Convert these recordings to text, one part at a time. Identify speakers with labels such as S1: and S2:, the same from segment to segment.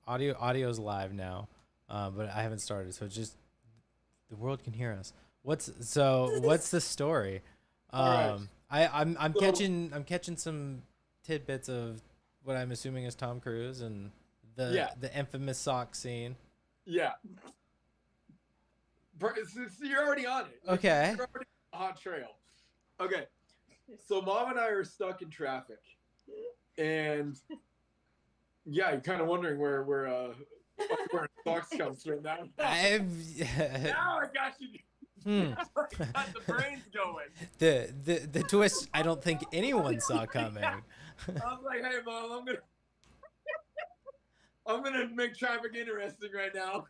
S1: Audio's live now, but I haven't started, so just the world can hear us. What's the story?
S2: All right.
S1: I'm
S2: So
S1: catching some tidbits of what I'm assuming is Tom Cruise and
S2: yeah,
S1: the infamous sock scene.
S2: yeah. So you're already on it.
S1: Okay.
S2: You're already on a hot trail. Okay. So mom and I are stuck in traffic, and yeah, you're kind of wondering where socks comes from now.
S1: I've
S2: Now I got you.
S1: hmm.
S2: Now I got the brains going.
S1: The twist I don't think anyone saw
S2: Yeah.
S1: coming.
S2: I was like, hey mom, I'm gonna make traffic interesting right now.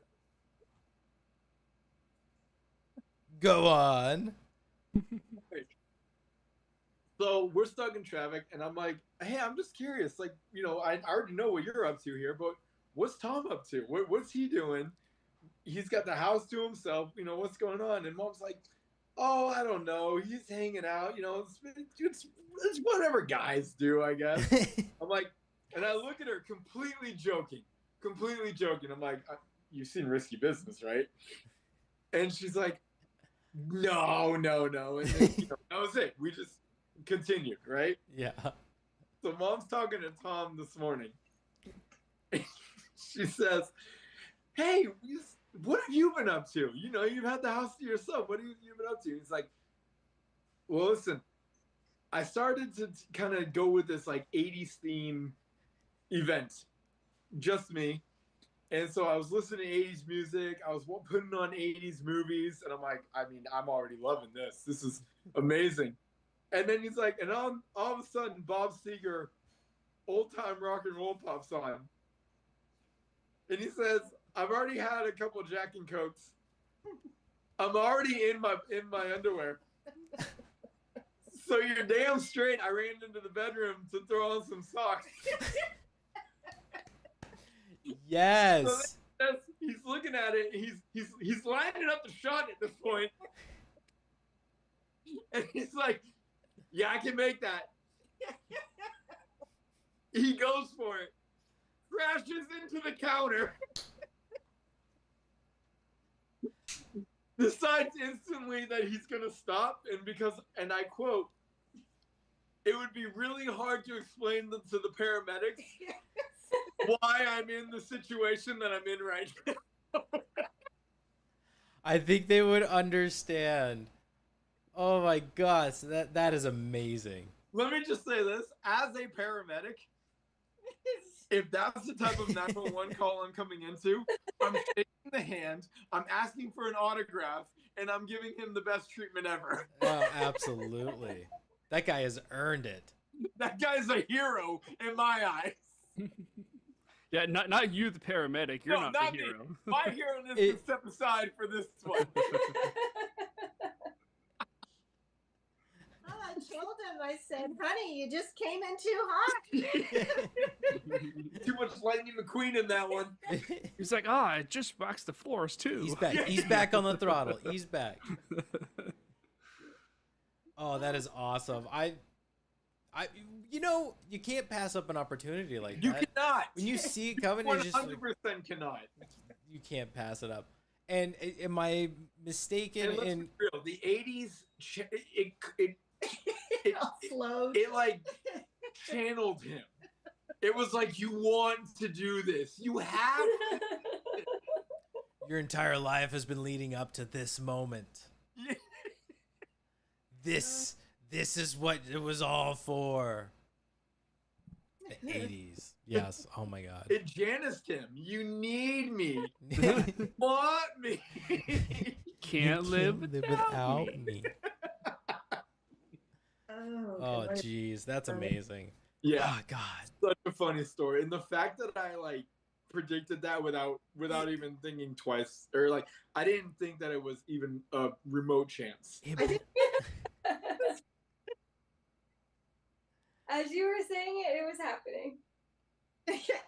S1: Go on.
S2: So we're stuck in traffic, and I'm like, hey, I'm just curious. Like, I already know what you're up to here, but what's Tom up to? What's he doing? He's got the house to himself. What's going on? And mom's like, oh, I don't know. He's hanging out. It's whatever guys do, I guess. I'm like, and I look at her completely joking. I'm like, you've seen Risky Business, right? And she's like, no, no, no. And then, that was it. We just continued, right?
S1: Yeah.
S2: So mom's talking to Tom this morning. She says, hey, what have you been up to? You've had the house to yourself. What have you been up to? He's like, well, listen, I started to kind of go with this like 80s theme event, just me. And so I was listening to 80s music. I was putting on 80s movies. And I'm like, I mean, I'm already loving this. This is amazing. And then he's like, and all of a sudden, Bob Seger, old time rock and roll pops on. And he says, I've already had a couple Jack and Cokes. I'm already in my underwear. So you're damn straight. I ran into the bedroom to throw on some socks.
S1: Yes.
S2: So he's looking at it. He's lining up the shot at this point, and he's like, "Yeah, I can make that." He goes for it, crashes into the counter, decides instantly that he's gonna stop, and I quote, "It would be really hard to explain to the paramedics why I'm in the situation that I'm in right now."
S1: I think they would understand. Oh my gosh, that is amazing.
S2: Let me just say this: as a paramedic, if that's the type of 911 call I'm coming into, I'm shaking the hand, I'm asking for an autograph, and I'm giving him the best treatment ever.
S1: Oh, absolutely. That guy has earned it.
S2: That guy's a hero in my eyes.
S3: Yeah, not you, the paramedic. You're
S2: No,
S3: not the
S2: not me.
S3: hero.
S2: My hero can step aside for this one.
S4: Oh, I told him, I said, honey, you just came in too hot.
S2: Too much Lightning McQueen in that one.
S3: He's like, I just waxed the floors too.
S1: He's back. He's back on the throttle. He's back. Oh, that is awesome. You can't pass up an opportunity like that.
S2: You cannot.
S1: When you see it coming,
S2: You
S1: you're just like,
S2: 100% cannot.
S1: you can't pass it up. And am I mistaken
S2: And let's
S1: in
S2: be real, the 80s,
S4: Slowed.
S2: like channeled him. It was like, you want to do this. You have to.
S1: your entire life has been leading up to this moment? This is what it was all for. The 80s. Yes. Oh my god.
S2: It Janised him. You need me. You want me.
S3: Can't live without me.
S1: Oh jeez, that's amazing.
S2: Yeah.
S1: Oh god.
S2: Such a funny story. And the fact that I predicted that without even thinking twice, or I didn't think that it was even a remote chance.
S5: As you were saying it, it was happening.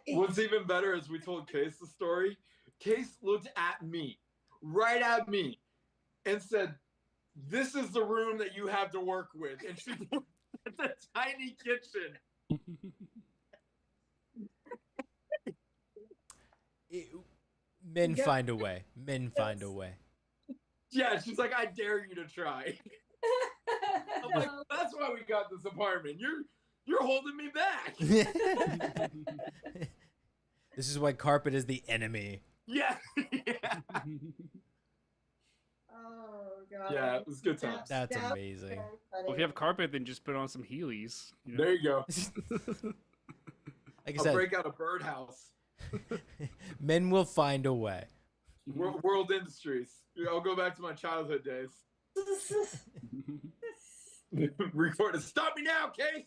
S2: What's even better is we told Case the story. Case looked at me, right at me, and said, "This is the room that you have to work with." And she looked at the tiny kitchen.
S1: Men
S4: Yep.
S1: find a way. Men find a way.
S2: Yeah, she's like, I dare you to try. I'm like, that's why we got this apartment. You're holding me back.
S1: This is why carpet is the enemy.
S2: Yeah. Yeah.
S4: Oh god.
S2: Yeah, it was good times.
S1: That's
S4: That's
S1: amazing.
S4: very
S3: Well,
S4: funny.
S3: if you have carpet, then just put on some Heelys. You know?
S2: There you go.
S1: Like I
S2: I'll
S1: said,
S2: break out a birdhouse.
S1: men will find a way.
S2: World Industries. I'll go back to my childhood days. Record it. Stop me now, Case.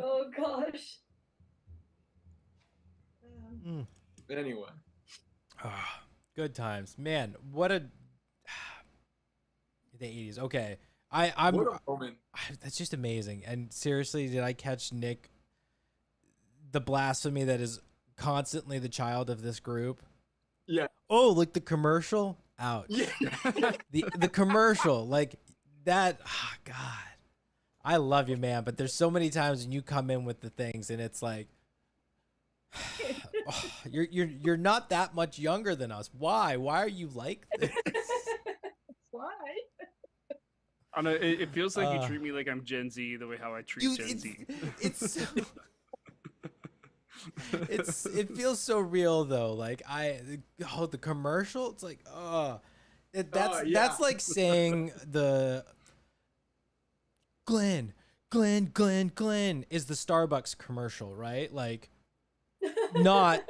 S5: Oh gosh.
S2: Anyway.
S1: Ah, good times, man. What a the 80s. Okay, I'm.
S2: What a moment.
S1: That's just amazing. And seriously, did I catch Nick? The blasphemy that is constantly the child of this group.
S2: Yeah.
S1: Oh, like the commercial. Ouch.
S2: Yeah.
S1: The commercial, like that. Oh, God, I love you, man. But there's so many times when you come in with the things, and it's like, oh, you're not that much younger than us. Why? Why are you like this?
S4: Why?
S3: I know, it feels like you treat me like I'm Gen Z the way how I treat Gen Z.
S1: It's so, it feels so real though. Like the commercial. It's like that's like saying the Glenn is the Starbucks commercial, right? Like not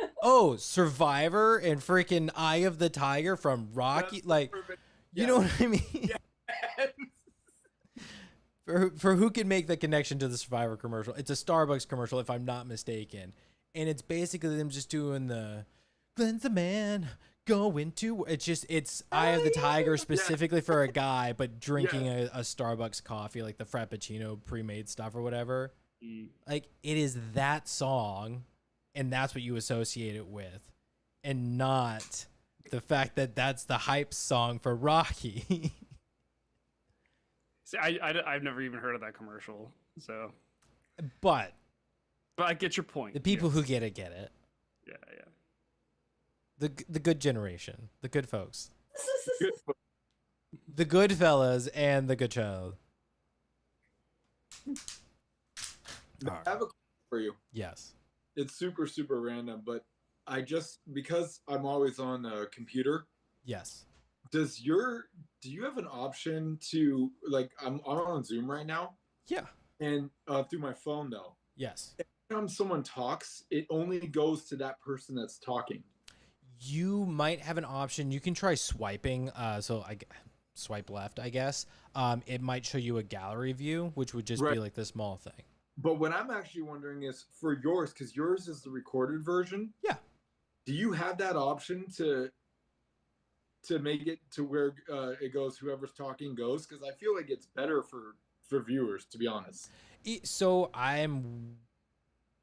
S1: Survivor and freaking Eye of the Tiger from Rocky.
S2: That's
S1: like
S2: perfect.
S1: you
S2: Yeah.
S1: know what I mean?
S2: Yes.
S1: For who can make the connection to the Survivor commercial, it's a Starbucks commercial if I'm not mistaken, and it's basically them just doing the Glenn's the man going to. It's Eye of the Tiger specifically for a guy, but drinking a Starbucks coffee, like the Frappuccino pre-made stuff or whatever. Like it is that song, and that's what you associate it with, and not the fact that that's the hype song for Rocky.
S3: See, I've never even heard of that commercial, so.
S1: But
S3: I get your point.
S1: the people
S3: yes.
S1: who get it.
S3: Yeah, yeah.
S1: The good generation, the good folks,
S2: Good.
S1: the good fellas, and the good child.
S2: I have a question for you.
S1: Yes.
S2: It's super, super random, but because I'm always on a computer,
S1: Yes.
S2: do you have an option to, like, I'm on Zoom right now,
S1: Yeah.
S2: and through my phone though,
S1: Yes.
S2: every time someone talks, it only goes to that person that's talking.
S1: You might have an option. You can try swiping. Swipe left, I guess. It might show you a gallery view, which would just be
S2: Right.
S1: like the small thing.
S2: But what I'm actually wondering is for yours, because yours is the recorded version.
S1: Yeah.
S2: Do you have that option to make it to where it goes, whoever's talking goes? Because I feel like it's better for viewers, to be honest.
S1: So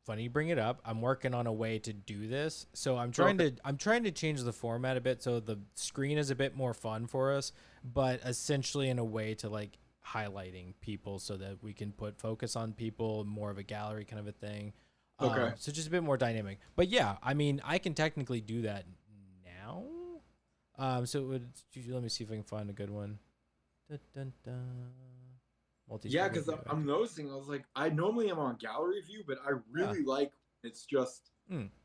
S1: funny you bring it up. I'm working on a way to do this. So I'm trying to change the format a bit so the screen is a bit more fun for us, but essentially in a way to like highlighting people so that we can put focus on people, more of a gallery kind of a thing.
S2: Okay.
S1: So just a bit more dynamic. But yeah, I mean, I can technically do that now. So it would, let me see if I can find a good one. Dun, dun, dun.
S2: Yeah, because I'm noticing, I was like, I normally am on gallery view, but I really like it's just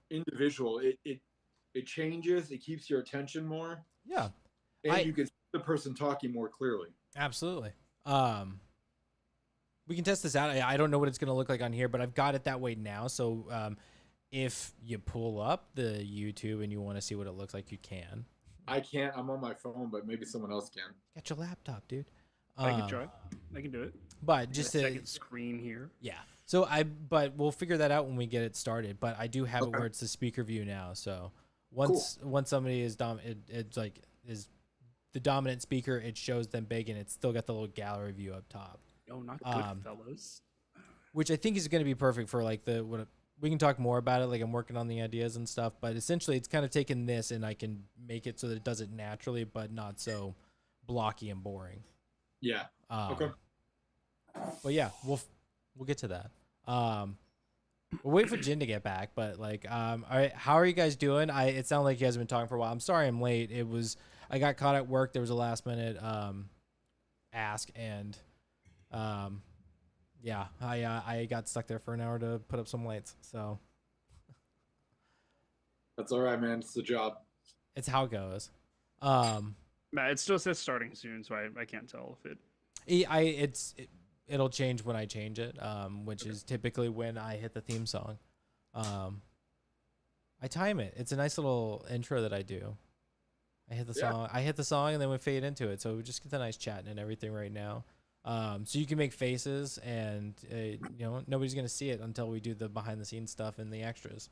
S2: individual. It changes, it keeps your attention more.
S1: Yeah.
S2: And you can see the person talking more clearly.
S1: Absolutely. We can test this out. I don't know what it's going to look like on here, but I've got it that way now. So if you pull up the YouTube and you want to see what it looks like, you can.
S2: I can't. I'm on my phone, but maybe someone else can.
S1: Got your laptop, dude.
S3: I can try. I can do it.
S1: But just
S3: a
S1: to,
S3: second screen here.
S1: Yeah. So but we'll figure that out when we get it started. But I do have it where it's the speaker view now. So once somebody is it's like is the dominant speaker, it shows them big, and it's still got the little gallery view up top.
S3: Oh, not GoodFlickas.
S1: Which I think is going to be perfect for like we can talk more about it. Like I'm working on the ideas and stuff, but essentially it's kind of taking this and I can make it so that it does it naturally, but not so blocky and boring.
S2: Yeah. Okay.
S1: But yeah, we'll get to that. We'll wait for Jin to get back, but like, all right, how are you guys doing? It sounded like you guys have been talking for a while. I'm sorry I'm late. I got caught at work. There was a last minute ask, and yeah, I got stuck there for an hour to put up some lights. So
S2: That's all right, man. It's the job.
S1: it's how it goes.
S3: Matt, it still says starting soon, so I can't tell if it.
S1: It'll change when I change it, which is typically when I hit the theme song. I time it. It's a nice little intro that I do. I hit the song, and then we fade into it. So we just get the nice chatting and everything right now. So you can make faces, and nobody's gonna see it until we do the behind the scenes stuff and the extras.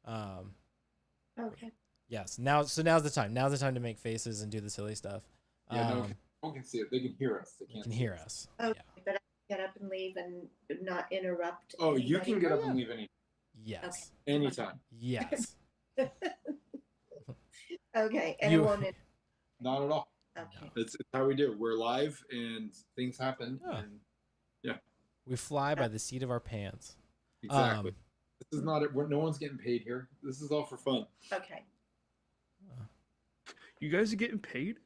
S4: Okay.
S1: Yes. Now's the time. Now's the time to make faces and do the silly stuff.
S2: Yeah, no one can see it. They can hear us. They
S1: can hear us.
S4: Okay,
S1: Yeah.
S4: but I can get up and leave and not interrupt.
S2: Oh, you
S4: anybody?
S2: can get up and leave
S1: Yes.
S2: anytime.
S1: Yes.
S4: Okay, and
S1: You-
S4: it won't.
S2: Not at all.
S4: Okay.
S2: It's how we do. We're live and things happen.
S1: Yeah.
S2: And
S1: We fly by the seat of our pants.
S2: exactly. This is not it. No one's getting paid here. This is all for fun.
S4: Okay.
S3: You guys are getting paid?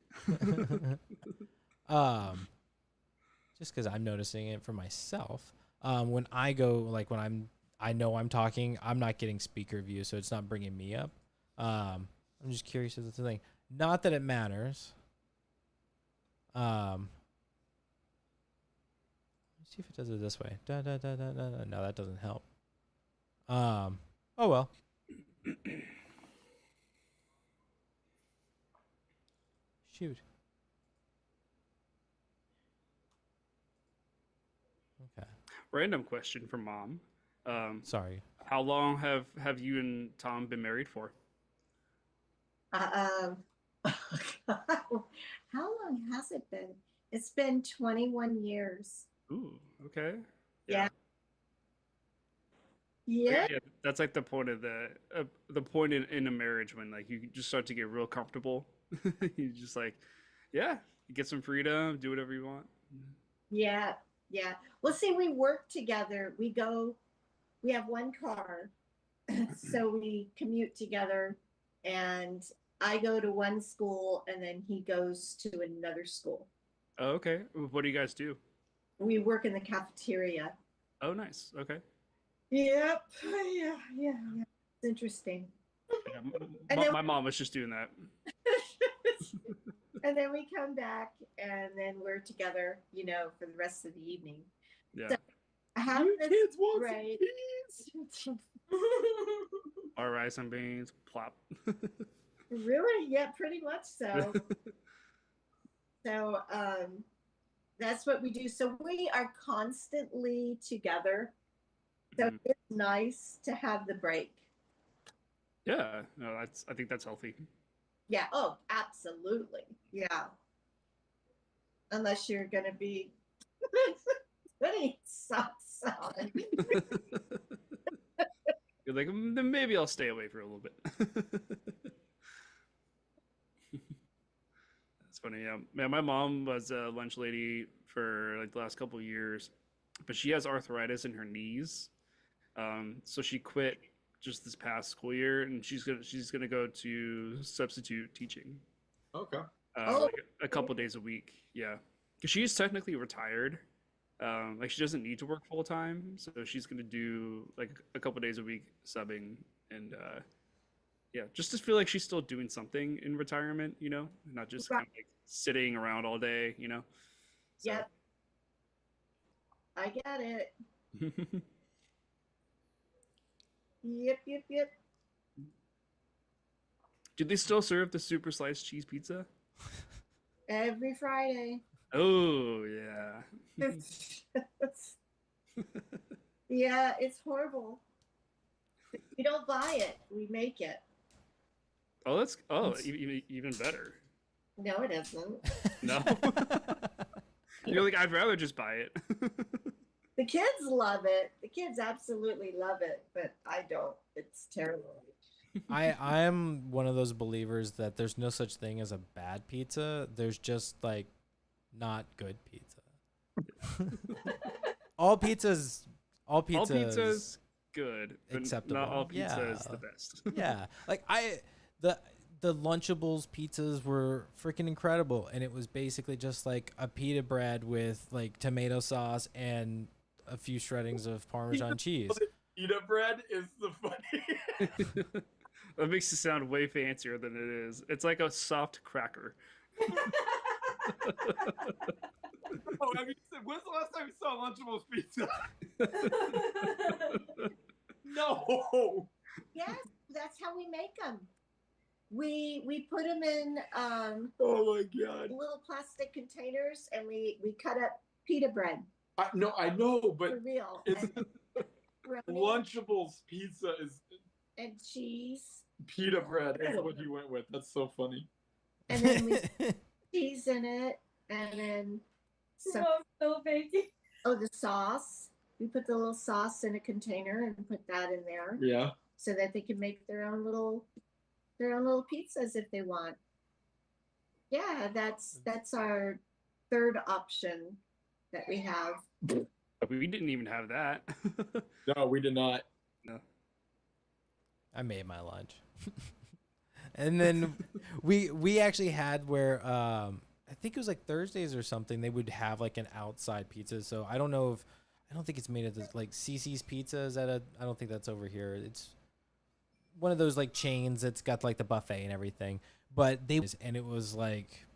S1: Just because I'm noticing it for myself. When I go, like when I know I'm talking, I'm not getting speaker view, so it's not bringing me up. I'm just curious if that's the thing. Not that it matters. Let's see if it does it this way. Da, da, da, da, da, da. No, that doesn't help. Oh well. Shoot. Okay.
S3: Random question from Mom.
S1: Sorry.
S3: How long have you and Tom been married for?
S4: How long has it been? It's been 21 years.
S3: Ooh, okay.
S4: Yeah.
S3: Yeah,
S4: Yeah.
S3: that's like the point of the point in a marriage when like you just start to get real comfortable. You just like, yeah, you get some freedom, do whatever you want.
S4: Yeah. Yeah. Well, see, we work together. We have one car. So we commute together, and I go to one school and then he goes to another school.
S3: Oh, okay. What do you guys do?
S4: We work in the cafeteria.
S3: Oh, nice. Okay.
S4: Yep. Yeah. It's interesting.
S3: Yeah,
S4: And then-
S3: my mom was just doing that.
S4: And then we come back and then we're together, for the rest of the evening.
S3: Yeah.
S4: So I have
S2: You
S4: this
S2: kids want some
S4: great.
S2: peas?
S3: Our rice and beans, plop.
S4: Really? Yeah, pretty much so. So that's what we do. So we are constantly together. So
S3: Mhm.
S4: it's nice to have the break.
S3: Yeah, no, I think that's healthy.
S4: Yeah. Oh, absolutely. Yeah. Unless you're gonna be putting socks on.
S3: You're like, then maybe I'll stay away for a little bit. That's funny. Yeah, man, my mom was a lunch lady for like the last couple of years, but she has arthritis in her knees. So she quit just this past school year, and she's gonna go to substitute teaching.
S2: Okay.
S3: Like a couple days a week. Yeah, because she's technically retired. Like she doesn't need to work full time, so she's gonna do like a couple days a week subbing, and yeah, just to feel like she's still doing something in retirement, not just kind of like sitting around all day, So.
S4: Yep. I get it. Yep.
S3: Do they still serve the super sliced cheese pizza?
S4: Every Friday.
S3: Oh yeah.
S4: Yeah, it's horrible. We don't buy it. We make it.
S3: Oh, even better.
S4: No, it isn't.
S3: No. You're like, I'd rather just buy it.
S4: The kids love it. The kids absolutely love it, but I don't. It's terrible.
S1: I'm one of those believers that there's no such thing as a bad pizza. There's just like not good pizza. All pizzas
S3: good, but
S1: Acceptable.
S3: not all pizza is
S1: Yeah.
S3: the best.
S1: Yeah, like the Lunchables pizzas were freaking incredible, and it was basically just like a pita bread with like tomato sauce and a few shreddings of Parmesan cheese.
S2: Pita bread is the funny.
S3: That makes it sound way fancier than it is. It's like a soft cracker.
S2: Oh, I mean, when's the last time you saw Lunchables pizza? No.
S4: Yes, that's how we make them. We put them in
S2: Oh my god.
S4: little plastic containers, and we cut up pita bread
S2: No, I know,
S4: for
S2: but
S4: real.
S2: it's
S4: And pepperoni
S2: Lunchables pizza is
S4: and cheese,
S2: pita bread. Is what you went with. That's so funny.
S4: and then we cheese in it, and then some.
S5: No, I'm so baby.
S4: Oh, the sauce. We put the little sauce in a container and put that in there
S2: Yeah.
S4: so that they can make their own little pizzas if they want. Yeah, that's our third option that we have.
S3: We didn't even have that.
S2: No, we did not.
S3: No.
S1: I made my lunch. And then we actually had where I think it was like Thursdays or something, they would have like an outside pizza. So I don't think it's made at this like CC's Pizza. Is that I don't think that's over here. It's one of those like chains that's got like the buffet and everything. But it was like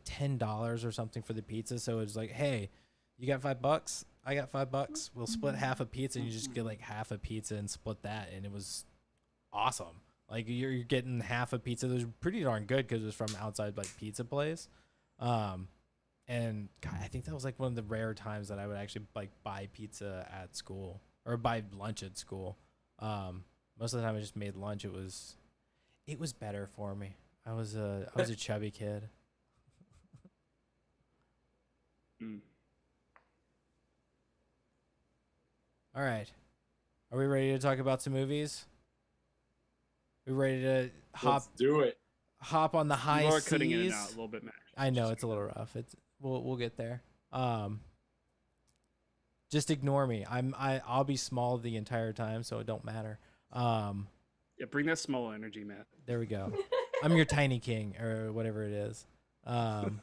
S1: $10 or something for the pizza. So it was like, hey, you got $5? I got $5. We'll split half a pizza, and you just get like half a pizza and split that, and it was awesome. Like you're getting half a pizza. It was pretty darn good because it was from outside like pizza place. And God, I think that was like one of the rare times that I would actually like buy pizza at school or buy lunch at school. Most of the time I just made lunch. It was better for me. I was a chubby kid.
S3: Mm.
S1: All right. Are we ready to talk about some movies? We ready to
S2: Let's do it.
S1: hop on the high
S3: You are
S1: seas?
S3: cutting in and out a little bit, Matt.
S1: I know it's a little rough. We'll get there. Just ignore me. I'll be small the entire time, so it don't matter.
S3: Yeah, bring that small energy, Matt.
S1: There we go. I'm your tiny king or whatever it is.
S2: Wayne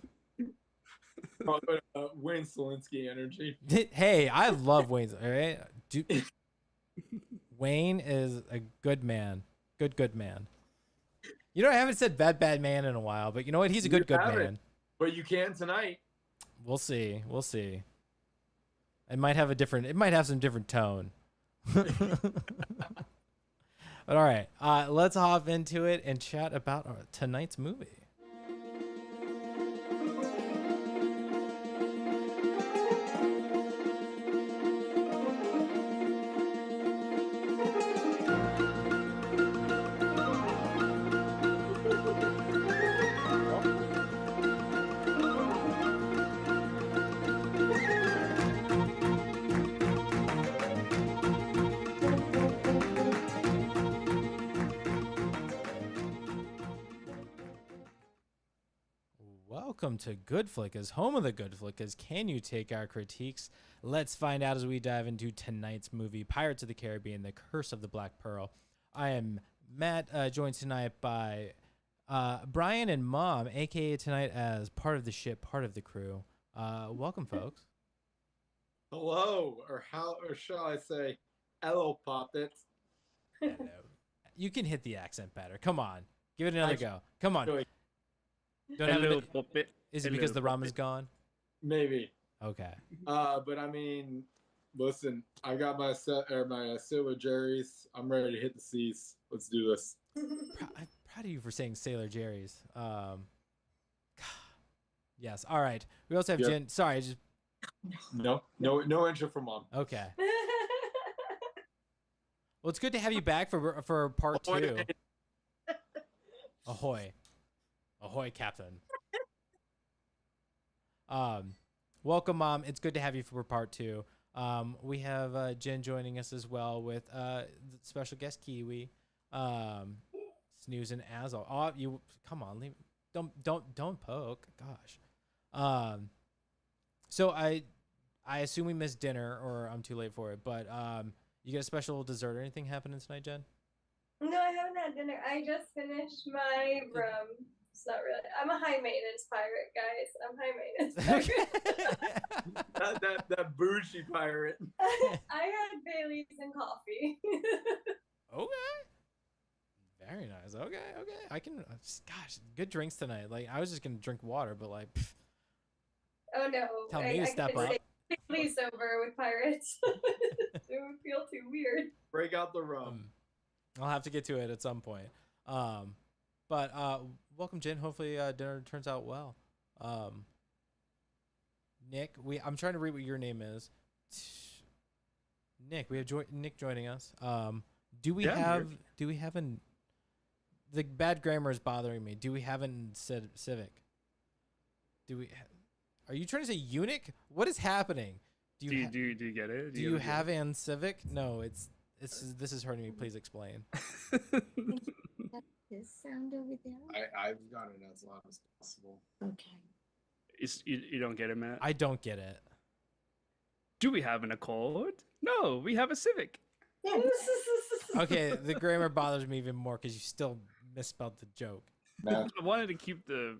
S2: Selinsky energy.
S1: Hey, I love Wayne's. All right, Wayne is a good man. Good man. You know, I haven't said bad man in a while, but you know what? He's a good man.
S2: But you can tonight.
S1: We'll see. It might have some different tone. But all right, let's hop into it and chat about tonight's movie. Welcome to GoodFlickas, home of the GoodFlickas. Can you take our critiques? Let's find out as we dive into tonight's movie, Pirates of the Caribbean, The Curse of the Black Pearl. I am Matt, joined tonight by Brian and Mom, a.k.a. tonight as part of the ship, part of the crew. Welcome, folks.
S2: Hello, or shall I say, hello, puppets.
S1: Hello. You can hit the accent better. Come on. Give it another go. Come on.
S2: Really?
S1: Don't have
S3: Hello,
S1: it.
S3: puppet.
S1: Is it
S3: Hello,
S1: because the rum
S3: puppet.
S1: is gone?
S2: Maybe.
S1: Okay.
S2: But I mean, listen, I got my Sailor Jerry's. I'm ready to hit the seas. Let's do this.
S1: I'm proud of you for saying Sailor Jerry's. Yes. All right. We also have
S2: Yep.
S1: Jen. Sorry. Just
S2: No intro for Mom.
S1: okay. Well, it's good to have you back for part
S2: Ahoy.
S1: two. Ahoy. Ahoy, Captain. Welcome, Mom. It's good to have you for part two. We have Jen joining us as well with special guest Kiwi, Snooze and Azal. Oh, you come on, leave. Don't poke. Gosh. So I assume we missed dinner or I'm too late for it, but You get a special dessert or anything happening tonight, Jen?
S5: No, I haven't had dinner. I just finished my rum. It's not really. I'm a high maintenance pirate, guys. I'm high maintenance pirate.
S2: that bougie pirate.
S5: I had Bailey's and coffee.
S1: Okay. Very nice. Okay. I can. Gosh, good drinks tonight. Like I was just gonna drink water, but like, pff,
S5: Oh no!
S1: tell me to step up.
S5: Please sober with pirates. It would feel too weird.
S2: Break out the rum.
S1: I'll have to get to it at some point. But welcome, Jen. Hopefully dinner turns out well. Nick, I'm trying to read what your name is. Nick, we have Nick joining us. Do we have an? The bad grammar is bothering me. Do we have an civic? Do we? Are you trying to say eunuch? What is happening?
S3: Do you get it?
S1: Do you have an civic? No, this is hurting me. Please explain.
S4: His sound over there.
S2: I've got it as loud as possible.
S4: Okay.
S3: You don't get it, Matt?
S1: I don't get it.
S3: Do we have an Accord? No, we have a Civic.
S1: Okay, the grammar bothers me even more because you still misspelled the joke.
S2: Matt,
S3: I wanted to keep the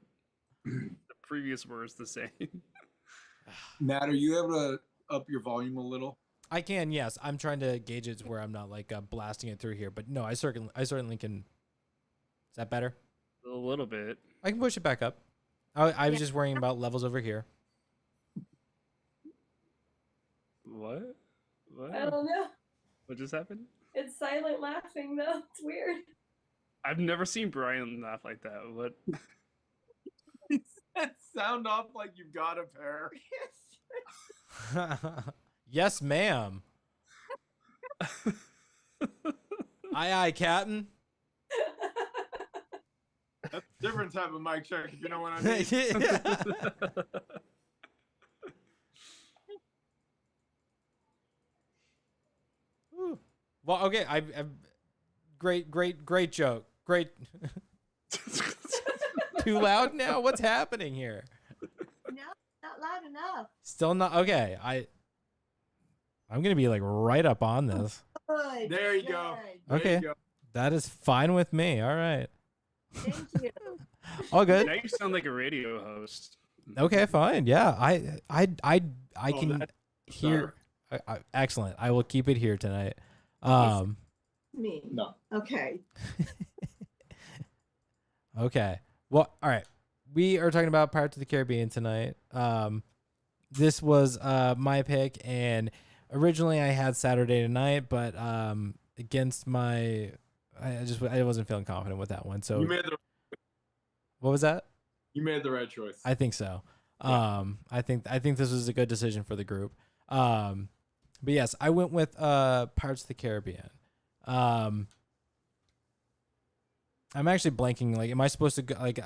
S3: previous words the same.
S2: Matt, are you able to up your volume a little?
S1: I can, yes. I'm trying to gauge it to where I'm not like blasting it through here, but no, I certainly can. Is that better?
S3: A little bit.
S1: I can push it back up. I was just worrying about levels over here.
S3: What?
S5: I don't know.
S3: What just happened?
S5: It's silent laughing though. It's weird.
S3: I've never seen Brian laugh like that. What?
S2: That sound off like you've got a pair.
S1: Yes, ma'am. Aye, Captain.
S2: That's a different type of mic check, if you know what I mean.
S1: Whew. Well, okay. I great joke. Great. Too loud now? What's happening here?
S4: No, not loud enough.
S1: Still not okay. I'm gonna be like right up on this.
S4: Good.
S2: There you go.
S4: good.
S1: Okay, that is fine with me. All right.
S4: Thank you.
S1: All good.
S3: Now you sound like a radio host.
S1: Okay, fine. Yeah, I
S2: Oh,
S1: can hear. Excellent. I will keep it here tonight.
S4: Me.
S2: No.
S4: Okay.
S1: Okay. Well, all right. We are talking about Pirates of the Caribbean tonight. This was my pick, and originally I had Saturday tonight, but against my, I wasn't feeling confident with that one. So
S2: You made the
S1: what was that?
S2: You made the right choice.
S1: I think so.
S2: Yeah.
S1: I think this was a good decision for the group. But yes, I went with Pirates of the Caribbean. I'm actually blanking. Like, am I supposed to go? Like,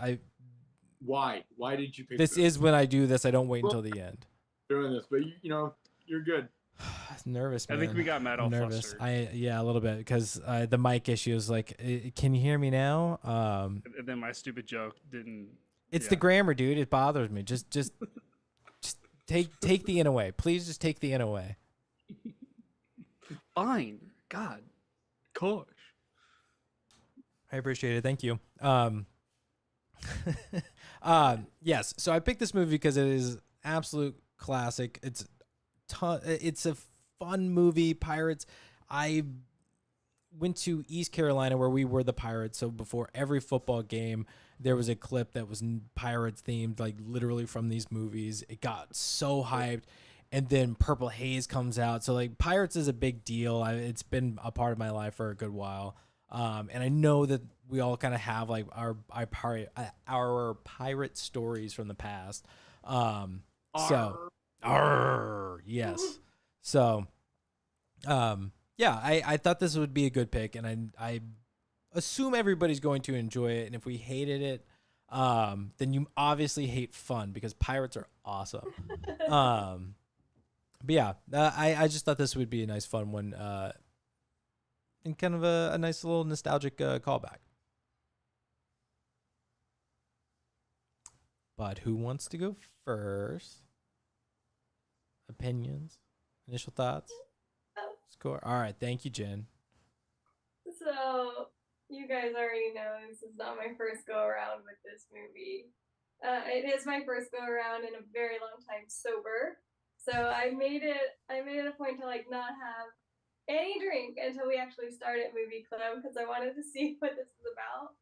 S2: Why? Why did you pick
S1: this is when I do this. I don't wait until the end.
S2: doing this? But you're good.
S1: Nervous, man.
S3: I think we got Matt all
S1: nervous.
S3: flustered.
S1: Yeah, a little bit because the mic issue is like, can you hear me now?
S3: And then my stupid joke didn't.
S1: It's the
S3: yeah.
S1: grammar, dude. It bothers me. Just take the N away. Please just take the N away.
S3: Fine. God. Gosh.
S1: I appreciate it. Thank you. Yes. So I picked this movie because it is absolute classic. It's a fun movie. Pirates. I went to East Carolina where we were the Pirates. So before every football game, there was a clip that was Pirates themed, like literally from these movies. It got so hyped. And then Purple Haze comes out. So like Pirates is a big deal. It's been a part of my life for a good while. And I know that we all kind of have like our pirate stories from the past. Yes. So, yeah, I thought this would be a good pick, and I assume everybody's going to enjoy it. And if we hated it, then you obviously hate fun because pirates are awesome. But yeah, I just thought this would be a nice fun one, and kind of a nice little nostalgic callback. But who wants to go first? Opinions, initial thoughts. Score. All right. Thank you, Jen.
S5: So you guys already know this is not my first go around with this movie. It is my first go around in a very long time sober. So I made it a point to like not have any drink until we actually started movie club because I wanted to see what this is about.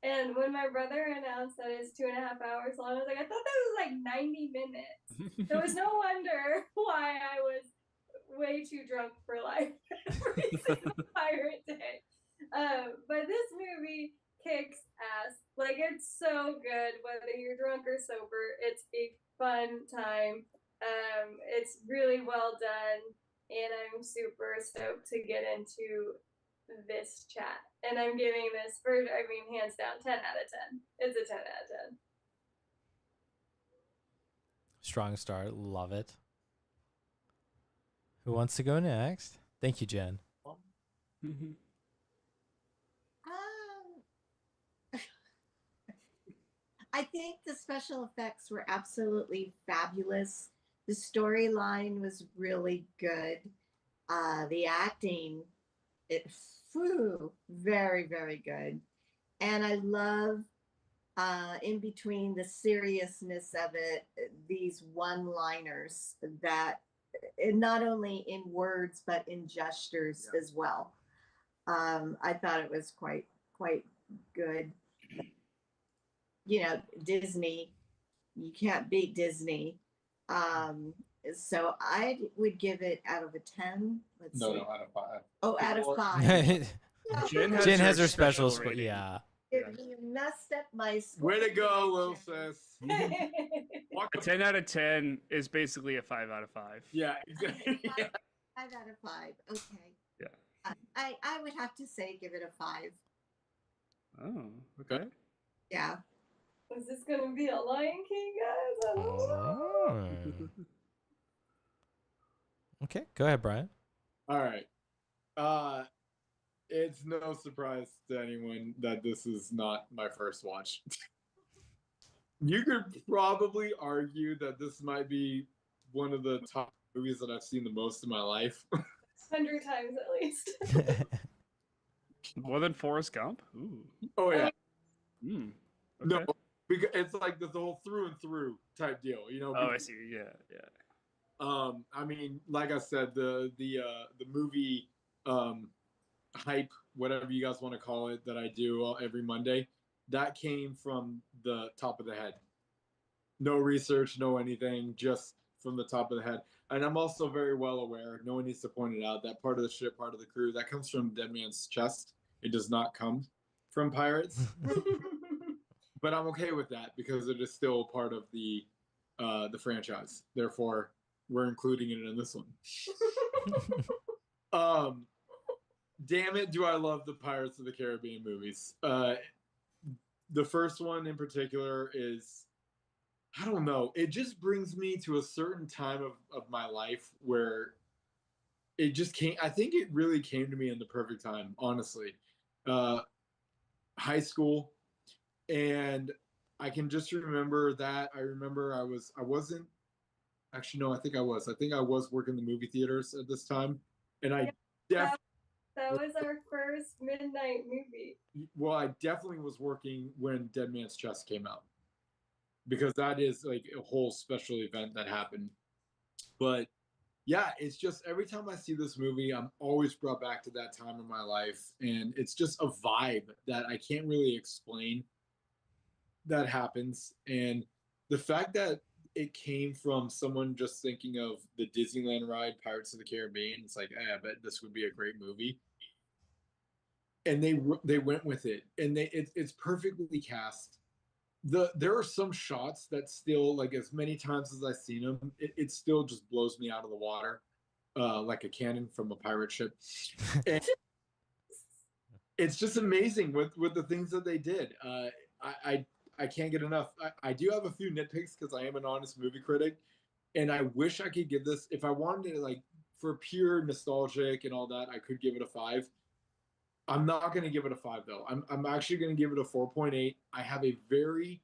S5: And when my brother announced that it's 2.5 hours long, I was like, I thought that was like 90 minutes. There was no wonder why I was way too drunk for life every single pirate day. But this movie kicks ass. Like, it's so good, whether you're drunk or sober. It's a fun time. It's really well done, and I'm super stoked to get into this chat. And I'm giving this, hands down, 10 out of 10. It's a 10 out of 10.
S1: Strong start. Love it. Who wants to go next? Thank you, Jen.
S4: I think the special effects were absolutely fabulous. The storyline was really good. The acting, very, very good. And I love, in between the seriousness of it, these one-liners that, not only in words but in gestures as well. I thought it was quite good. You know, Disney, you can't beat Disney. So I would give it out of a 10. Let's see.
S2: No, out of 5.
S4: Oh, out of 5.
S3: Jen
S1: Jen has her
S3: special
S1: special.
S3: rating.
S1: Yeah.
S4: You messed up my score.
S2: Way to go, little sis.
S3: A 10 out of 10 is basically a 5 out of 5.
S2: Yeah, exactly.
S4: 5 out of 5. Okay.
S3: Yeah.
S4: I would have to say give it a 5.
S3: Oh, okay.
S4: Yeah.
S5: Is this gonna be a Lion King, guys? I don't know.
S1: Oh. Okay, go ahead, Brian.
S2: All right. It's no surprise to anyone that this is not my first watch. You could probably argue that this might be one of the top movies that I've seen the most in my life.
S5: 100 times at least.
S3: More than Forrest Gump? Ooh.
S2: Oh yeah.
S3: Okay.
S2: No, because it's like the whole through and through type deal, you know.
S3: Oh, I see. Yeah.
S2: I mean, like I said, the movie hype, whatever you guys want to call it, that I do every Monday, that came from the top of the head. No research, no anything, just from the top of the head. And I'm also very well aware, no one needs to point it out, that part of the ship, part of the crew, that comes from Dead Man's Chest. It does not come from pirates. But I'm okay with that because it is still part of the franchise. Therefore, we're including it in this one. Damn it, do I love the Pirates of the Caribbean movies. The first one in particular is, I don't know, it just brings me to a certain time of my life where it just came, I think it really came to me in the perfect time, honestly. High school, and I can just remember that. I remember I wasn't, actually, no, I think I was working the movie theaters at this time. And I definitely,
S5: that was our first midnight movie.
S2: well, I definitely was working when Dead Man's Chest came out, because that is like a whole special event that happened. But yeah, it's just every time I see this movie, I'm always brought back to that time in my life. And it's just a vibe that I can't really explain that happens. And the fact that it came from someone just thinking of the Disneyland ride, Pirates of the Caribbean, it's like, hey, I bet this would be a great movie. And they went with it, and it's perfectly cast. There are some shots that still, like, as many times as I've seen them, it still just blows me out of the water, like a cannon from a pirate ship. And it's just amazing with the things that they did. I can't get enough. I do have a few nitpicks because I am an honest movie critic, and I wish I could give this, if I wanted to, like, for pure nostalgic and all that, I could give it a 5. I'm not going to give it a 5 though. I'm actually going to give it a 4.8. I have a very,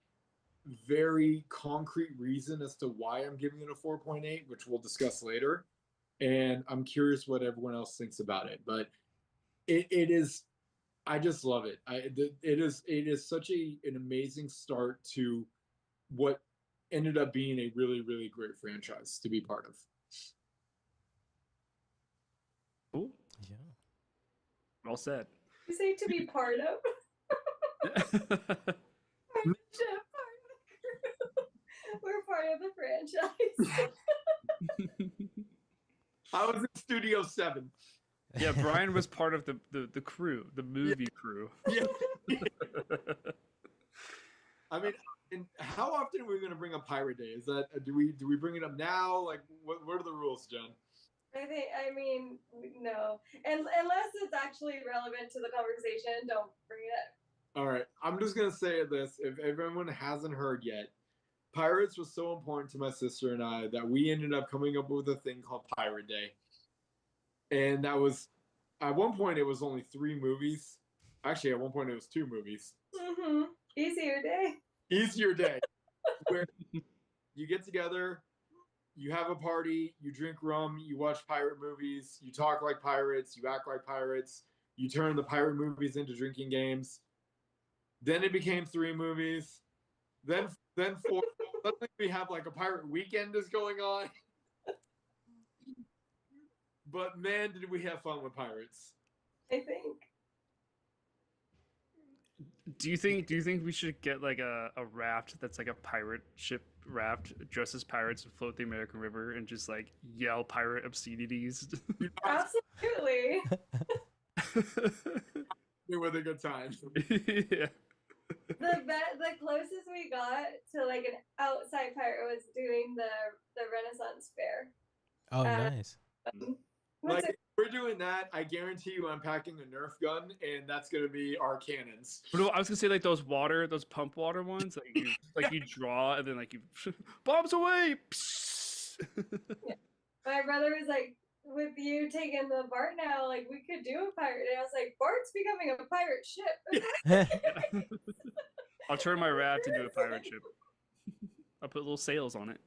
S2: very concrete reason as to why I'm giving it a 4.8, which we'll discuss later. and I'm curious what everyone else thinks about it. But it is, I just love it. It is such an amazing start to what ended up being a really, really great franchise to be part of.
S3: Cool.
S1: Yeah.
S3: Well said.
S5: You say to be part of. Partnership, we're part of the franchise.
S2: I was in Studio 7.
S3: Yeah, Brian was part of the crew, the movie crew.
S2: Yeah. I mean, and how often are we going to bring up Pirate Day? Is that do we bring it up now? Like, what are the rules, Jen?
S5: I mean, no. And unless it's actually relevant to the conversation, don't bring it up.
S2: All right, I'm just going to say this. If everyone hasn't heard yet, Pirates was so important to my sister and I that we ended up coming up with a thing called Pirate Day. And that was, at one point, it was only 3 movies. Actually, at one point, it was 2 movies.
S5: Mm-hmm. Easier day.
S2: Easier day. Where you get together, you have a party, you drink rum, you watch pirate movies, you talk like pirates, you act like pirates, you turn the pirate movies into drinking games. Then it became 3 movies. Then 4. Suddenly we have like a pirate weekend is going on. But man, did we have fun with pirates.
S5: I think.
S3: Do you think we should get like a raft that's like a pirate ship raft, dress as pirates and float the American River and just like yell pirate obscenities?
S5: Absolutely.
S2: It was a good time.
S3: Yeah.
S5: The closest we got to like an outside pirate was doing the Renaissance Fair.
S1: Oh, nice.
S2: Like, if we're doing that, I guarantee you I'm packing a Nerf gun, and that's going to be our cannons.
S3: But no, I was gonna say like those pump water ones, like you draw and then like you bombs away.
S5: Yeah. My brother was like, with you taking the Bart now, like we could do a pirate. And I was like, Bart's becoming a pirate ship.
S3: I'll turn my raft into a pirate ship. I'll put little sails on it.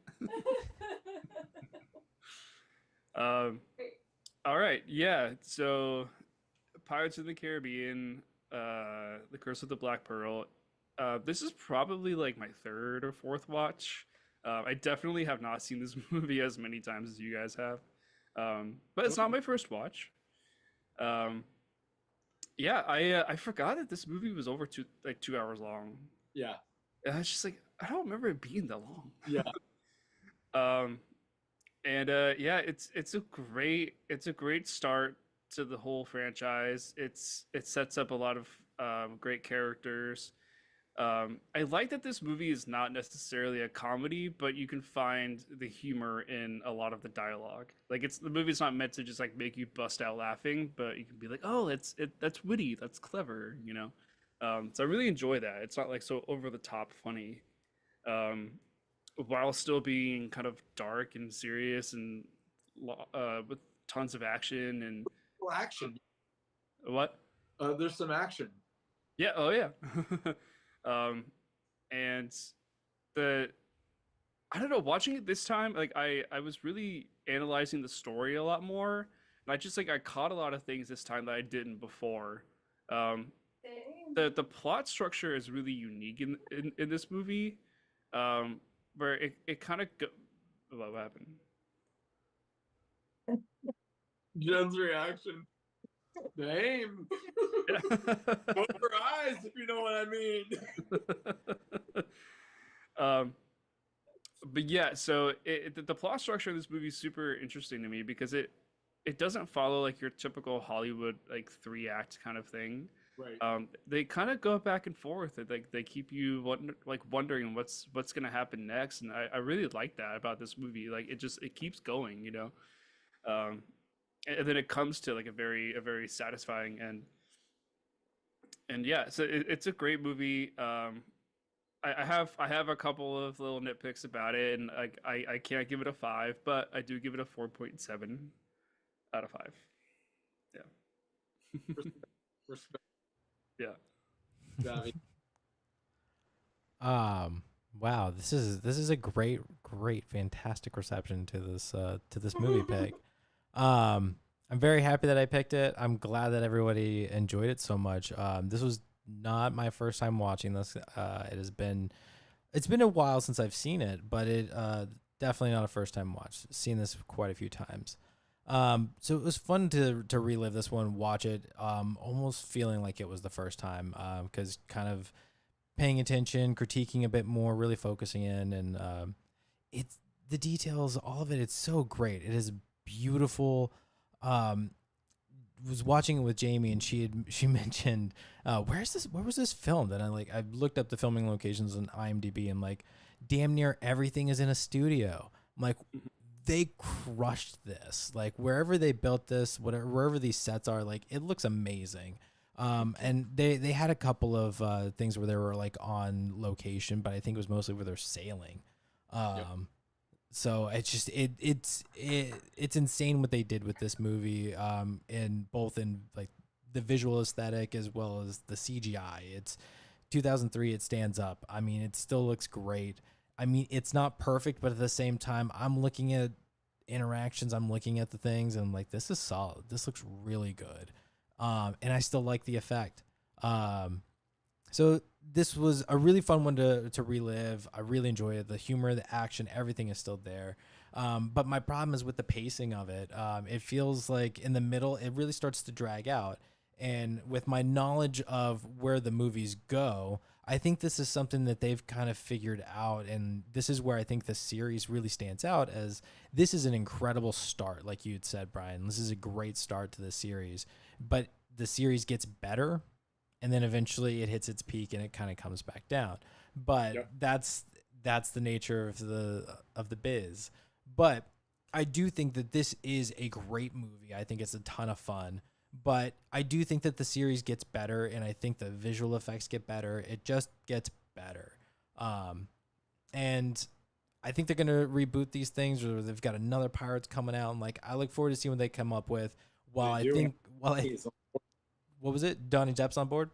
S3: All right, yeah. So, Pirates of the Caribbean, The Curse of the Black Pearl. This is probably like my 3rd or 4th watch. I definitely have not seen this movie as many times as you guys have, but it's not my first watch. Yeah, I forgot that this movie was over 2 hours long.
S2: Yeah.
S3: And I was just like, I don't remember it being that long.
S2: Yeah.
S3: And yeah, it's a great start to the whole franchise. It sets up a lot of great characters. I like that this movie is not necessarily a comedy, but you can find the humor in a lot of the dialogue. Like the movie's not meant to just like make you bust out laughing, but you can be like, oh, that's witty, that's clever, you know. So I really enjoy that. It's not like so over the top funny. While still being kind of dark and serious and with tons of action and
S2: Well, action.
S3: what?
S2: There's some action.
S3: Yeah. Oh yeah. And I don't know. Watching it this time, like I was really analyzing the story a lot more, and I caught a lot of things this time that I didn't before. The plot structure is really unique in this movie. Where it kind of what happened?
S2: Jen's reaction. Name. Open her eyes, if you know what I mean.
S3: But yeah, so the plot structure of this movie is super interesting to me because it doesn't follow like your typical Hollywood like 3-act kind of thing.
S2: Right.
S3: They kind of go back and forth. They keep you wondering what's gonna happen next, and I really like that about this movie. Like it keeps going, you know. And then it comes to like a very satisfying end. And yeah, so it's a great movie. I have a couple of little nitpicks about it, and I can't give it a 5, but I do give it a 4.7 out of 5. Yeah.
S2: Respect.
S3: Yeah.
S1: Wow, this is a great fantastic reception to this movie pick. I'm very happy that I picked it. I'm glad that everybody enjoyed it so much. This was not my first time watching this. It's been a while since I've seen it, but it definitely not a first time watch. Seen this quite a few times. So it was fun to relive this one, watch it, almost feeling like it was the first time, because kind of paying attention, critiquing a bit more, really focusing in, and it's the details, all of it. It's so great. It is beautiful. Was watching it with Jamie, and she mentioned, where was this filmed? And I looked up the filming locations on IMDb, and like damn near everything is in a studio. I'm like, they crushed this. Like wherever they built this, wherever these sets are, like it looks amazing. And they had a couple of things where they were like on location, but I think it was mostly where they're sailing. So it's just it's insane what they did with this movie, in both in like the visual aesthetic as well as the CGI. It's 2003. It stands up. I mean, it still looks great. I mean, it's not perfect, but at the same time, I'm looking at interactions, I'm looking at the things, and I'm like, this is solid. This looks really good. And I still like the effect. So this was a really fun one to relive. I really enjoy it. The humor, the action, everything is still there. But my problem is with the pacing of it. It feels like in the middle, it really starts to drag out. And with my knowledge of where the movies go, I think this is something that they've kind of figured out. And this is where I think the series really stands out, as this is an incredible start. Like you had said, Brian, this is a great start to the series, but the series gets better, and then eventually it hits its peak and it kind of comes back down. But that's the nature of the biz. But I do think that this is a great movie. I think it's a ton of fun. But I do think that the series gets better, and I think the visual effects get better. It just gets better. And I think they're going to reboot these things, or they've got another Pirates coming out. And like, I look forward to seeing what they come up with. What was it? Donnie Depp's on board?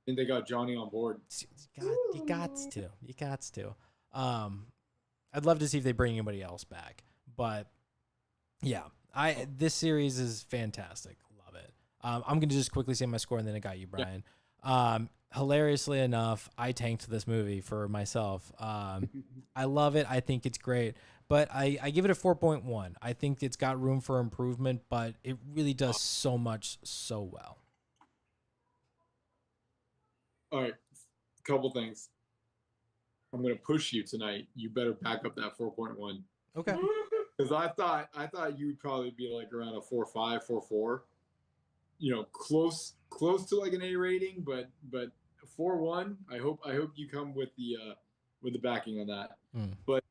S2: And they got Johnny on board.
S1: You got to. I'd love to see if they bring anybody else back. But yeah, this series is fantastic. Love it. I'm going to just quickly say my score, and then I got you, Brian. Yeah. Hilariously enough, I tanked this movie for myself. I love it. I think it's great. But I give it a 4.1. I think it's got room for improvement, but it really does so much so well.
S2: All right, couple things. I'm gonna push you tonight. You better back up that 4.1.
S1: Okay.
S2: Because I thought you would probably be like around a 4.5, 4.4. You know, close to like an A rating, but 4.1. I hope you come with the backing on that. But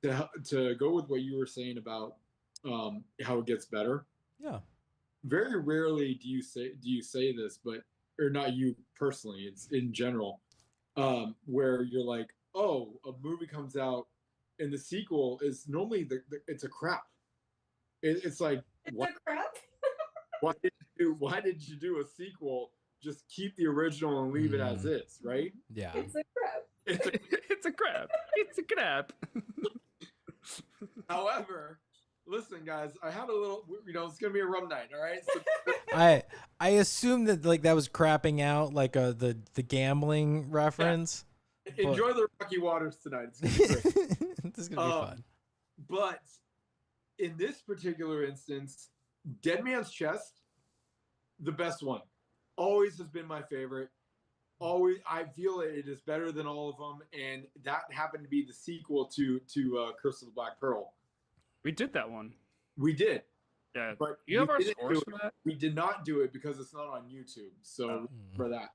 S2: to go with what you were saying about how it gets better.
S1: Yeah.
S2: Very rarely do you say this, but or not you personally, it's in general, where you're like, oh, a movie comes out and the sequel is normally it's a crap. It's like,
S5: it's a crap.
S2: why did you do a sequel? Just keep the original and leave it as is, right?
S1: Yeah.
S5: It's a crap.
S3: It's a crap. It's a crap.
S2: However, listen, guys, I had a little, it's gonna be a rum night, all right? So,
S1: I assume that like that was crapping out like the gambling reference.
S2: Yeah. Enjoy the rocky waters tonight. It's gonna be great.
S1: This is gonna be fun.
S2: But in this particular instance, Dead Man's Chest, the best one, always has been my favorite. Always, I feel it is better than all of them, and that happened to be the sequel to Curse of the Black Pearl.
S3: We did that one.
S2: We did.
S3: Yeah.
S2: But
S3: you have our scores for that?
S2: We did not do it because it's not on YouTube. So remember that.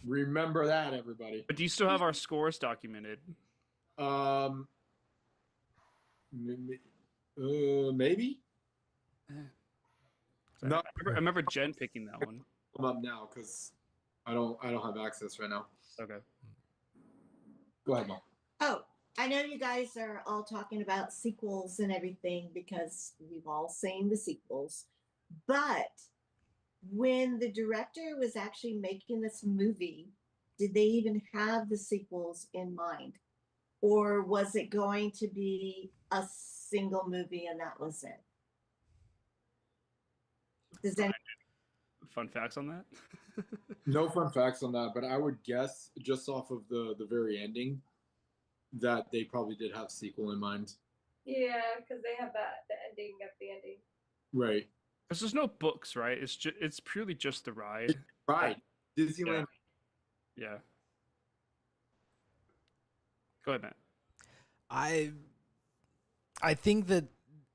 S2: Remember that, everybody.
S3: But do you still have our scores documented?
S2: Maybe.
S3: No, I remember Jen picking that one.
S2: I'm up now because I don't have access right now.
S3: Okay.
S2: Go ahead, Mom.
S4: Oh, I know you guys are all talking about sequels and everything because we've all seen the sequels. But when the director was actually making this movie, did they even have the sequels in mind? Or was it going to be a single movie and that was it? Does any,
S3: Fun facts on that?
S2: No fun facts on that, but I would guess just off of the very ending that they probably did have sequel in mind.
S5: Yeah, because they have the ending of the ending.
S2: Right.
S3: Because there's no books, right? It's purely just the ride.
S2: Right. Disneyland.
S3: Yeah. Go ahead, Matt.
S1: I think that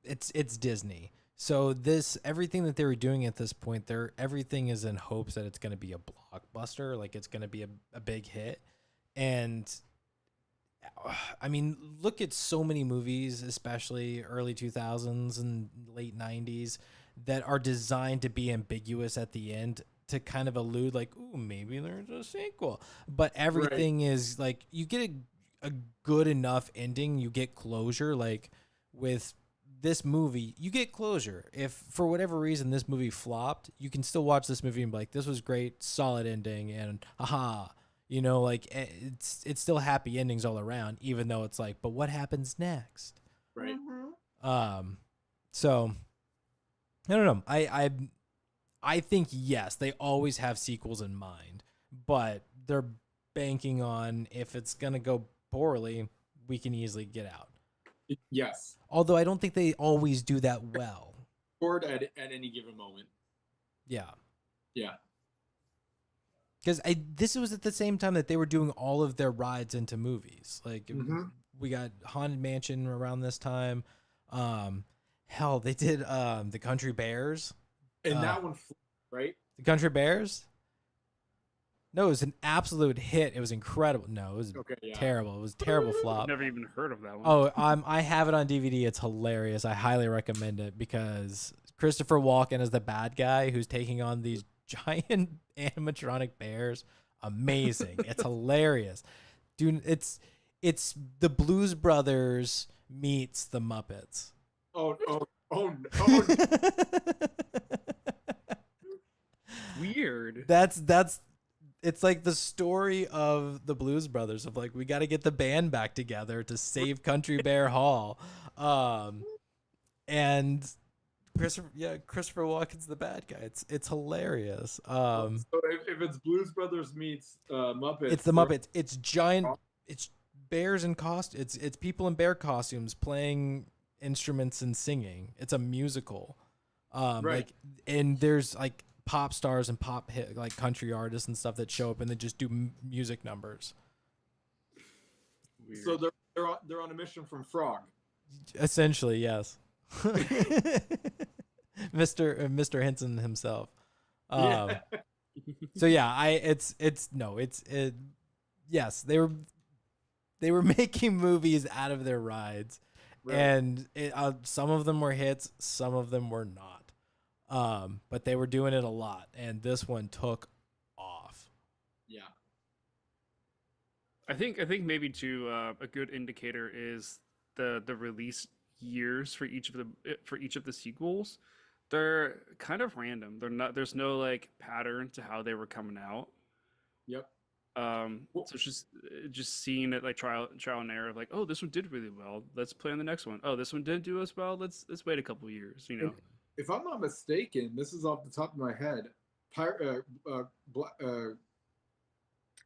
S1: it's Disney. So everything that they were doing at this point, everything is in hopes that it's going to be a blockbuster, like it's going to be a big hit. And I mean, look at so many movies, especially early 2000s and late 90s, that are designed to be ambiguous at the end to kind of allude like, ooh, maybe there's a sequel. But everything is like, you get a good enough ending, you get closure. Like with this movie, you get closure. If for whatever reason this movie flopped, you can still watch this movie and be like, this was great, solid ending, and aha. You know, like it's still happy endings all around, even though it's like, but what happens next?
S2: Right.
S1: So I don't know. I think yes, they always have sequels in mind, but they're banking on if it's gonna go poorly, we can easily get out.
S2: Yes.
S1: Although I don't think they always do that well.
S2: Bored at any given moment.
S1: Yeah.
S2: Yeah.
S1: Because this was at the same time that they were doing all of their rides into movies. Like we got Haunted Mansion around this time. Hell, they did the Country Bears.
S2: And that one, right?
S1: The Country Bears? No, it was an absolute hit. It was incredible. No, it was terrible. It was a terrible flop.
S3: I've never even heard of that one.
S1: Oh, I have it on DVD. It's hilarious. I highly recommend it because Christopher Walken is the bad guy who's taking on these giant animatronic bears. Amazing. It's hilarious. Dude, it's the Blues Brothers meets the Muppets.
S2: Oh no.
S3: Weird.
S1: It's like the story of the Blues Brothers of like, we got to get the band back together to save Country Bear Hall. And Christopher Walken's the bad guy. It's hilarious.
S2: So if it's Blues Brothers meets Muppets,
S1: it's the Muppets. It's giant. It's bears in it's people in bear costumes playing instruments and singing. It's a musical.
S2: Right.
S1: Like, and there's like pop stars and pop hit like country artists and stuff that show up and they just do music numbers.
S3: Weird.
S2: So they're on a mission from Frog.
S1: Essentially, yes. Mr. Henson himself. So yeah, yes, they were making movies out of their rides, right. And some of them were hits, some of them were not. But they were doing it a lot, and this one took off.
S2: Yeah.
S3: I think maybe too a good indicator is the release years for each of the sequels. They're kind of random. There's no like pattern to how they were coming out.
S2: Yep.
S3: So it's just seeing it like trial and error of like, oh, this one did really well, let's play on the next one. Oh, this one didn't do as well, let's wait a couple years, you know.
S2: If I'm not mistaken, this is off the top of my head,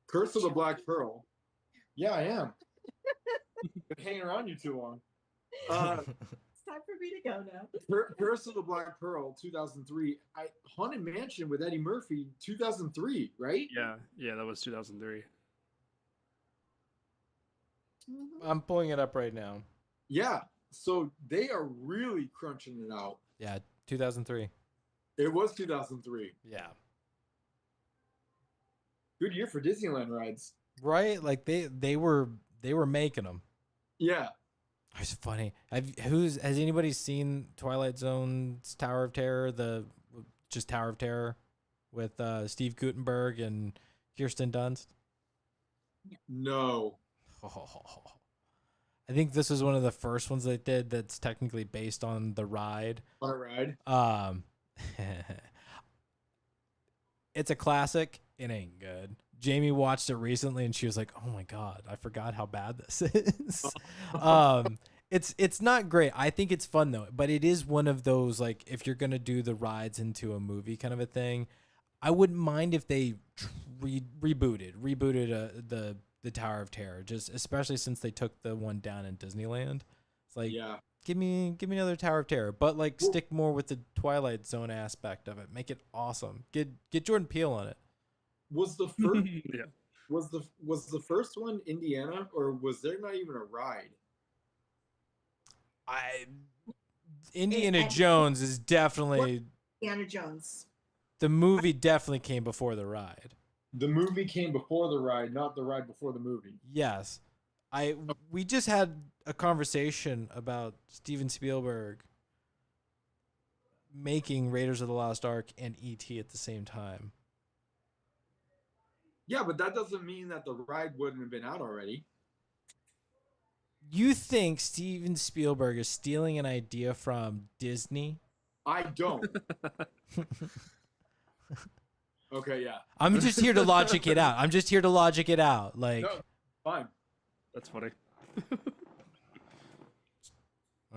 S2: Curse of the Black Pearl. Yeah, I am. Been hanging around you too long.
S4: It's time for me to go now.
S2: Curse of the Black Pearl, 2003. Haunted Mansion with Eddie Murphy, 2003, right?
S3: Yeah, that was 2003.
S1: I'm pulling it up right now.
S2: Yeah, so they are really crunching it out.
S1: Yeah, 2003.
S2: It was 2003.
S1: Yeah.
S2: Good year for Disneyland rides.
S1: Right? Like they were making them.
S2: Yeah.
S1: It's funny. Has anybody seen Twilight Zone's Tower of Terror? Just Tower of Terror with Steve Guttenberg and Kirsten Dunst?
S2: No.
S1: I think this was one of the first ones they did that's technically based on the ride.
S2: On a ride?
S1: It's a classic. It ain't good. Jamie watched it recently and she was like, oh my God, I forgot how bad this is. It's not great. I think it's fun though, but it is one of those like if you're gonna do the rides into a movie kind of a thing, I wouldn't mind if they rebooted the Tower of Terror, just especially since they took the one down in Disneyland. It's like
S2: Yeah.
S1: give me another Tower of Terror, but like stick more with the Twilight Zone aspect of it. Make it awesome. Get Jordan Peele on it.
S2: Was the first
S3: Yeah.
S2: was the first one Indiana, or was there not even a ride?
S1: Indiana
S4: And-
S1: Jones is definitely
S4: Indiana Jones.
S1: the movie definitely came before the ride.
S2: The movie came before the ride, not the ride before the movie.
S1: Yes. We just had a conversation about Steven Spielberg making Raiders of the Lost Ark and E.T. at the same time.
S2: Yeah, but that doesn't mean that the ride wouldn't have been out already.
S1: You think Steven Spielberg is stealing an idea from Disney?
S2: I don't. Okay, yeah.
S1: I'm just here to logic it out. Like,
S2: No, fine.
S3: That's funny.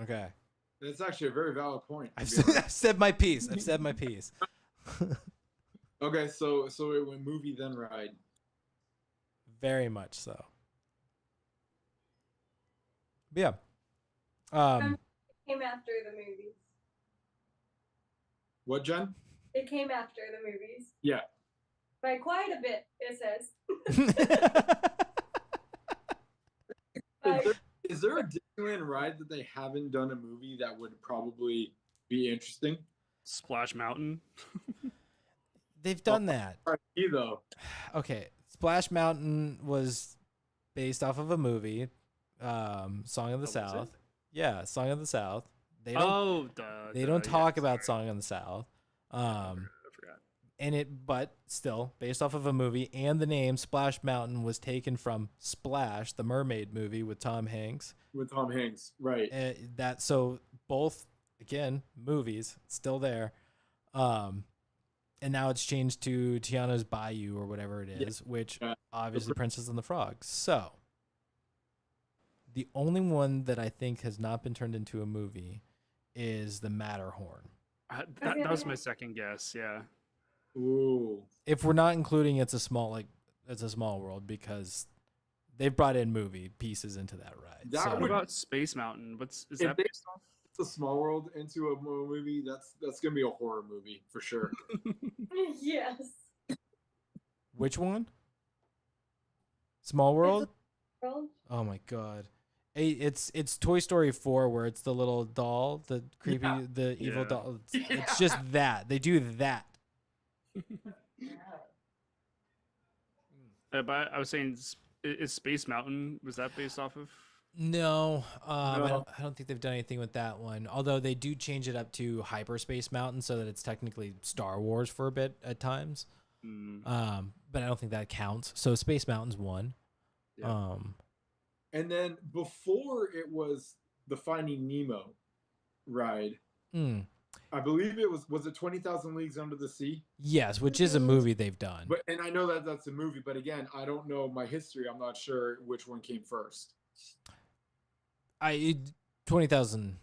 S1: okay.
S2: That's actually a very valid point. to
S1: I've
S2: be
S1: said,
S2: honest.
S1: I've said my piece. I've said my piece.
S2: Okay, so it went movie then ride.
S1: Very much so. But yeah.
S5: Came after the movies.
S2: What, Jen?
S5: It came after the movies.
S2: Yeah.
S5: By quite a bit, it says.
S2: Is there a Disneyland ride that they haven't done a movie that would probably be interesting?
S3: Splash Mountain.
S1: They've done that.
S2: Me though.
S1: Okay. Splash Mountain was based off of a movie, Song of the
S3: was it?
S1: South. Yeah, Song of the South. They don't
S3: Oh,
S1: they don't
S3: yeah,
S1: talk about
S3: sorry.
S1: Song of the South.
S3: I forgot.
S1: And it, but still based off of a movie, and the name Splash Mountain was taken from Splash, the mermaid movie with Tom Hanks.
S2: With Tom Hanks, right?
S1: That so both again movies still there, and now it's changed to Tiana's Bayou or whatever it is, which
S2: Yeah.
S1: obviously Princess and the Frog. So the only one that I think has not been turned into a movie is the Matterhorn.
S3: That was my second guess. Yeah.
S2: Ooh.
S1: If we're not including it's a small world, because they've brought in movie pieces into that ride.
S2: That
S1: So-
S3: What about Space Mountain? Is
S2: If
S3: that
S2: they-
S3: based off?
S2: The Small World into a movie, that's gonna be a horror movie for sure.
S5: Yes.
S1: which one? Small World?
S5: World.
S1: Oh my god. Hey, it's Toy Story 4 where it's the little doll, the creepy,
S2: Yeah.
S1: the evil
S3: Yeah.
S1: doll. It's
S2: Yeah.
S1: just that. They do that.
S3: But I was saying, is Space Mountain, was that based off of?
S1: No,
S2: No.
S1: I don't think they've done anything with that one. Although they do change it up to Hyperspace Mountain so that it's technically Star Wars for a bit at times.
S3: Mm,
S1: But I don't think that counts. So Space Mountain's one.
S3: Yeah.
S2: And then before it was the Finding Nemo ride.
S1: Mm,
S2: I believe it was it 20,000 Leagues Under the Sea?
S1: yes, which is a movie they've done.
S2: But and I know that that's a movie, but again, I don't know my history. I'm not sure which one came first.
S1: 20,000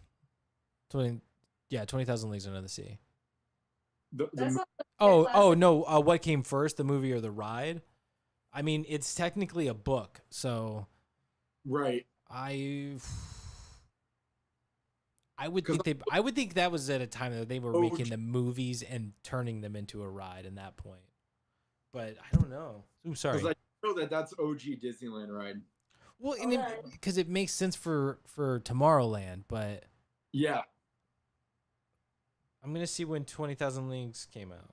S1: Leagues Under the Sea.
S5: That's
S2: The,
S5: not the
S1: Oh,
S5: classic.
S1: no, what came first, the movie or the ride? I mean, it's technically a book, so
S2: right.
S1: I would
S2: 'Cause
S1: I would think that was at a time that they were
S2: Oh,
S1: making the movies and turning them into a ride in that point. But I don't know. Ooh, sorry.
S2: Because I know that that's OG Disneyland ride.
S1: Well,
S5: Alright.
S1: because it makes sense for Tomorrowland, but
S2: Yeah.
S1: I'm gonna see when 20,000 Leagues came out.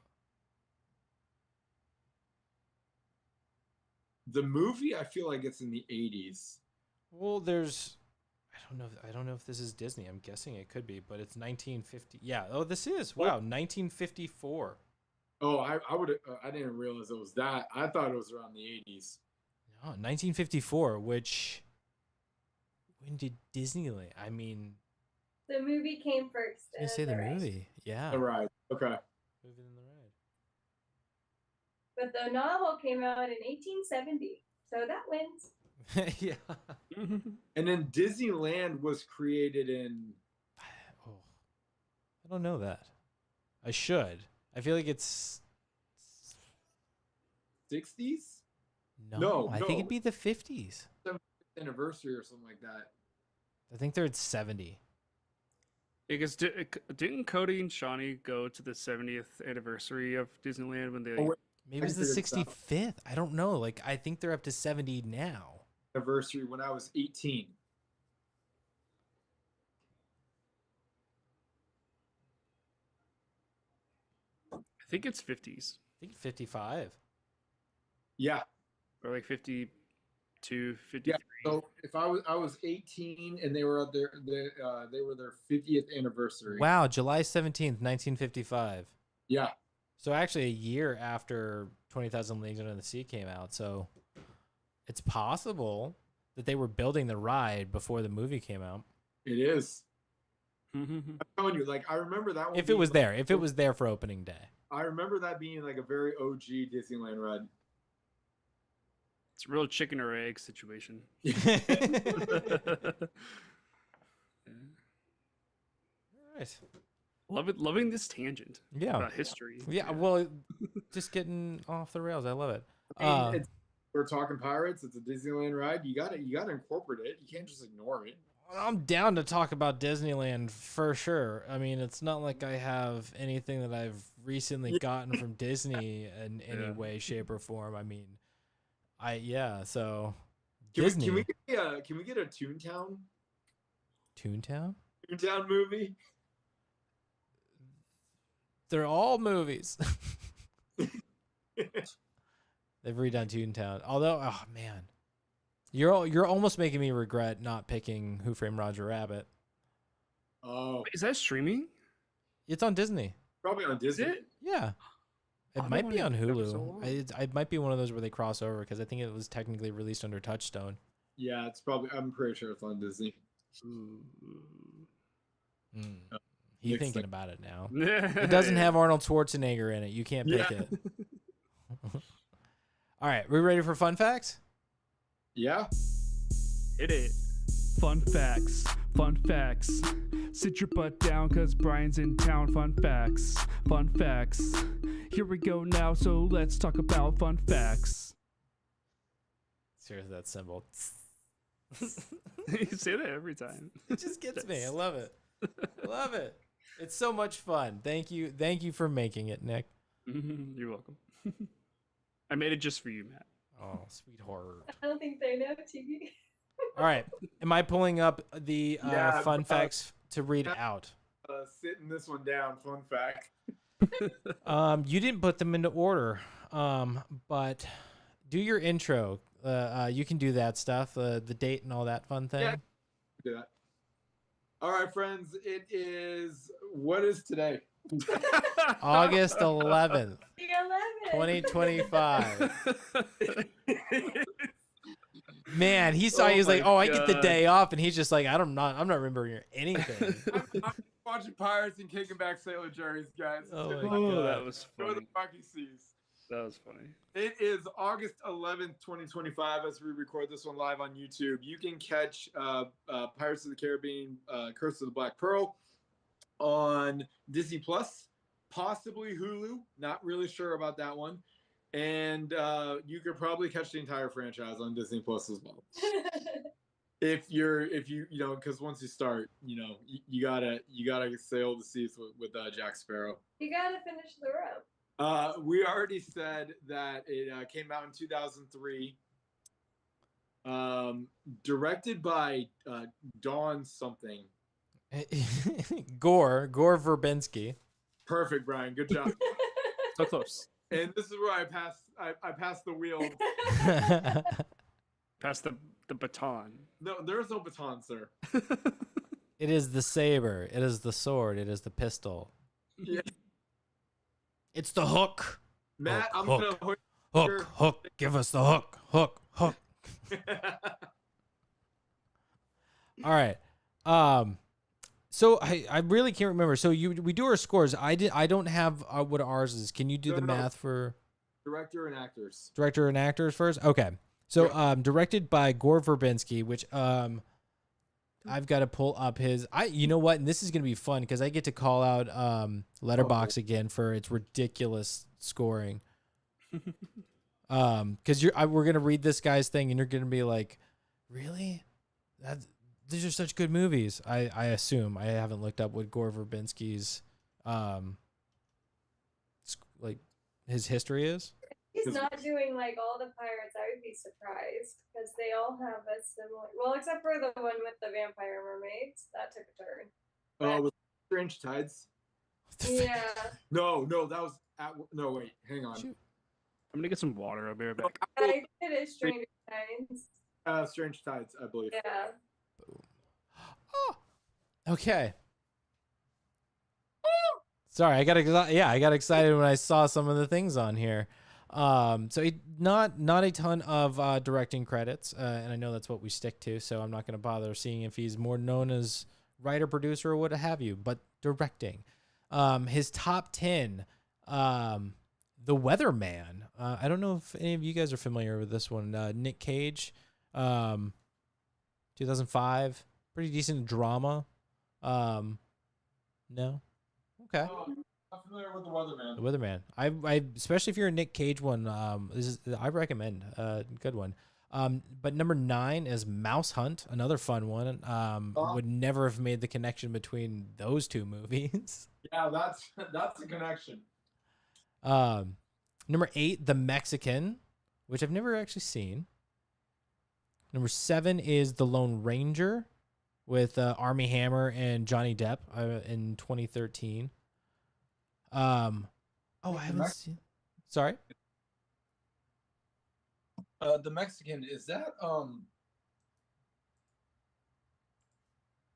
S2: The movie, I feel like it's in the 80s.
S1: Well, there's I don't know if this is Disney. I'm guessing it could be, but it's 1950. Yeah. Oh, this is. Wow, 1954.
S2: Oh, I would I didn't realize it was that. I thought it was around the 80s.
S1: Oh, 1954, which when did Disneyland? I mean,
S5: The movie came first.
S1: I was gonna say the
S5: ride.
S1: movie. Yeah.
S2: The ride. Okay.
S1: Movie than the ride.
S5: But the novel came out in 1870, so that wins.
S1: Yeah.
S2: And then Disneyland was created in
S1: Oh, I don't know that. I should. I feel like it's
S2: 60s
S1: no.
S2: No,
S1: I think
S2: no.
S1: it'd be the 50s.
S2: anniversary or something like that.
S1: I think they're at 70.
S3: Because didn't Cody and Shawnee go to the 70th anniversary of Disneyland when they?
S2: Oh, wait,
S1: Maybe it's the
S2: figured this out.
S1: 65th. I don't know. Like I think they're up to 70 now.
S2: Anniversary when I was 18.
S3: I think it's 50s
S1: I think 55.
S2: Yeah.
S3: or like 52, 53.
S2: Yeah. So if I was 18 and they were at they were their 50th anniversary.
S1: Wow, July 17th, 1955.
S2: Yeah.
S1: So actually a year after 20,000 Leagues Under the Sea came out. So it's possible that they were building the ride before the movie came out.
S2: It is.
S3: Mm-hmm.
S2: I'm telling you, like I remember that one.
S1: If it
S2: being,
S1: was there, if it was there for opening day.
S2: I remember that being like a very OG Disneyland ride.
S3: It's a real chicken or egg situation.
S1: Right.
S3: Loving this tangent
S1: Yeah.
S3: about history.
S1: Yeah, well, just getting off the rails. I love it.
S2: I mean, we're talking pirates. It's a Disneyland ride. You gotta incorporate it. You can't just ignore it.
S1: I'm down to talk about Disneyland for sure. I mean, it's not like I have anything that I've recently gotten from Disney in any way, shape, or form. I mean, so Disney.
S2: Can we get a Toontown
S1: Toontown?
S2: movie?
S1: They're all movies. They've redone Toontown. Although, oh man, you're almost making me regret not picking Who Framed Roger Rabbit.
S2: Oh,
S3: Is that streaming?
S1: It's on Disney.
S2: probably on
S3: Is
S2: Disney.
S3: it?
S1: Yeah. It
S3: I
S1: might
S3: don't
S1: be on
S3: wanna- that was so
S1: Hulu.
S3: long.
S1: It might be one of those where they cross over because I think it was technically released under Touchstone.
S2: Yeah, it's probably. I'm pretty sure it's on Disney.
S3: Ooh.
S1: He's
S2: Mixed
S1: thinking
S2: thing.
S1: about it now. It doesn't have Arnold Schwarzenegger in it. You can't pick
S2: Yeah.
S1: it. All right, we ready for fun facts?
S2: Yeah.
S3: Hit it.
S6: Fun facts, fun facts. Sit your butt down cause Brian's in town. Fun facts, fun facts. Here we go now, so let's talk about fun facts.
S1: Seriously, that symbol.
S3: You say that every time.
S1: It just gets me. I love it. I love it. It's so much fun. Thank you for making it, Nick.
S3: You're welcome. I made it just for you, Matt.
S1: Oh, sweetheart.
S5: I don't think they know TV.
S1: All right. Am I pulling up the
S2: Yeah,
S1: fun facts to read out?
S2: Sitting this one down. Fun fact.
S1: You didn't put them into order, but do your intro. You can do that stuff, the date and all that fun thing.
S2: Yeah. Do that. All right, friends. It is. What is today?
S1: August 11th,
S5: The 11.
S1: 2025. Man, he saw.
S3: Oh
S1: He was like,
S3: my
S1: "Oh, I get the
S3: God.
S1: day off," and he's just like, I'm not remembering anything."
S2: I'm watching Pirates and kicking back Sailor Jerry's, guys.
S1: Oh my
S3: Oh,
S1: God.
S3: that was
S2: Enjoy the
S3: funny.
S2: Rocky Seas.
S3: That was funny.
S2: It is August 11th, 2025, as we record this one live on YouTube. You can catch Pirates of the Caribbean, Curse of the Black Pearl on Disney Plus, possibly Hulu. Not really sure about that one. And you could probably catch the entire franchise on Disney Plus as well. If you because once you start, you gotta sail the seas with Jack Sparrow.
S5: You gotta finish the rope.
S2: We already said that it came out in 2003. Directed by Dawn something.
S1: Gore Verbinski.
S2: Perfect, Brian. Good job.
S3: So close.
S2: And this is where I passed the wheel.
S3: Pass the baton.
S2: No, there is no baton, sir.
S1: It is the saber. It is the sword. It is the pistol.
S2: Yeah.
S1: It's the hook.
S2: Matt, I'm
S1: Hook.
S2: gonna
S1: Hook. Hook. Give us the hook. Hook. Hook. All right. So I really can't remember. So we do our scores. I don't have what ours is. Can you do
S2: No,
S1: the
S2: no.
S1: math for
S2: Director and actors.
S1: director and actors first? Okay. So,
S2: Yeah.
S1: directed by Gore Verbinski, which I've got to pull up his. You know what? And this is gonna be fun because I get to call out Letterbox again for its ridiculous scoring. Because we're gonna read this guy's thing, and you're gonna be like, really? These are such good movies. I assume. I haven't looked up what Gore Verbinski's like his history is.
S5: He's not doing like all the pirates. I would be surprised because they all have a similar. Well, except for the one with the vampire mermaids. That took a turn.
S2: Oh, with Strange Tides.
S5: Yeah.
S2: No, that was no. Wait, hang on.
S1: Shoot.
S3: I'm gonna get some water. I'll be right back.
S5: I think it is Stranger Tides.
S2: Strange Tides, I believe.
S5: Yeah.
S1: Oh, okay. Sorry, I got excited when I saw some of the things on here. So not a ton of directing credits, and I know that's what we stick to. So I'm not going to bother seeing if he's more known as writer, producer, or what have you. But directing, his top 10, The Weatherman. I don't know if any of you guys are familiar with this one. Nick Cage, 2005, pretty decent drama. No. Okay.
S2: I'm familiar with The Weatherman.
S1: The Weatherman. I especially if you're a Nick Cage one, I recommend. Good one. But number 9 is Mouse Hunt, another fun one. Would never have made the connection between those two movies.
S2: Yeah, that's a connection.
S1: Number 8, The Mexican, which I've never actually seen. Number 7 is The Lone Ranger with Armie Hammer and Johnny Depp in 2013. I haven't seen. Sorry.
S2: The Mexican, is that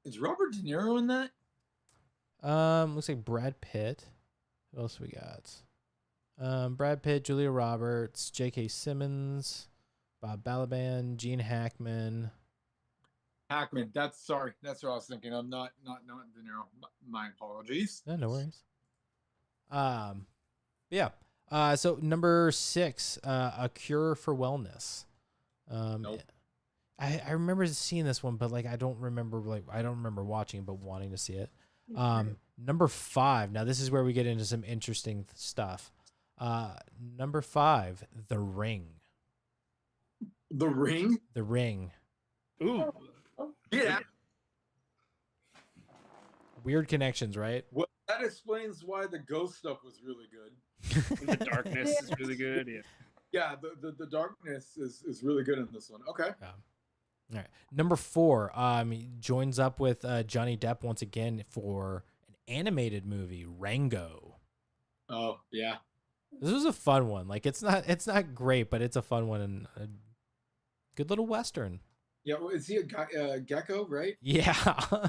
S2: is Robert De Niro in that?
S1: Looks like Brad Pitt. What else we got? Brad Pitt, Julia Roberts, J.K. Simmons, Bob Balaban, Gene Hackman.
S2: Hackman. That's what I was thinking of. Not De Niro. My apologies.
S1: No worries. Yeah. So number 6, A Cure for Wellness.
S2: Nope.
S1: I remember seeing this one, but I don't remember watching it, but wanting to see it. Number 5. Now this is where we get into some interesting stuff. Number 5, The Ring.
S2: The Ring?
S1: The Ring.
S3: Ooh.
S2: Yeah.
S1: Weird connections, right?
S2: Well, that explains why the ghost stuff was really good.
S3: The darkness is really good. Yeah.
S2: Yeah, the darkness is really good in this one. Okay.
S1: All right. Number 4, he joins up with Johnny Depp once again for an animated movie, Rango.
S2: Oh, yeah.
S1: This was a fun one. It's not great, but it's a fun one and a good little Western.
S2: Yeah, well, is he a gecko, right?
S1: Yeah.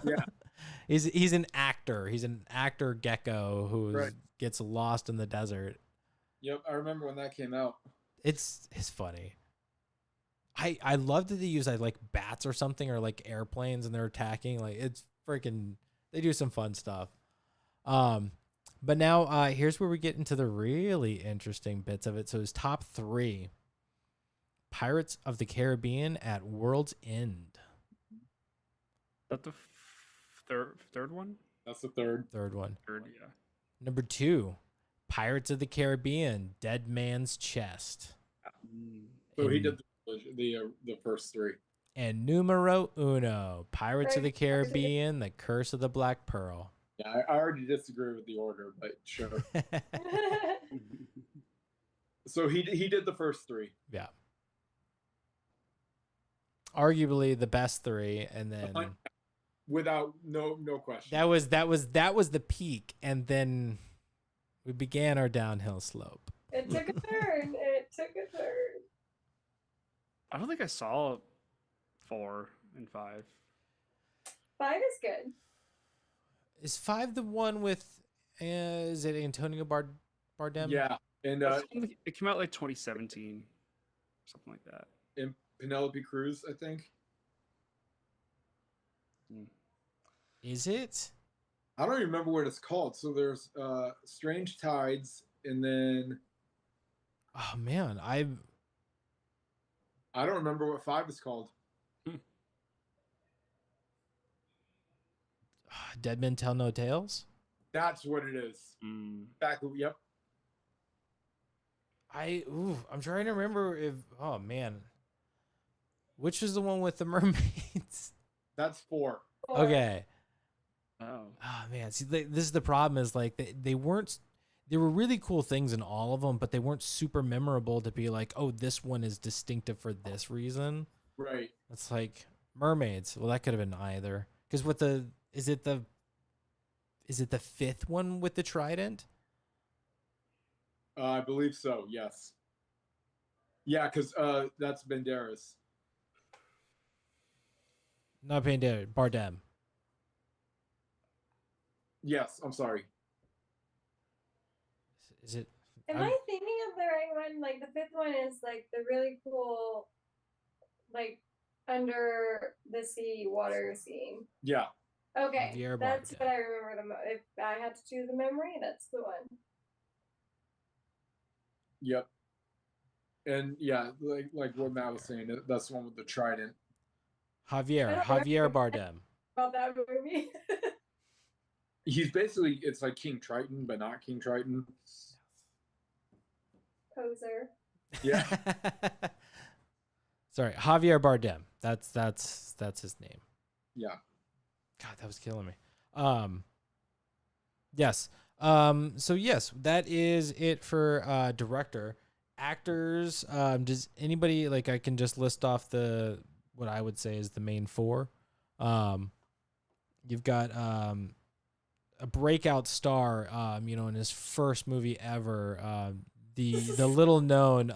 S2: Yeah.
S1: He's an actor. He's an actor gecko who
S2: Right.
S1: gets lost in the desert.
S2: Yep, I remember when that came out.
S1: It's funny. I love that they use bats or something or airplanes and they're attacking. It's freaking, they do some fun stuff. But now here's where we get into the really interesting bits of it. So his top 3: Pirates of the Caribbean at World's End.
S3: Is that the third one?
S2: That's the third.
S1: Third one.
S3: Third, yeah.
S1: Number 2, Pirates of the Caribbean, Dead Man's Chest.
S2: So he
S1: And-
S2: did the first 3.
S1: And numero uno, Pirates of the Caribbean, The Curse of the Black Pearl.
S2: Yeah, I already disagree with the order, but sure. So he did the first 3.
S1: Yeah. Arguably the best 3, and then
S2: Without no question.
S1: that was the peak, and then we began our downhill slope.
S5: It took a turn.
S3: I don't think I saw 4 and 5.
S5: 5 is good.
S1: Is 5 the one with is it Antonio Bardem?
S2: Yeah, and
S3: It came out 2017, something like that.
S2: and Penelope Cruz, I think.
S1: Is it?
S2: I don't even remember what it's called. So there's Strange Tides, and then
S1: Oh man,
S2: I don't remember what 5 is called.
S1: Dead Men Tell No Tales.
S2: That's what it is. Exactly. Yep.
S1: I'm trying to remember if. Oh man, which is the one with the mermaids?
S2: That's 4.
S1: Okay.
S3: Oh.
S1: Oh man, see, this is the problem. Is like they weren't. There were really cool things in all of them, but they weren't super memorable to be like, oh, this one is distinctive for this reason.
S2: Right.
S1: It's like mermaids. Well, that could have been either. Because is it the 5th one with the trident?
S2: I believe so. Yes. Yeah, because that's Banderas.
S1: Not Pandora, Bardem.
S2: Yes. I'm sorry.
S1: Is it?
S5: Am I thinking of the right one? Like the 5th one is like the really cool, like under the sea water scene.
S2: Yeah.
S5: Okay,
S1: Javier
S5: that's
S1: Bardem.
S5: what I remember the most. If I had to choose a memory, that's the one.
S2: Yep. And yeah, like what Matt was saying, that's the one with the trident.
S1: Javier Bardem.
S5: About that movie.
S2: He's basically, it's like King Triton, but not King Triton.
S5: Poser.
S2: Yeah.
S1: Sorry, Javier Bardem. That's his name.
S2: Yeah.
S1: God, that was killing me. Yes. So yes, that is it for director. Actors, does anybody, like, I can just list off what I would say is the main 4. You've got a breakout star, in his first movie ever, the little known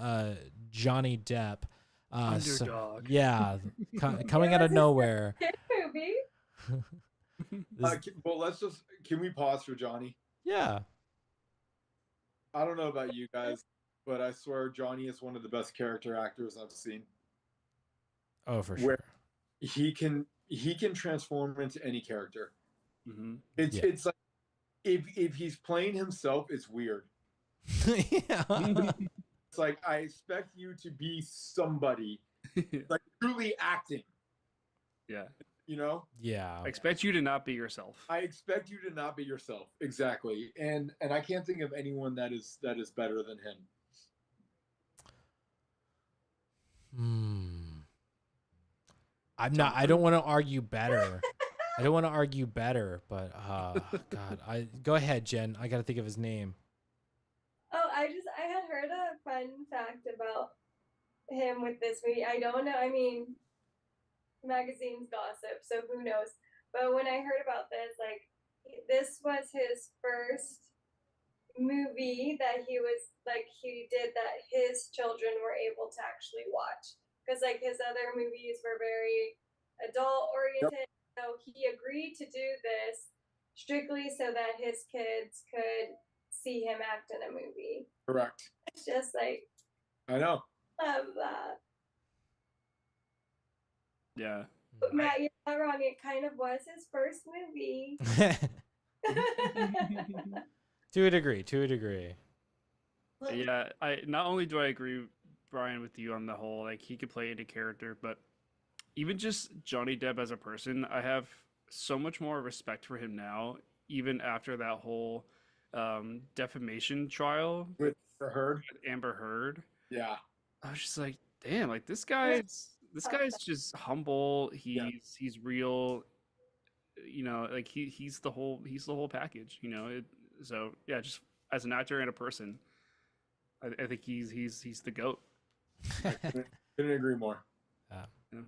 S1: Johnny Depp.
S3: Underdog.
S1: Coming out of nowhere.
S5: Kid movie.
S2: Well, can we pause for Johnny?
S1: Yeah.
S2: I don't know about you guys, but I swear Johnny is one of the best character actors I've seen.
S1: Oh, for sure.
S2: Where he can transform into any character.
S3: Mm-hmm.
S2: It's like if he's playing himself, it's weird.
S1: Yeah.
S2: It's like, I expect you to be somebody, like truly acting.
S3: Yeah.
S1: Yeah.
S3: I expect you to not be yourself.
S2: I expect you to not be yourself. Exactly. And I can't think of anyone that is better than him.
S1: I don't want to argue better. I don't want to argue better, but God, go ahead, Jen. I got to think of his name.
S5: Oh, I had heard a fun fact about him with this movie. I don't know. I mean, magazines gossip, so who knows? But when I heard about this, like, this was his first movie that he did that his children were able to actually watch, because like his other movies were very adult oriented. Yep. So he agreed to do this strictly so that his kids could see him act in a movie.
S2: Correct.
S5: It's just like,
S2: I know.
S5: Love that.
S3: Yeah.
S5: But Matt, you're not wrong. It kind of was his first movie.
S1: To a degree.
S3: Yeah, not only do I agree, Brian, with you on the whole, like, he could play any character, but even just Johnny Depp as a person, I have so much more respect for him now, even after that whole defamation trial
S2: with
S3: Amber Heard.
S2: Yeah.
S3: I was just like, damn, like this guy's just humble. He's real. Like he's the whole package. So yeah, just as an actor and a person, I think he's the GOAT.
S2: Couldn't agree more.
S3: Yeah.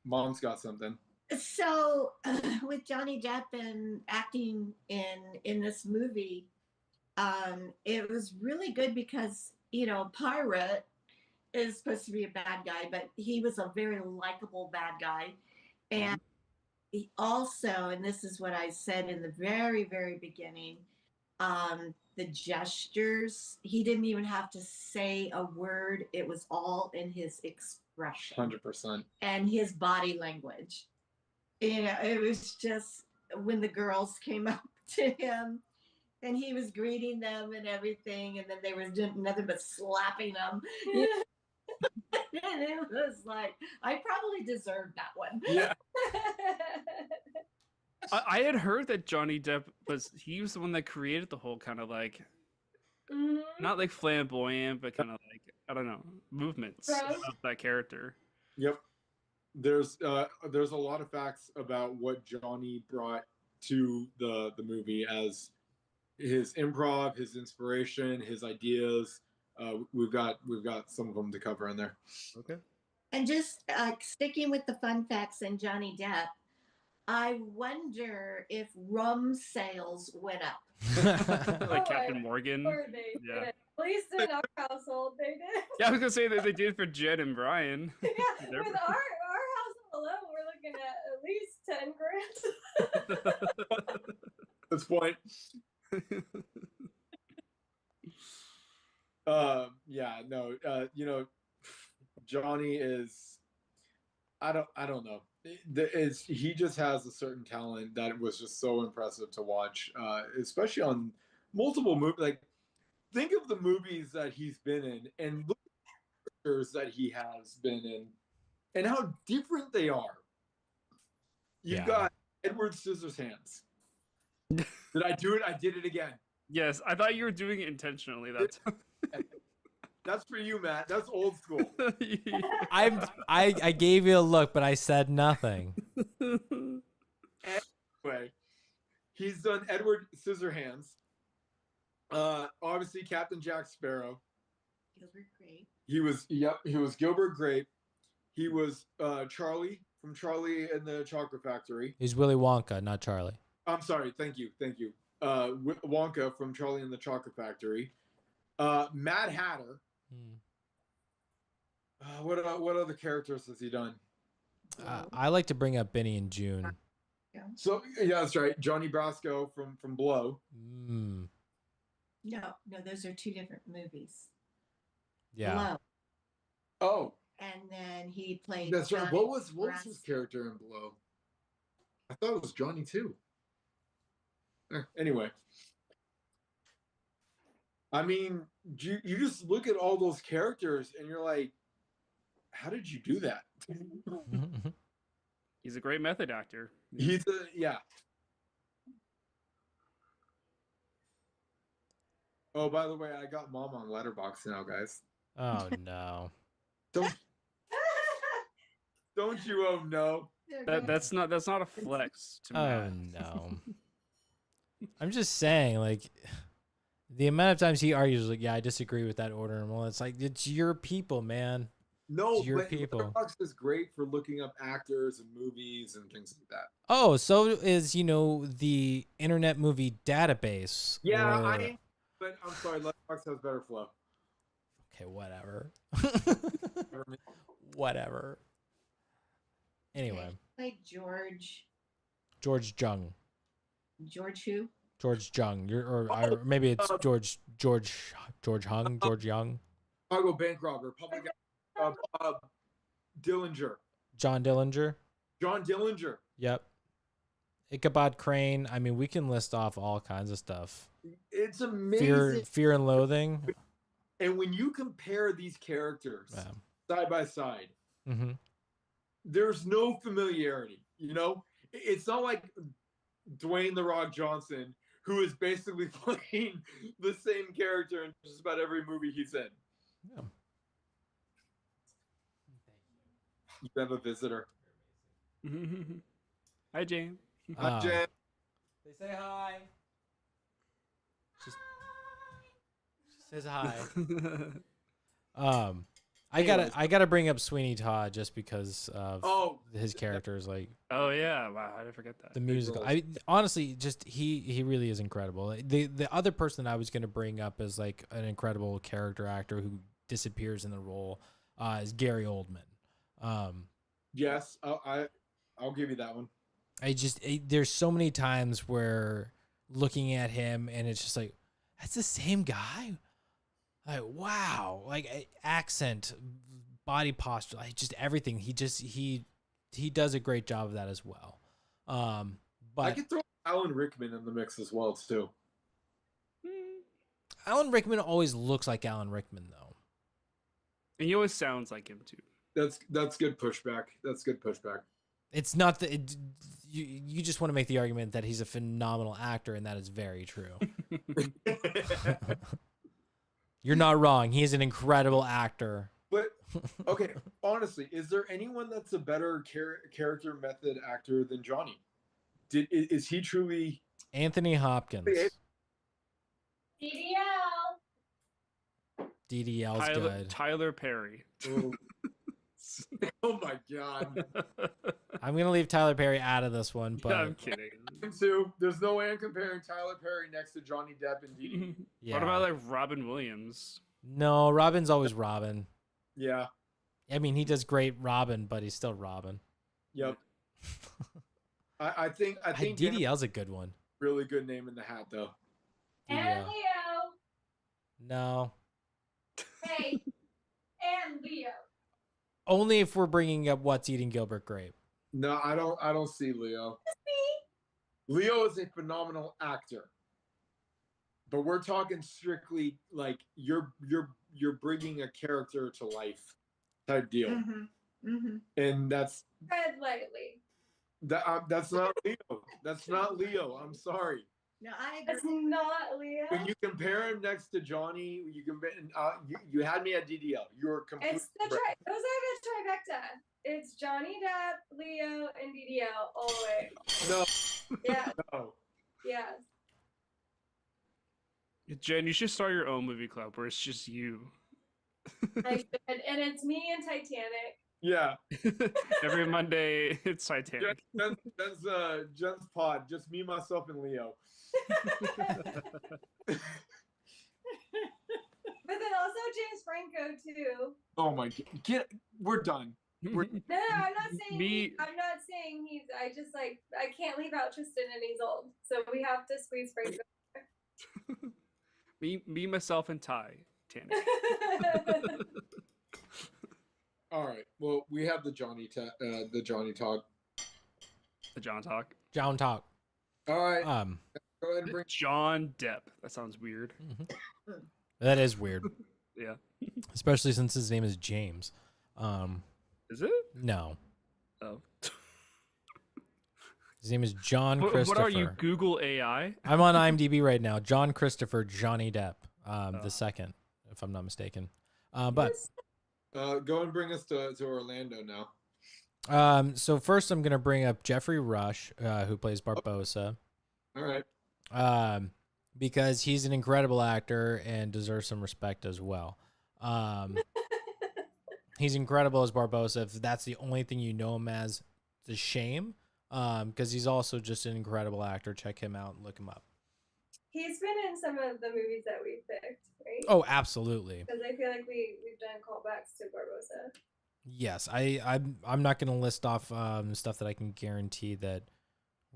S2: Mom's got something.
S4: So with Johnny Depp and acting in this movie, it was really good because, Pirate is supposed to be a bad guy, but he was a very likable bad guy. And he also, and this is what I said in the very, very beginning, the gestures, he didn't even have to say a word. It was all in his expression.
S2: 100%.
S4: And his body language. It was just when the girls came up to him and he was greeting them and everything, and then they were doing nothing but slapping them. And it was like, I probably deserved that one.
S2: Yeah.
S3: I had heard that Johnny Depp he was the one that created the whole kind of like,
S5: Mhm.
S3: not like flamboyant, but kind of like, I don't know, movements
S5: Right.
S3: of that character.
S2: Yep. There's a lot of facts about what Johnny brought to the movie as his improv, his inspiration, his ideas. We've got some of them to cover in there.
S1: Okay.
S4: And just sticking with the fun facts and Johnny Depp, I wonder if rum sales went up.
S3: Like
S5: Oh,
S3: Captain Morgan.
S5: Or they
S3: Yeah.
S5: did. At least in our household, they did.
S3: Yeah, I was gonna say that they did for Jen and Brian.
S5: Yeah,
S3: They're-
S5: with our household alone, we're looking at least 10 grand.
S2: This point. Yeah, no, Johnny is, I don't know. He just has a certain talent that was just so impressive to watch, especially on multiple movies. Like, think of the movies that he's been in and look at the characters that he has been in and how different they are. You've
S1: Yeah.
S2: got Edward Scissorhands. Did I do it? I did it again.
S3: Yes, I thought you were doing it intentionally.
S2: That's for you, Matt. That's old school.
S1: I gave you a look, but I said nothing.
S2: Anyway, he's done Edward Scissorhands. Obviously Captain Jack Sparrow.
S4: Gilbert Grape.
S2: He was Gilbert Grape. He was Charlie from Charlie and the Chocolate Factory.
S1: He's Willy Wonka, not Charlie.
S2: I'm sorry. Thank you. Wonka from Charlie and the Chocolate Factory. Mad Hatter. What other characters has he done?
S1: I like to bring up Benny and June.
S2: So yeah, that's right. Johnny Brasco from Blow.
S1: Mm,
S4: No, those are two different movies.
S1: yeah.
S4: Blow.
S2: Oh,
S4: And then he played.
S2: that's right.
S4: Johnny
S2: What was his
S4: Brasco.
S2: character in Blow? I thought it was Johnny too. Anyway, I mean, you just look at all those characters and you're like, how did you do that?
S3: He's a great method actor.
S2: Yeah. Oh, by the way, I got Mom on Letterboxd now, guys.
S1: Oh no.
S2: Don't you? Oh no.
S3: That's not a flex to
S1: Oh
S3: Matt.
S1: no. I'm just saying, like, the amount of times he argues, like, yeah, I disagree with that order. And well, it's like, it's your people, man.
S2: No,
S1: It's your
S2: but
S1: people.
S2: Letterboxd is great for looking up actors and movies and things like that.
S1: Oh, so is, the Internet Movie Database.
S2: Yeah,
S1: or-
S2: but I'm sorry, Letterboxd has better flow.
S1: Okay, whatever. Whatever. Anyway,
S4: Played George
S1: Jung.
S4: who?
S1: George Jung. Or maybe it's George Hung, George Young.
S2: Chicago bank robber, public Dillinger,
S1: John Dillinger.
S2: John Dillinger.
S1: Yep. Ichabod Crane. I mean, we can list off all kinds of stuff.
S2: It's amazing.
S1: Fear and Loathing.
S2: And when you compare these characters
S1: Yeah.
S2: side by side,
S1: Mm-hmm.
S2: there's no familiarity. It's not like Dwayne The Rock Johnson, who is basically playing the same character in just about every movie he's in.
S1: Yeah.
S2: You have a visitor.
S3: Hi, Jane.
S2: Hi, Jen.
S1: They say hi. She says hi. I gotta bring up Sweeney Todd just because of his character is like
S3: Oh yeah, wow, I did forget that.
S1: the musical. I honestly just he really is incredible. The other person I was gonna bring up as like an incredible character actor who disappears in the role is Gary Oldman.
S2: Yes, I'll give you that one.
S1: There's so many times where looking at him and it's just like, that's the same guy. Like, wow, like accent, body posture, like just everything. He does a great job of that as well.
S2: I
S1: But
S2: could throw Alan Rickman in the mix as well too.
S1: Alan Rickman always looks like Alan Rickman though.
S3: And he always sounds like him too.
S2: That's good pushback. That's good pushback.
S1: It's not that you just want to make the argument that he's a phenomenal actor, and that is very true. You're not wrong. He is an incredible actor.
S2: But okay, honestly, is there anyone that's a better character method actor than Johnny? Is he truly
S1: Anthony Hopkins.
S5: DDL.
S1: DDL's good.
S3: Tyler Perry.
S2: Oh, oh my god.
S1: I'm gonna leave Tyler Perry out of this one, but
S3: I'm kidding.
S2: Too. There's no way I'm comparing Tyler Perry next to Johnny Depp and Dee.
S1: yeah.
S3: What about like Robin Williams?
S1: No, Robin's always Robin.
S2: Yeah.
S1: I mean, he does great Robin, but he's still Robin.
S2: Yep. I think
S1: DDL's a good one.
S2: really good name in the hat though.
S5: And
S1: DDL.
S5: Leo.
S1: No,
S5: Hey. And Leo.
S1: only if we're bringing up What's Eating Gilbert Grape.
S2: No, I don't see Leo. Leo is a phenomenal actor. But we're talking strictly like you're bringing a character to life type deal.
S4: Mm-hmm. Mm-hmm.
S2: And that's
S5: Tread lightly.
S2: that's not Leo. That's not Leo. I'm sorry.
S4: No, I
S5: It's
S4: agree.
S5: not Leo.
S2: When you compare him next to Johnny, you had me at DDL. You were completely
S5: It's the those are the trifecta. It's Johnny Depp, Leo, and DDL all the way.
S2: no,
S5: Yeah,
S2: no.
S5: yeah.
S3: Jen, you should start your own movie club where it's just you.
S5: I should. And it's me and Titanic.
S2: Yeah.
S3: Every Monday, it's Titanic.
S2: That's Jen's pod. Just me, myself, and Leo.
S5: But then also James Franco too.
S2: Oh my god. We're done.
S5: No, I'm not saying
S3: Me-
S5: I'm not saying he's. I just like I can't leave out Tristan and he's old, so we have to squeeze Franco.
S3: me, myself, and Ty. Tanner.
S2: All right. Well, we have the Johnny talk.
S3: The John talk.
S1: John Talk.
S2: All right. Go ahead and bring.
S3: John Depp. That sounds weird.
S1: That is weird,
S3: Yeah.
S1: especially since his name is James.
S3: Is it?
S1: No,
S3: Oh.
S1: his name is John Christopher.
S3: What are you, Google AI?
S1: I'm on IMDb right now. John Christopher Johnny Depp, the second, if I'm not mistaken. But
S2: Go and bring us to Orlando now.
S1: so first I'm gonna bring up Jeffrey Rush, who plays Barbosa,
S2: All right.
S1: because he's an incredible actor and deserves some respect as well. He's incredible as Barbosa. If that's the only thing you know him as, it's a shame. Because he's also just an incredible actor. Check him out and look him up.
S5: He's been in some of the movies that we picked, right?
S1: Oh, absolutely.
S5: Because I feel like we've done callbacks to Barbosa.
S1: Yes, I'm not gonna list off stuff that I can guarantee that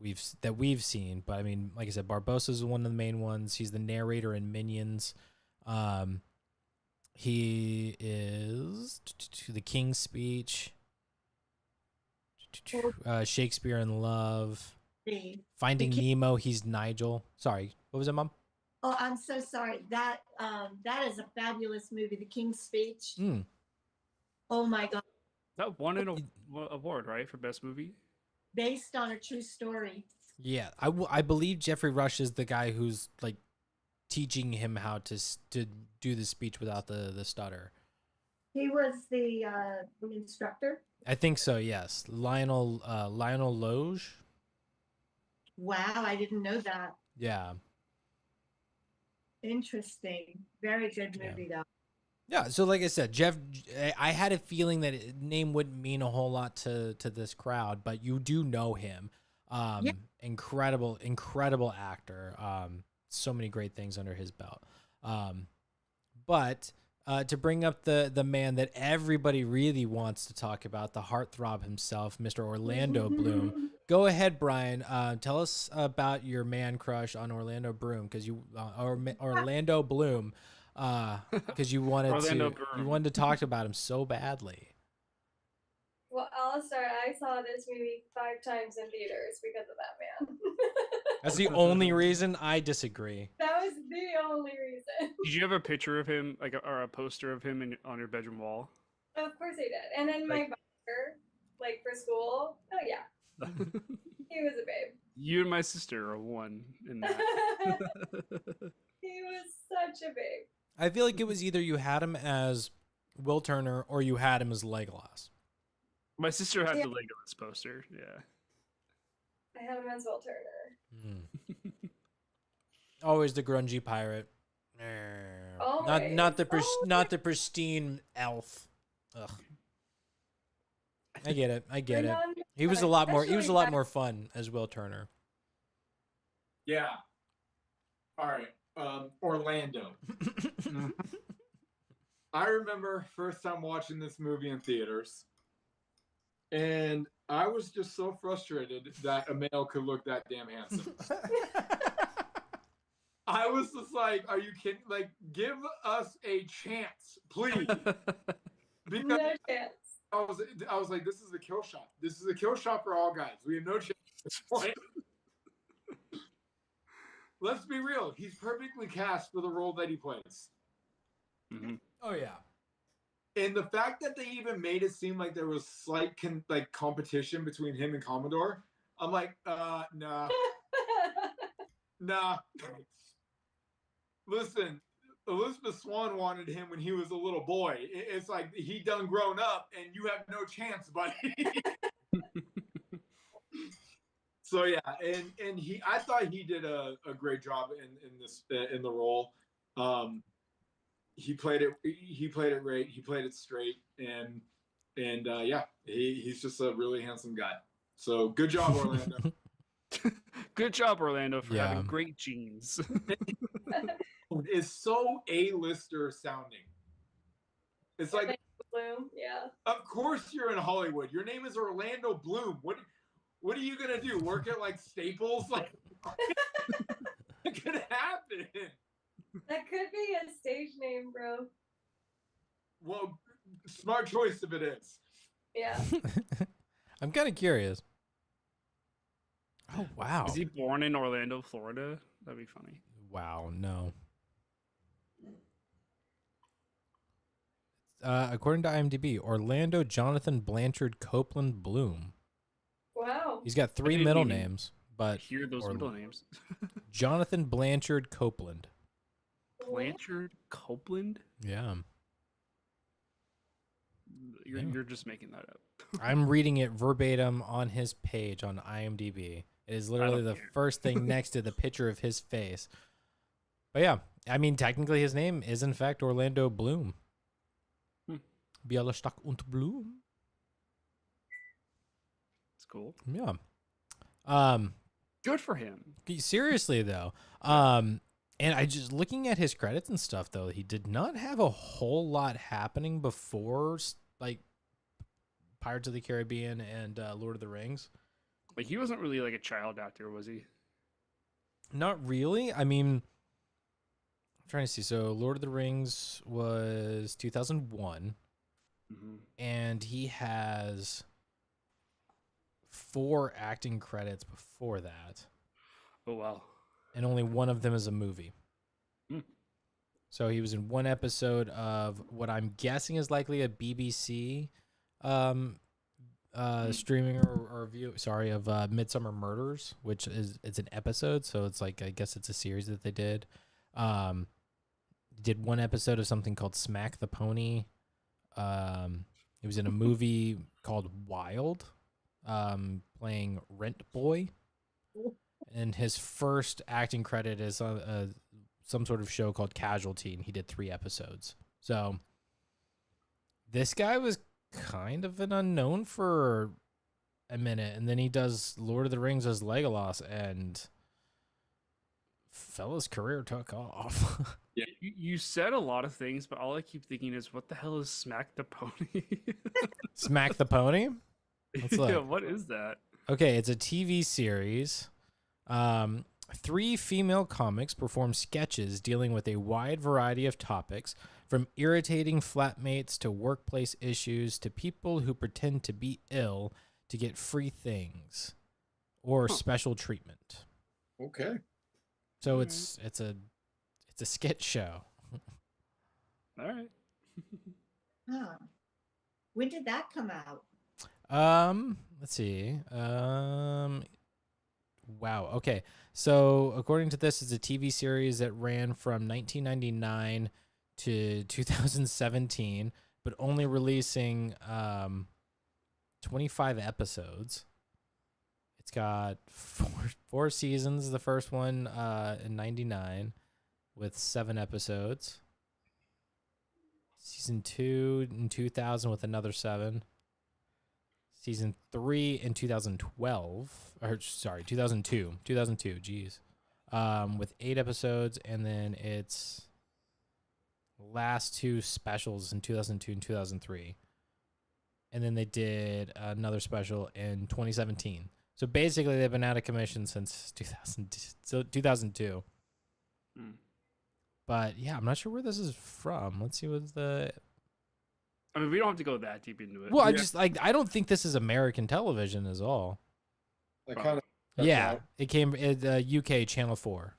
S1: we've seen, but I mean, like I said, Barbosa is one of the main ones. He's the narrator in Minions. He is the King's Speech, Shakespeare in Love, Finding Nemo. He's Nigel. Sorry, what was it, Mom?
S4: Oh, I'm so sorry. That is a fabulous movie, The King's Speech.
S1: Mm.
S4: Oh my God.
S3: That won an award, right, for best movie?
S4: Based on a true story.
S1: Yeah, I believe Jeffrey Rush is the guy who's like teaching him how to do the speech without the stutter.
S4: He was the instructor.
S1: I think so. Yes, Lionel Loge.
S4: Wow, I didn't know that.
S1: Yeah.
S4: Interesting. Very good movie though.
S1: Yeah, so like I said, Jeff, I had a feeling that name wouldn't mean a whole lot to this crowd, but you do know him.
S4: Yeah.
S1: Incredible actor. So many great things under his belt. But to bring up the man that everybody really wants to talk about, the heartthrob himself, Mr. Orlando Bloom. Go ahead, Brian. Tell us about your man crush on Orlando Bloom, because Orlando Bloom. Because you wanted to talk about him so badly.
S5: Well, I'll start. I saw this movie 5 times in theaters because of that man.
S1: That's the only reason. I disagree.
S5: That was the only reason.
S3: Did you have a picture of him, or a poster of him on your bedroom wall?
S5: Of course he did. And then my brother, like for school, oh yeah, he was a babe.
S3: You and my sister are one in that.
S5: He was such a babe.
S1: I feel like it was either you had him as Will Turner or you had him as Legolas.
S3: My sister had
S5: Yeah.
S3: the Legolas poster. Yeah.
S5: I had him as Will Turner.
S1: Always the grungy pirate.
S5: Always.
S1: Not the pristine elf. Ugh. I get it. He was a lot more fun as Will Turner.
S2: Yeah. All right. Orlando. I remember first time watching this movie in theaters, and I was just so frustrated that a male could look that damn handsome. I was just like, "Are you kidding? Like, give us a chance, please." Because
S5: No chance.
S2: I was like, "This is a kill shot. This is a kill shot for all guys. We have no chance at this point." Let's be real. He's perfectly cast for the role that he plays.
S3: Mm-hmm.
S1: Oh yeah.
S2: And the fact that they even made it seem like there was slight competition between him and Commodore, I'm like, nah. Listen, Elizabeth Swann wanted him when he was a little boy. It's like he done grown up, and you have no chance, buddy. So yeah, and I thought he did a great job in the role. He played it great. He played it straight, and yeah, he's just a really handsome guy. So good job, Orlando.
S3: Good job, Orlando, for having great genes.
S2: It's so A-lister sounding. It's like,
S5: Bloom, yeah.
S2: of course you're in Hollywood. Your name is Orlando Bloom. What are you gonna do? Work at like Staples? Like, what could happen?
S5: That could be a stage name, bro.
S2: Well, smart choice if it is.
S5: Yeah.
S1: I'm kind of curious. Oh wow.
S3: Is he born in Orlando, Florida? That'd be funny.
S1: Wow, no. According to IMDb, Orlando Jonathan Blanchard Copeland Bloom.
S5: Wow.
S1: He's got 3
S3: didn't
S1: middle
S3: even
S1: names, but
S3: Hear those middle names.
S1: Jonathan Blanchard Copeland.
S3: Blanchard Copeland?
S1: Yeah.
S3: You're just making that up.
S1: I'm reading it verbatim on his page on IMDb. It is literally the first thing next to the picture of his face. But yeah, I mean, technically his name is in fact Orlando Bloom. Bialystok und Bloom.
S3: It's cool.
S1: Yeah.
S3: Good for him.
S1: Seriously though. And I just looking at his credits and stuff though, he did not have a whole lot happening before like Pirates of the Caribbean and Lord of the Rings.
S3: Like he wasn't really like a child actor, was he?
S1: Not really. I mean, I'm trying to see. So Lord of the Rings was 2001, and he has 4 acting credits before that.
S3: Oh wow.
S1: And only one of them is a movie.
S3: Hmm.
S1: So he was in one episode of what I'm guessing is likely a BBC streaming or view. Sorry, of Midsummer Murders, which it's an episode. So it's like I guess it's a series that they did. Did one episode of something called Smack the Pony. He was in a movie called Wild, playing Rent Boy. And his first acting credit is some sort of show called Casualty, and he did 3 episodes. So this guy was kind of an unknown for a minute, and then he does Lord of the Rings as Legolas, and fella's career took off.
S3: Yeah, you said a lot of things, but all I keep thinking is, what the hell is Smack the Pony?
S1: Smack the Pony? Let's look.
S3: Yeah, what is that?
S1: Okay, it's a TV series. 3 female comics perform sketches dealing with a wide variety of topics, from irritating flatmates to workplace issues to people who pretend to be ill to get free things or special treatment.
S2: Okay.
S1: So it's a sketch show.
S3: All right.
S4: Huh. When did that come out?
S1: Let's see. Wow. Okay. So according to this, it's a TV series that ran from 1999 to 2017, but only releasing 25 episodes. It's got four seasons. The first one in 99 with 7 episodes. Season 2 in 2000 with another 7. Season 3 in 2012, or sorry, 2002, geez, with 8 episodes, and then its last 2 specials in 2002 and 2003, and then they did another special in 2017. So basically, they've been out of commission since 2002.
S3: Hmm.
S1: But yeah, I'm not sure where this is from. Let's see what's the.
S3: I mean, we don't have to go that deep into it.
S1: Well,
S2: Yeah.
S1: I don't think this is American television is all.
S2: Like kind of.
S1: Yeah, it came UK Channel 4.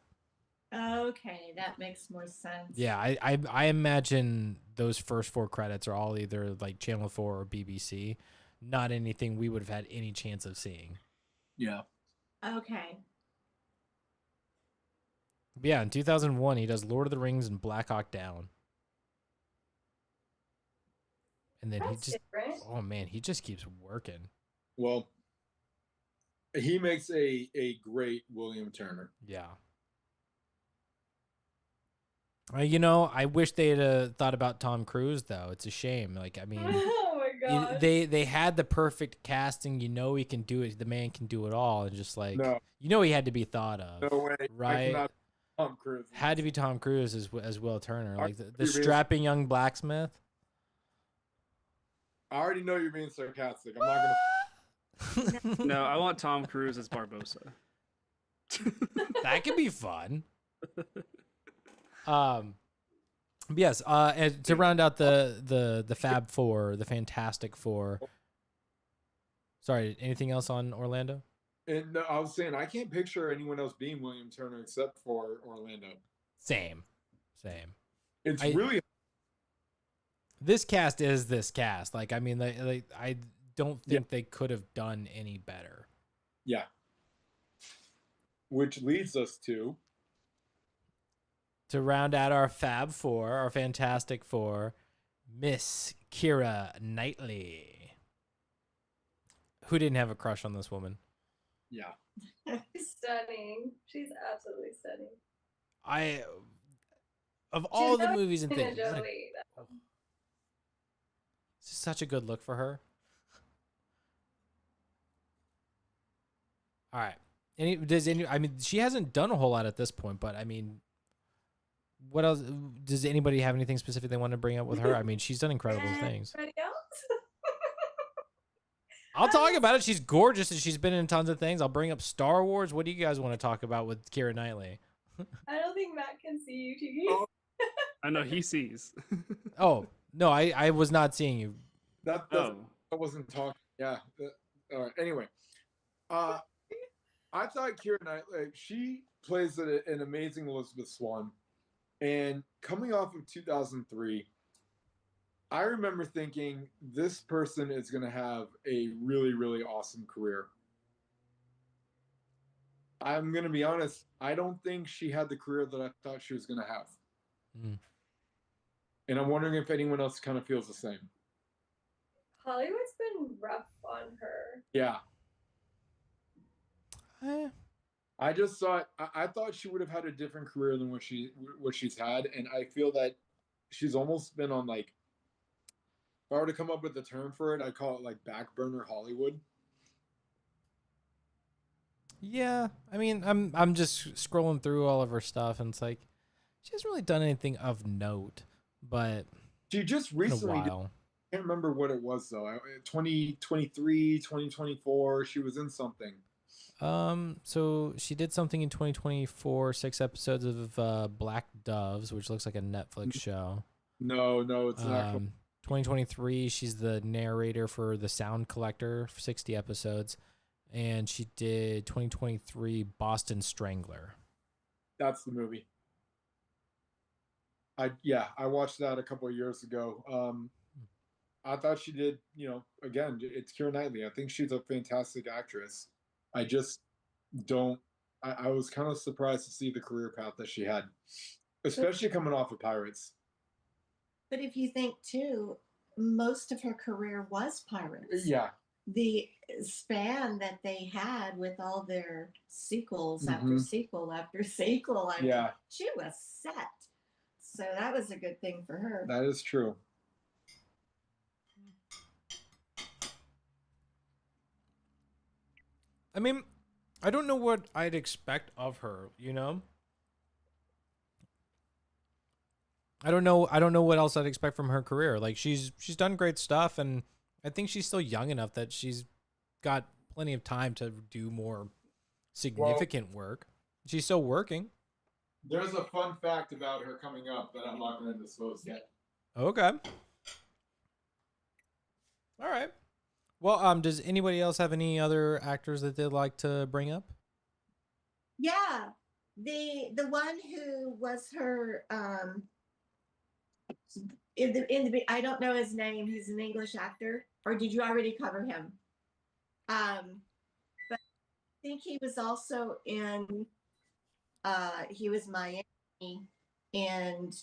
S4: Okay, that makes more sense.
S1: Yeah, I imagine those first 4 credits are all either like Channel 4 or BBC. Not anything we would have had any chance of seeing.
S2: Yeah.
S4: Okay.
S1: But yeah, in 2001, he does Lord of the Rings and Black Hawk Down. And then
S5: That's different.
S1: oh man, he just keeps working.
S2: Well, he makes a great William Turner.
S1: Yeah. You know, I wish they'd thought about Tom Cruise though. It's a shame. Like, I mean,
S5: Oh my god.
S1: they had the perfect casting. You know, he can do it. The man can do it all. And just like,
S2: No.
S1: you know, he had to be thought of.
S2: No way. I
S1: Right?
S2: cannot Tom Cruise.
S1: Had to be Tom Cruise as Will Turner, like the
S2: Are you
S1: strapping young blacksmith.
S2: I already know you're being sarcastic. I'm not gonna.
S3: No, I want Tom Cruise as Barbosa.
S1: That could be fun. Yes. And to round out the Fab Four, the Fantastic Four. Sorry, anything else on Orlando?
S2: And no, I was saying I can't picture anyone else being William Turner except for Orlando.
S1: Same.
S2: It's
S1: I-
S2: really
S1: This cast is this cast. Like, I mean, I don't think they could have done any better.
S2: yeah. Which leads us to
S1: round out our Fab Four, our Fantastic Four, Miss Keira Knightley. Who didn't have a crush on this woman?
S2: yeah.
S5: Stunning. She's absolutely stunning.
S1: Of all the
S5: not
S1: movies and
S5: Angelina
S1: things,
S5: Jolie, though.
S1: it's such a good look for her. All right. I mean, she hasn't done a whole lot at this point, but I mean, what else? Does anybody have anything specific they want to bring up with her? I mean, she's done incredible things.
S5: Anybody else?
S1: I'll talk about it. She's gorgeous and she's been in tons of things. I'll bring up Star Wars. What do you guys want to talk about with Keira Knightley?
S5: I don't think Matt can see you, Tiki.
S2: Oh.
S3: I know he sees.
S1: Oh, no, I was not seeing you.
S2: That
S3: Oh,
S2: I wasn't talking. Yeah. All right. Anyway, I thought Keira Knightley, she plays an amazing Elizabeth Swann, and coming off of 2003, I remember thinking this person is going to have a really, really awesome career. I'm going to be honest. I don't think she had the career that I thought she was going to have.
S1: Mm.
S2: And I'm wondering if anyone else kind of feels the same.
S5: Hollywood's been rough on her.
S2: Yeah.
S1: Eh,
S2: I just thought I thought she would have had a different career than what she's had, and I feel that she's almost been on, like, if I were to come up with a term for it, I'd call it like back burner Hollywood.
S1: yeah, I mean, I'm just scrolling through all of her stuff, and it's like she hasn't really done anything of note. But
S2: She just
S1: in a
S2: recently did,
S1: while,
S2: I can't remember what it was though. 2023, 2024, she was in something.
S1: so she did something in 2024, 6 episodes of Black Doves, which looks like a Netflix show.
S2: No, it's not.
S1: 2023, she's the narrator for The Sound Collector for 60 episodes, and she did 2023 Boston Strangler.
S2: That's the movie. I watched that a couple of years ago. I thought she did, you know, again, it's Keira Knightley. I think she's a fantastic actress. I just don't. I was kind of surprised to see the career path that she had, especially coming off of Pirates.
S4: But if you think too, most of her career was Pirates.
S2: Yeah.
S4: The span that they had with all their sequels after
S2: Mhm.
S4: sequel after sequel, I mean,
S2: Yeah.
S4: she was set. So that was a good thing for her.
S2: That is true.
S1: I mean, I don't know what I'd expect of her, you know? I don't know what else I'd expect from her career. Like she's done great stuff, and I think she's still young enough that she's got plenty of time to do more significant work. She's still working.
S2: There's a fun fact about her coming up that I'm not going to disclose yet.
S1: Okay. All right. Well, does anybody else have any other actors that they'd like to bring up?
S4: Yeah. The one who was her I don't know his name. He's an English actor. Or did you already cover him? But I think he was also in he was Miami and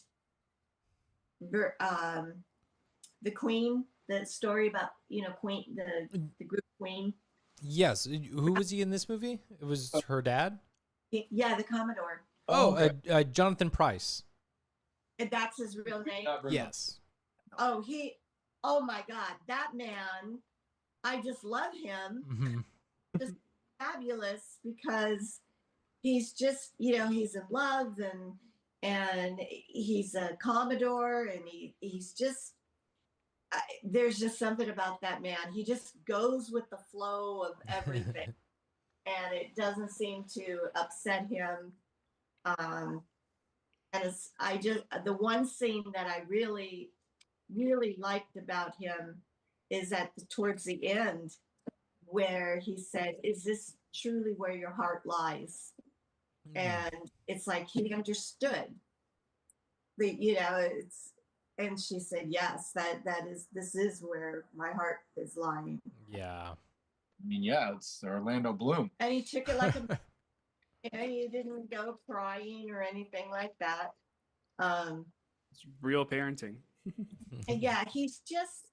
S4: the Queen, the story about, you know, Queen, the group Queen.
S1: Yes. Who was he in this movie? It was her dad?
S4: Yeah, the Commodore.
S1: Oh,
S2: okay.
S1: Jonathan Pryce.
S4: And that's his real name.
S1: Yes.
S4: Oh, oh my God, that man, I just love him.
S1: Mm-hmm.
S4: Just fabulous because he's just, you know, he's in love and he's a Commodore and he's just, there's just something about that man. He just goes with the flow of everything and it doesn't seem to upset him. And the one scene that I really, really liked about him is towards the end where he said, "Is this truly where your heart lies?" And it's like he understood. You know, and she said, "Yes, this is where my heart is lying."
S1: Yeah.
S2: I mean, yeah, it's Orlando Bloom.
S4: And he took it like a you know, he didn't go crying or anything like that.
S3: It's real parenting.
S4: And yeah, he's just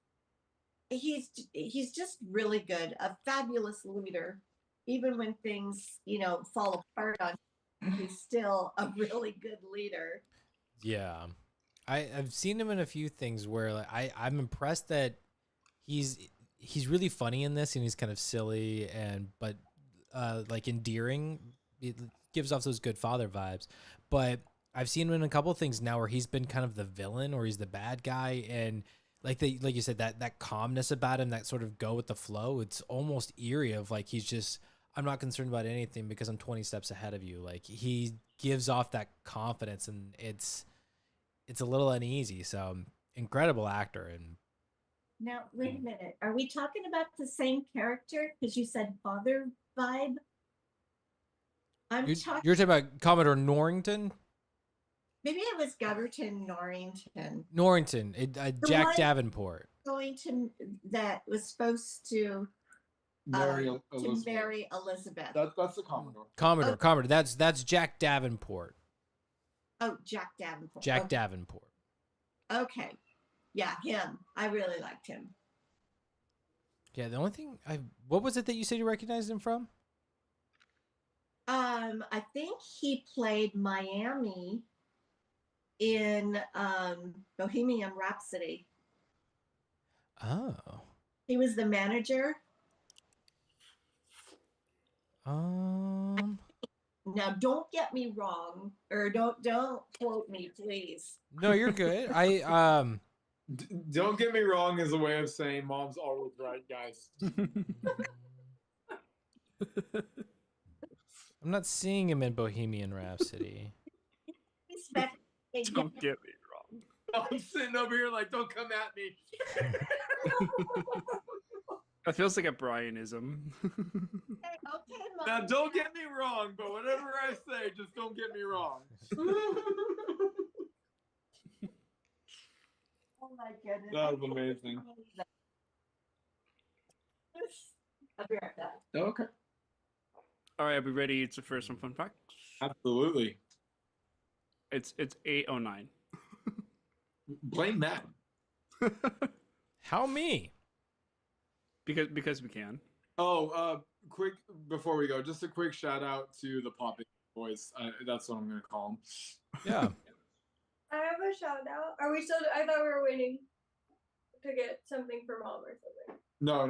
S4: really good, a fabulous leader. Even when things, you know, fall apart on him, he's still a really good leader.
S1: Yeah. I've seen him in a few things where like, I'm impressed that he's really funny in this and he's kind of silly but like endearing. It gives off those good father vibes. But I've seen him in a couple of things now where he's been kind of the villain or he's the bad guy, and like you said, that calmness about him, that sort of go with the flow, it's almost eerie of like he's just, I'm not concerned about anything because I'm 20 steps ahead of you. Like he gives off that confidence and it's a little uneasy. So incredible actor. And
S4: Now, wait a minute. Are we talking about the same character? Because you said father vibe.
S1: you're talking about Commodore Norrington?
S4: Maybe it was Goverton Norrington.
S1: Jack
S4: one
S1: Davenport.
S4: That was supposed to
S2: Mary
S4: to marry Elizabeth.
S2: That's the Commodore.
S1: Commodore. That's Jack Davenport.
S4: Oh, Jack Davenport.
S1: Jack Davenport.
S4: Okay. Yeah, him. I really liked him.
S1: Yeah, the only thing what was it that you said you recognized him from?
S4: I think he played Miami in Bohemian Rhapsody.
S1: Oh.
S4: He was the manager. Now don't get me wrong, or don't quote me, please.
S1: No, you're good.
S2: Don't get me wrong is a way of saying mom's always right, guys.
S1: I'm not seeing him in Bohemian Rhapsody.
S3: Don't get me wrong.
S2: I'm sitting over here like, don't come at me.
S3: That feels like a Brianism.
S4: Okay, Mom.
S2: Now, don't get me wrong, but whatever I say, just don't get me wrong.
S4: Oh my goodness.
S2: That was amazing.
S4: I'll be right back.
S2: Okay.
S3: All right, are we ready to for some fun facts?
S2: Absolutely.
S3: It's 8:09.
S2: Blame Matt.
S1: How me?
S3: because we can.
S2: Oh, quick before we go, just a quick shout out to the Poppy boys. That's what I'm gonna call them.
S1: Yeah.
S5: I have a shout out. Are we still? I thought we were waiting to get something for mom or something.
S2: No,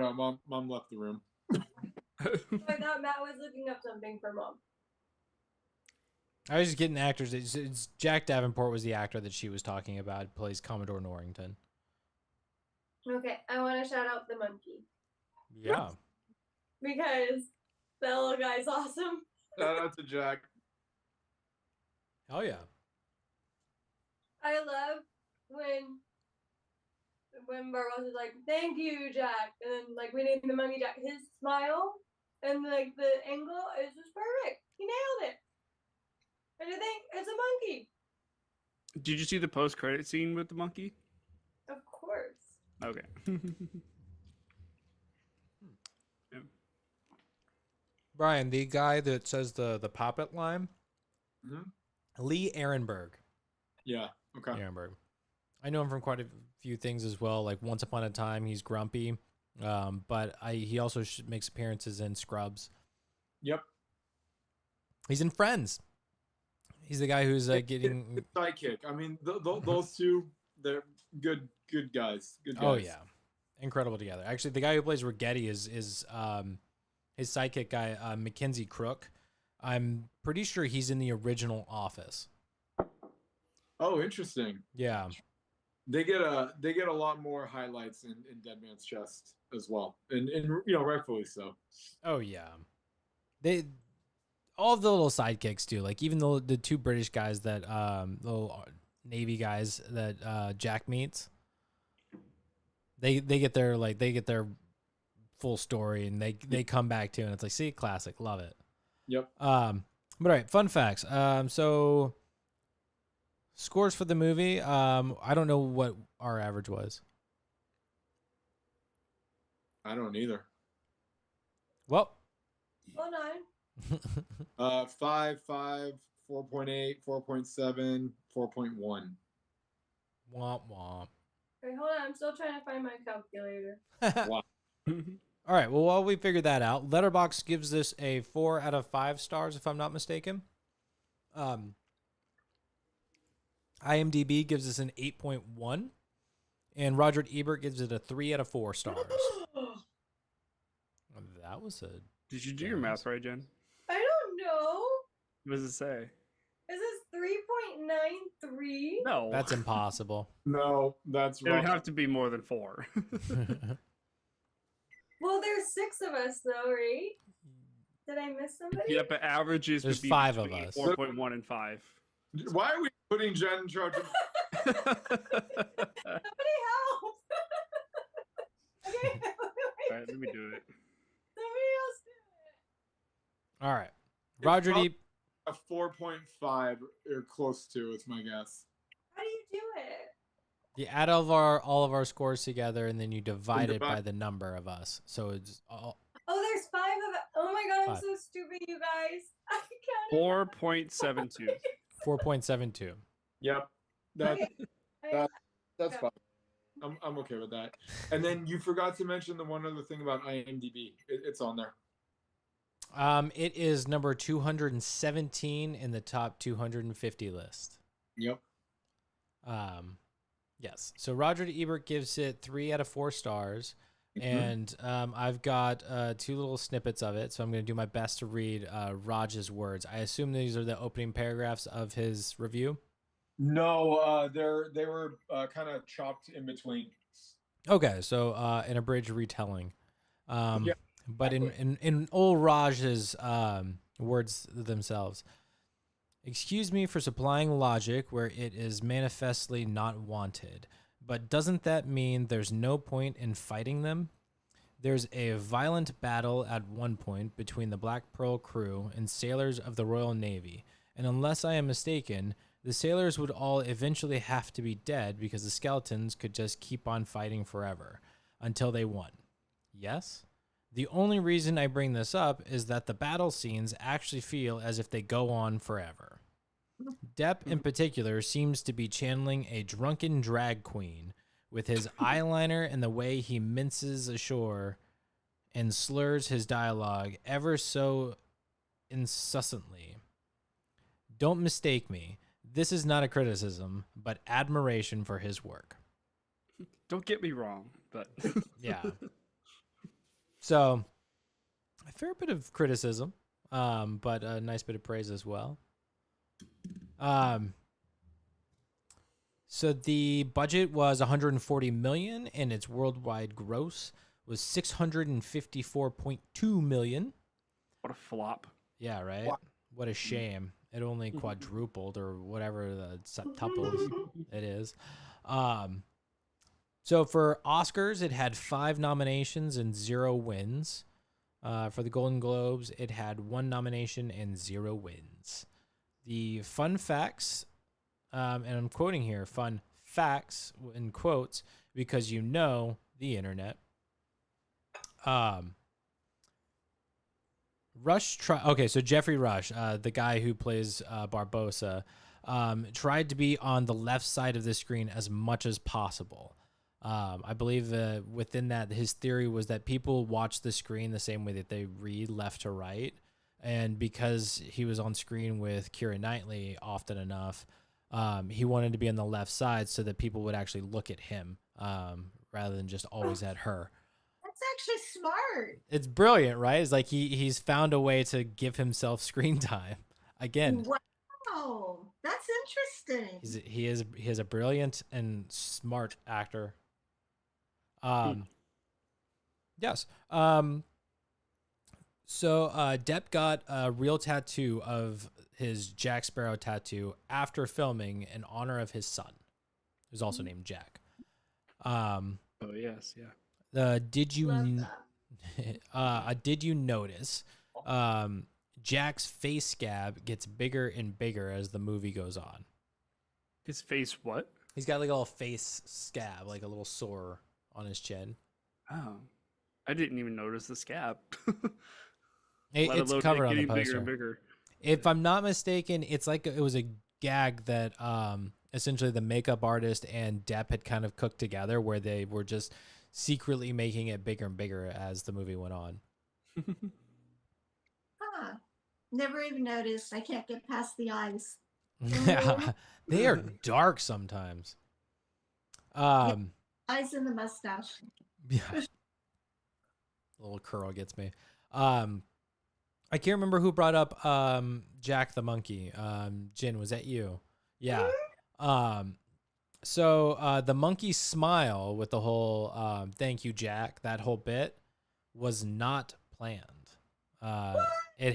S2: mom left the room.
S5: I thought Matt was looking up something for mom.
S1: I was just getting actors. It's Jack Davenport was the actor that she was talking about. Plays Commodore Norrington.
S5: Okay, I want to shout out the monkey
S1: Yeah.
S5: because that little guy's awesome.
S2: Shout out to Jack.
S1: Oh yeah.
S5: I love when Barbosa is like, "Thank you, Jack," and then like we named the monkey Jack. His smile and like the angle is just perfect. He nailed it. And I think it's a monkey.
S3: Did you see the post-credit scene with the monkey?
S5: Of course.
S3: Okay. Yeah.
S1: Brian, the guy that says the puppet line, Lee Ehrenberg.
S2: Yeah. Okay.
S1: Ehrenberg. I know him from quite a few things as well. Like Once Upon a Time, he's grumpy, but he also makes appearances in Scrubs.
S2: Yep.
S1: He's in Friends. He's the guy who's getting
S2: Sidekick. I mean, those two, they're good guys. Good guys.
S1: Oh yeah, incredible together. Actually, the guy who plays Rigetti is his sidekick guy, Mackenzie Crook. I'm pretty sure he's in the original Office.
S2: Oh, interesting.
S1: Yeah.
S2: They get a lot more highlights in Dead Man's Chest as well, and rightfully so.
S1: Oh yeah. All of the little sidekicks do. Like even the two British guys that little Navy guys that Jack meets. They get their full story and they come back to, and it's like, see, classic, love it.
S2: Yep.
S1: But all right, fun facts. So scores for the movie. I don't know what our average was.
S2: I don't either.
S1: Well,
S5: Hold on.
S2: 5, 5, 4.8, 4.7, 4.1.
S1: womp womp.
S5: Wait, hold on. I'm still trying to find my calculator.
S2: Wow.
S1: All right. Well, while we figured that out, Letterboxd gives this a 4 out of 5 stars, if I'm not mistaken. IMDb gives us an 8.1, and Roger Ebert gives it a 3 out of 4 stars. That was a.
S3: Did you do your math right, Jen?
S5: I don't know.
S3: What does it say?
S5: Is this 3.93?
S3: No.
S1: That's impossible.
S2: No, that's
S3: It would
S2: wrong.
S3: have to be more than 4.
S5: Well, there's 6 of us though, right? Did I miss somebody?
S3: Yeah, but averages
S1: There's
S3: would be
S1: 5 of
S3: between
S1: us.
S3: 4.1 and 5.
S2: Why are we putting Jen in charge of?
S5: Somebody help! Okay, wait.
S3: All right, let me do it.
S5: Somebody else do it.
S1: All right. Roger
S2: probably-
S1: D.
S2: A 4.5 or close to, it's my guess.
S5: How do you do it?
S1: You add all of our scores together, and then you divide it by
S2: divide.
S1: the number of us. So it's all.
S5: Oh, there's 5 of us. Oh my god, I'm
S1: 5.
S5: so stupid, you guys. I counted.
S3: 4.72.
S1: 4.72.
S2: Yep. That,
S5: Okay.
S2: that's fine. I'm okay with that. And then you forgot to mention the one other thing about IMDb. It's on there.
S1: It is number 217 in the top 250 list.
S2: Yep.
S1: Yes. So Roger Ebert gives it 3 out of 4 stars. And I've got 2 little snippets of it, so I'm going to do my best to read Raj's words. I assume these are the opening paragraphs of his review.
S2: No, they were kind of chopped in between.
S1: Okay, so an abridged retelling.
S2: Yeah,
S1: But
S2: exactly.
S1: in old Raj's words themselves, excuse me for supplying logic where it is manifestly not wanted. But doesn't that mean there's no point in fighting them? There's a violent battle at one point between the Black Pearl crew and sailors of the Royal Navy, and unless I am mistaken, the sailors would all eventually have to be dead because the skeletons could just keep on fighting forever until they won. Yes? The only reason I bring this up is that the battle scenes actually feel as if they go on forever. Depp, in particular, seems to be channeling a drunken drag queen with his eyeliner and the way he minces ashore and slurs his dialogue ever so incessantly. Don't mistake me. This is not a criticism, but admiration for his work.
S3: Don't get me wrong, but
S1: Yeah. So, a fair bit of criticism, but a nice bit of praise as well. So the budget was 140 million, and its worldwide gross was 654.2 million.
S3: what a flop.
S1: Yeah, right. What a shame. It only quadrupled or whatever the septuples it is. So for Oscars, it had 5 nominations and 0 wins. For the Golden Globes, it had 1 nomination and 0 wins. The fun facts, and I'm quoting here, fun facts in quotes, because you know the internet. Okay, so Jeffrey Rush, the guy who plays Barbosa, tried to be on the left side of the screen as much as possible. I believe within that, his theory was that people watch the screen the same way that they read left to right. And because he was on screen with Keira Knightley often enough, he wanted to be on the left side so that people would actually look at him rather than just always at her.
S4: That's actually smart.
S1: It's brilliant, right? It's like he's found a way to give himself screen time. Again,
S4: Wow, that's interesting.
S1: he is a brilliant and smart actor. Yes. So Depp got a real tattoo of his Jack Sparrow tattoo after filming in honor of his son, who's also named Jack.
S3: Oh yes, yeah.
S1: Did you
S4: Love that.
S1: did you notice Jack's face scab gets bigger and bigger as the movie goes on?
S3: His face, what?
S1: He's got like a little face scab, like a little sore on his chin.
S3: Oh, I didn't even notice the scab.
S1: It's covered on the
S3: getting bigger
S1: poster.
S3: and bigger.
S1: If I'm not mistaken, it's like it was a gag that essentially the makeup artist and Depp had kind of cooked together, where they were just secretly making it bigger and bigger as the movie went on.
S4: Huh. Never even noticed. I can't get past the eyes.
S1: Yeah, they are dark sometimes.
S4: Eyes and the mustache.
S1: Yeah. Little curl gets me. I can't remember who brought up Jack the monkey. Jin, was that you? Yeah. So the monkey smile with the whole thank you, Jack, that whole bit was not planned. It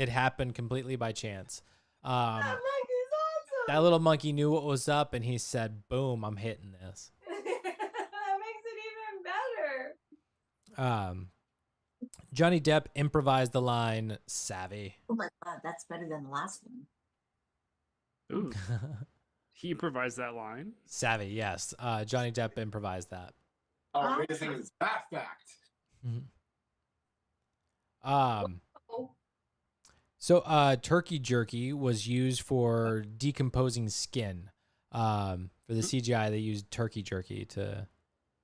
S1: happened completely by chance.
S4: That monkey's awesome.
S1: That little monkey knew what was up, and he said, "Boom, I'm hitting this."
S5: That makes it even better.
S1: Johnny Depp improvised the line "savvy."
S4: Oh my god, that's better than the last one.
S3: Ooh, he improvised that line.
S1: Savvy, yes. Johnny Depp improvised that.
S2: How amazing is that fact?
S1: So turkey jerky was used for decomposing skin. For the CGI, they used turkey jerky to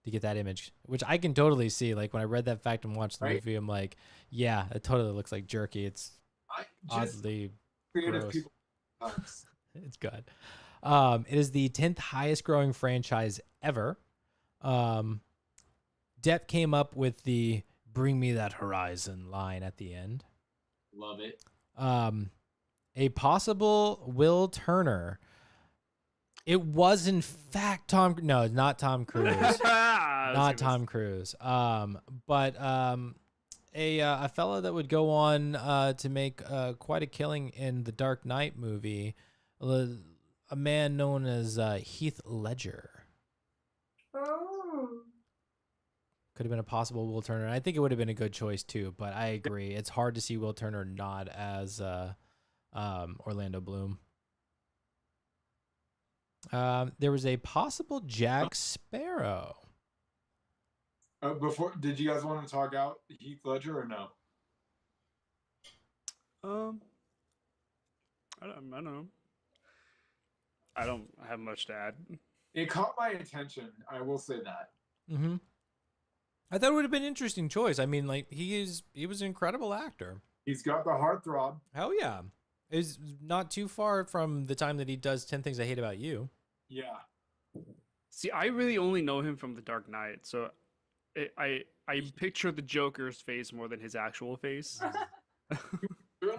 S1: get that image, which I can totally see. Like when I read that fact and watched the movie, I'm like, yeah, it totally looks like jerky. It's oddly
S2: Creative
S1: gross.
S2: people.
S1: It's good. It is the 10th highest growing franchise ever. Depp came up with the "Bring me that horizon" line at the end.
S2: Love it.
S1: A possible Will Turner. It was in fact not Tom Cruise. Not Tom Cruise. But a fella that would go on to make quite a killing in the Dark Knight movie, a man known as Heath Ledger.
S5: Oh.
S1: Could have been a possible Will Turner. I think it would have been a good choice too, but I agree. It's hard to see Will Turner not as Orlando Bloom. There was a possible Jack Sparrow.
S2: Before, did you guys want to talk out Heath Ledger or no?
S3: I don't know. I don't have much to add.
S2: It caught my attention. I will say that.
S1: Mm-hmm. I thought it would have been an interesting choice. I mean, like he was an incredible actor.
S2: He's got the heartthrob.
S1: Hell yeah. It's not too far from the time that he does 10 Things I Hate About You.
S2: Yeah.
S3: See, I really only know him from The Dark Knight, so I picture the Joker's face more than his actual face.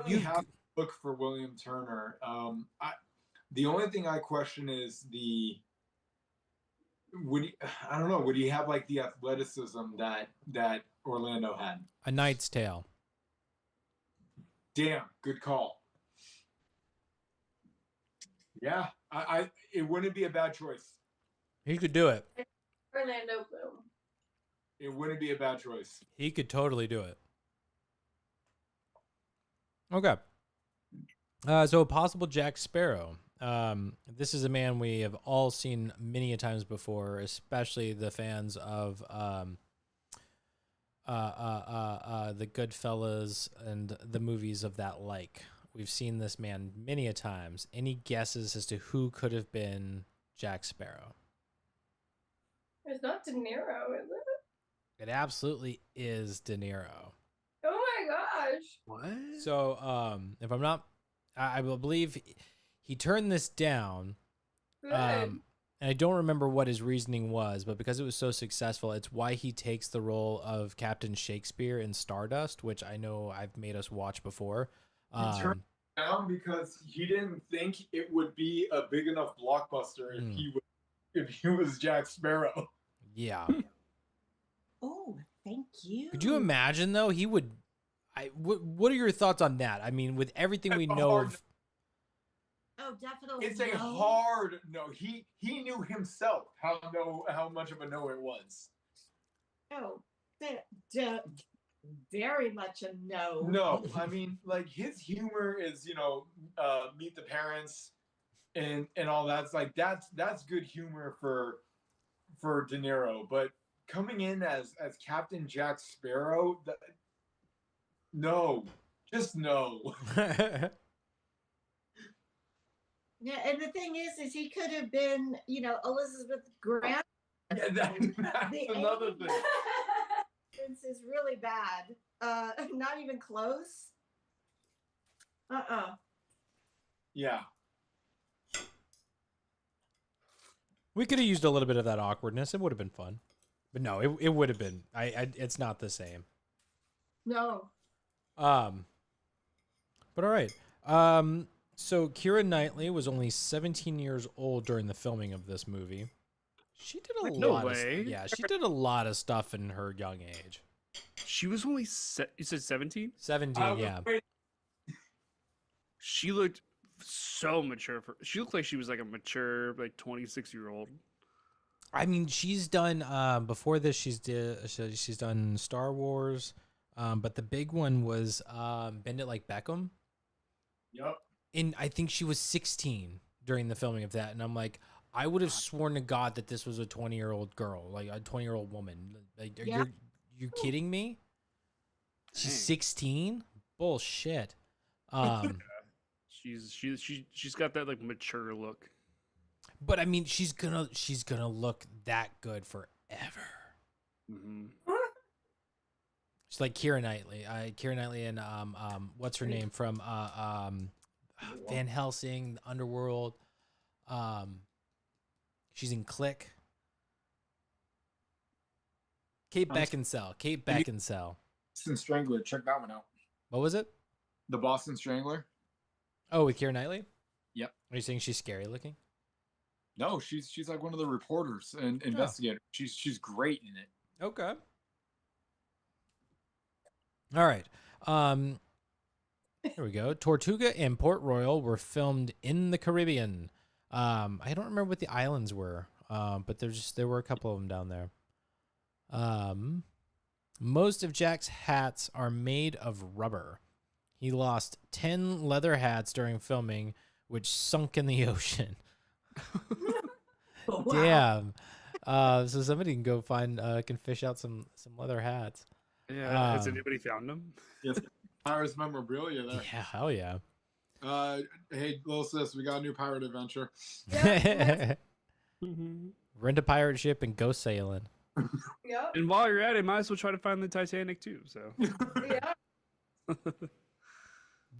S2: You have to look for William Turner. The only thing I question is would he have like the athleticism that Orlando had?
S1: A Knight's Tale.
S2: Damn, good call. Yeah, it wouldn't be a bad choice.
S1: He could do it.
S5: Orlando Bloom.
S2: It wouldn't be a bad choice.
S1: He could totally do it. Okay. So a possible Jack Sparrow. This is a man we have all seen many a times before, especially the fans of the GoodFellas and the movies of that like. We've seen this man many a times. Any guesses as to who could have been Jack Sparrow?
S5: It's not De Niro, is it?
S1: It absolutely is De Niro.
S5: Oh my gosh.
S3: What?
S1: So, if I'm not, I will believe he turned this down.
S5: Good.
S1: And I don't remember what his reasoning was, but because it was so successful, it's why he takes the role of Captain Shakespeare in Stardust, which I know I've made us watch before.
S2: He turned it down because he didn't think it would be a big enough blockbuster if he was Jack Sparrow.
S1: Yeah.
S4: Oh, thank you.
S1: Could you imagine though? He would. What are your thoughts on that? I mean, with everything we know of.
S4: Oh, definitely.
S2: It's a hard no. He knew himself how much of a no it was.
S4: Oh, very much a no.
S2: No, I mean, like his humor is, Meet the Parents and all that's like that's good humor for De Niro, but coming in as Captain Jack Sparrow, no, just no.
S4: Yeah, and the thing is he could have been, Elizabeth Grant.
S2: Yeah, that's another thing.
S4: This is really bad. Not even close.
S2: Yeah.
S1: We could have used a little bit of that awkwardness. It would have been fun. But no, it would have been. It's not the same.
S4: No.
S1: But all right. So Keira Knightley was only 17 years old during the filming of this movie. She did a
S3: No
S1: lot
S3: way.
S1: she did a lot of stuff in her young age.
S3: She was only you said 17?
S1: 17, yeah.
S3: She looked so mature she looked like she was like a mature 26-year-old.
S1: I mean, she's done before this she's done Star Wars, but the big one was Bend It Like Beckham.
S2: Yep.
S1: And I think she was 16 during the filming of that, and I'm like, I would have sworn to God that this was a 20-year-old girl, like a 20-year-old woman. Like, you're kidding me? She's 16? Bullshit.
S3: She's got that like mature look.
S1: But I mean, she's gonna look that good forever.
S3: Mm-hmm.
S1: She's like Keira Knightley. Keira Knightley and what's her name from Van Helsing, The Underworld. She's in Click. Kate Beckinsale.
S2: Boston Strangler. Check that one out.
S1: What was it?
S2: The Boston Strangler.
S1: Oh, with Keira Knightley?
S2: Yep.
S1: Are you saying she's scary looking?
S2: No, she's like one of the reporters and investigators. She's great in it.
S1: Okay. All right. Here we go. Tortuga and Port Royal were filmed in the Caribbean. I don't remember what the islands were, but there were a couple of them down there. Most of Jack's hats are made of rubber. He lost 10 leather hats during filming, which sunk in the ocean.
S4: Wow.
S1: Damn. So somebody can go find can fish out some leather hats.
S3: Yeah. Has anybody found them?
S2: Yes, Pirates memorabilia there.
S1: Yeah, hell yeah.
S2: Hey, little sis, we got a new pirate adventure.
S1: Rent a pirate ship and go sailing.
S5: Yep.
S3: And while you're at it, might as well try to find the Titanic too. So.
S5: Yeah.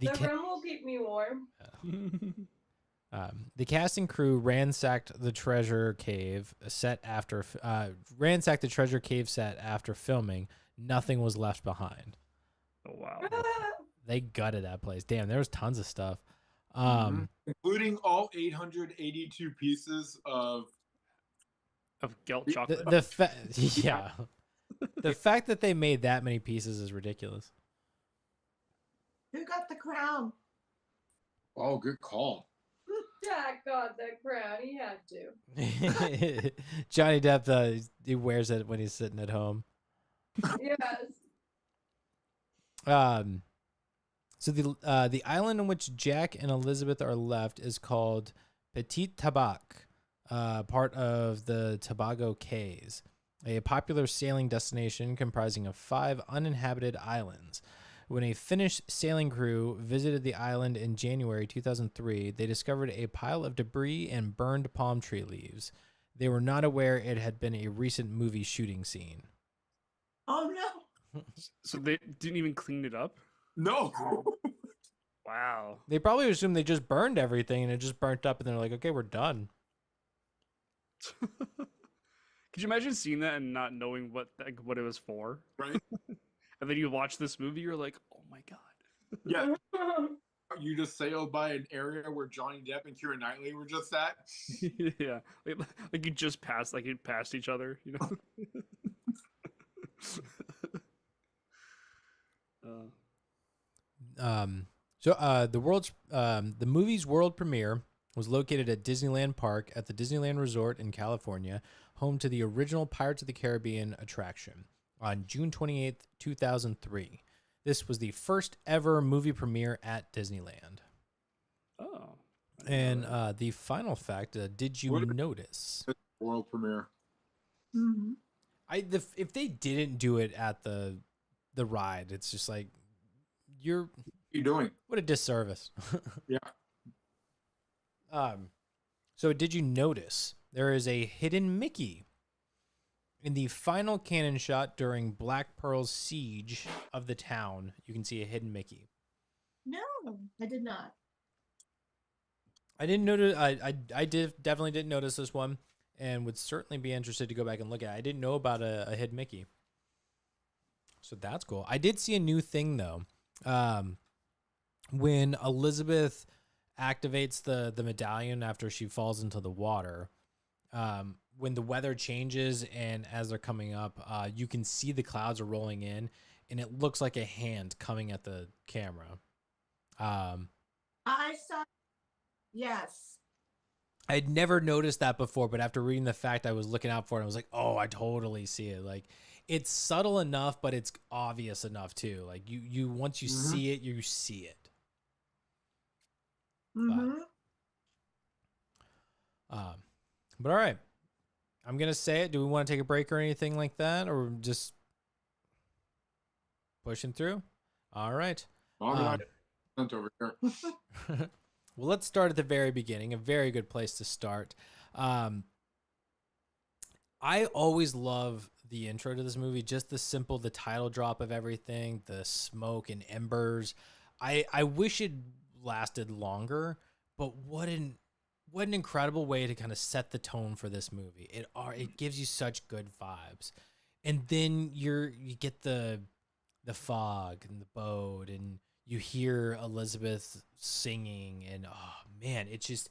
S1: The,
S5: The
S1: ca-
S5: rum will keep me warm.
S1: the cast and crew ransacked the treasure cave set after filming. Nothing was left behind.
S3: Oh wow.
S1: They gutted that place. Damn, there was tons of stuff.
S2: Including all 882 pieces of
S3: Of Gelt chocolate.
S1: Yeah, the fact that they made that many pieces is ridiculous.
S4: Who got the crown?
S2: Oh, good call.
S5: Jack got the crown. He had to.
S1: Johnny Depp, he wears it when he's sitting at home.
S5: Yes.
S1: So the island on which Jack and Elizabeth are left is called Petit Tabac, part of the Tobago Cays, a popular sailing destination comprising of 5 uninhabited islands. When a Finnish sailing crew visited the island in January 2003, they discovered a pile of debris and burned palm tree leaves. They were not aware it had been a recent movie shooting scene.
S4: Oh no.
S3: So they didn't even clean it up?
S2: No.
S3: Wow.
S1: They probably assumed they just burned everything and it just burnt up, and they're like, okay, we're done.
S3: Could you imagine seeing that and not knowing what it was for?
S2: Right?
S3: And then you watch this movie, you're like, oh my god.
S2: Yeah. You just sailed by an area where Johnny Depp and Keira Knightley were just at.
S3: Yeah, like you just passed, like you passed each other, you know.
S1: The movie's world premiere was located at Disneyland Park at the Disneyland Resort in California, home to the original Pirates of the Caribbean attraction, on June 28th, 2003. This was the first ever movie premiere at Disneyland.
S3: Oh.
S1: And the final fact, did you notice?
S2: World premiere.
S4: Mm-hmm.
S1: If they didn't do it at the ride, it's just like,
S2: What are you doing?
S1: what a disservice.
S2: Yeah.
S1: So did you notice there is a hidden Mickey in the final cannon shot during Black Pearl's siege of the town? You can see a hidden Mickey.
S4: No, I did not.
S1: I didn't notice. I definitely didn't notice this one, and would certainly be interested to go back and look at it. I didn't know about a hidden Mickey, so that's cool. I did see a new thing though. When Elizabeth activates the medallion after she falls into the water, when the weather changes and as they're coming up, you can see the clouds are rolling in, and it looks like a hand coming at the camera.
S4: I saw. Yes.
S1: I'd never noticed that before, but after reading the fact, I was looking out for it. And I was like, oh, I totally see it. Like, it's subtle enough, but it's obvious enough too. Like you once you see it, you see it.
S4: Mm-hmm.
S1: But all right, I'm gonna say it. Do we want to take a break or anything like that, or just pushing through? All right.
S2: Over here.
S1: Well, let's start at the very beginning. A very good place to start. I always love the intro to this movie. Just the title drop of everything, the smoke and embers. I wish it lasted longer, but what an incredible way to kind of set the tone for this movie. It gives you such good vibes, and then you get the fog and the boat, and you hear Elizabeth singing, and oh man, it's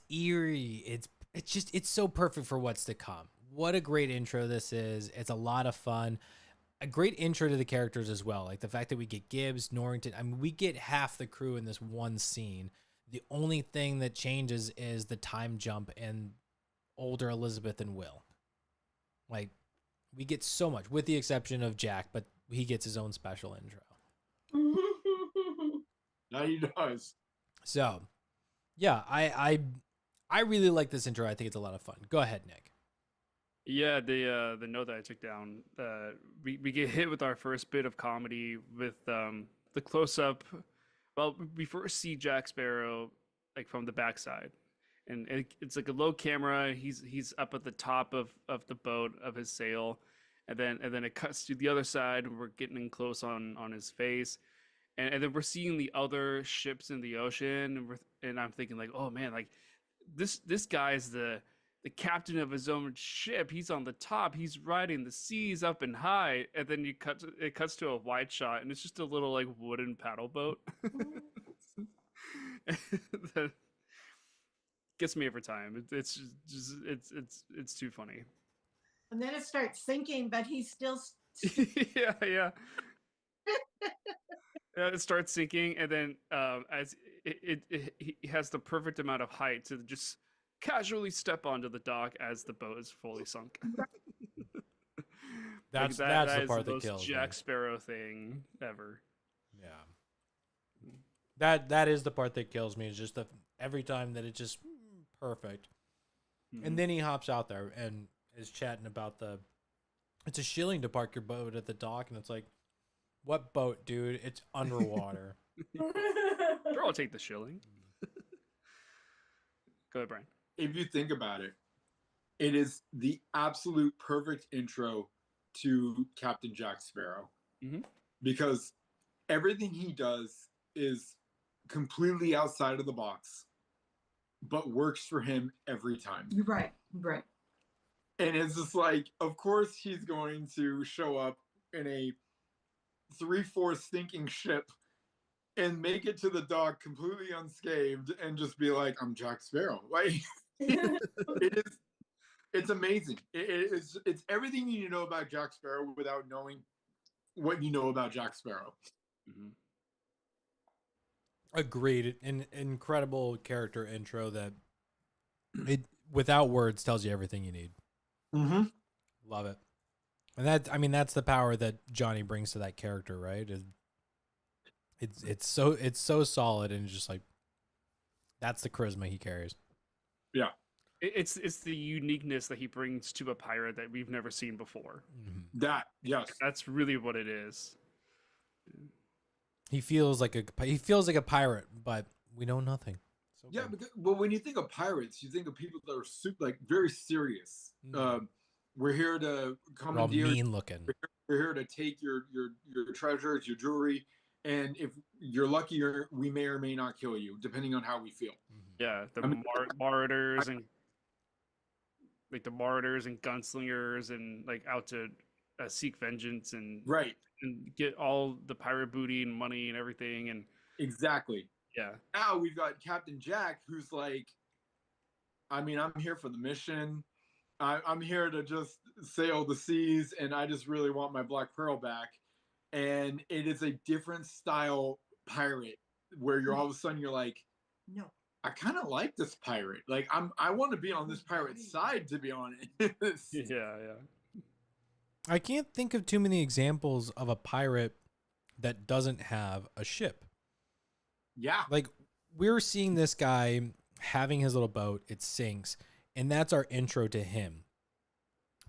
S1: eerie. It's so perfect for what's to come. What a great intro this is. It's a lot of fun. A great intro to the characters as well. Like the fact that we get Gibbs, Norrington. I mean, we get half the crew in this one scene. The only thing that changes is the time jump and older Elizabeth and Will. Like, we get so much, with the exception of Jack, but he gets his own special intro.
S2: Now he does.
S1: So, Yeah, I really like this intro. I think it's a lot of fun. Go ahead, Nick.
S3: Yeah, the note that I took down, we get hit with our first bit of comedy with the close up. Well, we first see Jack Sparrow like from the backside, and it's like a low camera. He's up at the top of the boat of his sail, and then it cuts to the other side, and we're getting in close on his face, and then we're seeing the other ships in the ocean, and I'm thinking like, oh man, like this guy is the captain of his own ship. He's on the top. He's riding the seas up and high. And then it cuts to a wide shot, and it's just a little like wooden paddle boat. That gets me every time. It's just it's too funny.
S4: And then it starts sinking, but he's still.
S3: Yeah, yeah. It starts sinking, and then as he has the perfect amount of height to just casually step onto the dock as the boat is fully sunk.
S1: That's
S3: that
S1: the
S3: is
S1: part
S3: the
S1: that
S3: most
S1: kills me.
S3: Jack Sparrow thing ever.
S1: Yeah. That is the part that kills me. Is just every time that it's just perfect, and then he hops out there and is chatting about it's a shilling to park your boat at the dock, and it's like, what boat, dude? It's underwater.
S3: Sure, I'll take the shilling. Go ahead, Brian.
S2: If you think about it, it is the absolute perfect intro to Captain Jack Sparrow.
S3: Mhm.
S2: Because everything he does is completely outside of the box, but works for him every time.
S4: You're right. Right.
S2: And it's just like, of course, he's going to show up in a 3/4 sinking ship and make it to the dock completely unscathed and just be like, I'm Jack Sparrow. Like, it's amazing. It's everything you need to know about Jack Sparrow without knowing what you know about Jack Sparrow.
S3: Mm-hmm.
S1: Agreed. An incredible character intro that it without words tells you everything you need.
S2: Mm-hmm.
S1: Love it. And that's the power that Johnny brings to that character, right? It's so solid, and just like that's the charisma he carries.
S2: Yeah.
S3: It's the uniqueness that he brings to a pirate that we've never seen before.
S2: That, yes.
S3: That's really what it is.
S1: He feels like a pirate, but we know nothing. So
S2: Yeah,
S1: good.
S2: because, well, when you think of pirates, you think of people that are super, like very serious. We're here to
S1: They're all
S2: commandeer.
S1: mean looking.
S2: We're here to take your treasures, your jewelry, and if you're lucky, we may or may not kill you, depending on how we feel.
S3: Yeah, the marauders and like the marauders and gunslingers and like out to seek vengeance and
S2: Right.
S3: and get all the pirate booty and money and everything. And
S2: Exactly.
S3: yeah,
S2: Now we've got Captain Jack, who's like, I mean, I'm here for the mission. I'm here to just sail the seas, and I just really want my Black Pearl back. And it is a different style pirate where you're all of a sudden you're like,
S4: No.
S2: I kind of like this pirate. Like I want to be on this pirate's side, to be honest.
S3: yeah.
S1: I can't think of too many examples of a pirate that doesn't have a ship.
S2: Yeah.
S1: Like we're seeing this guy having his little boat, it sinks, and that's our intro to him.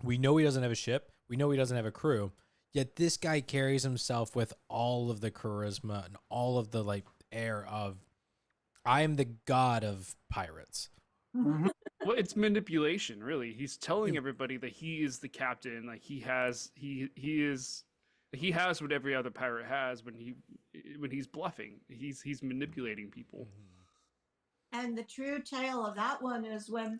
S1: We know he doesn't have a ship, we know he doesn't have a crew, yet this guy carries himself with all of the charisma and all of the like air of I am the god of pirates.
S3: Well, it's manipulation, really. He's telling everybody that he is the captain. Like he has what every other pirate has when he's bluffing. He's manipulating people.
S4: And the true tale of that one is when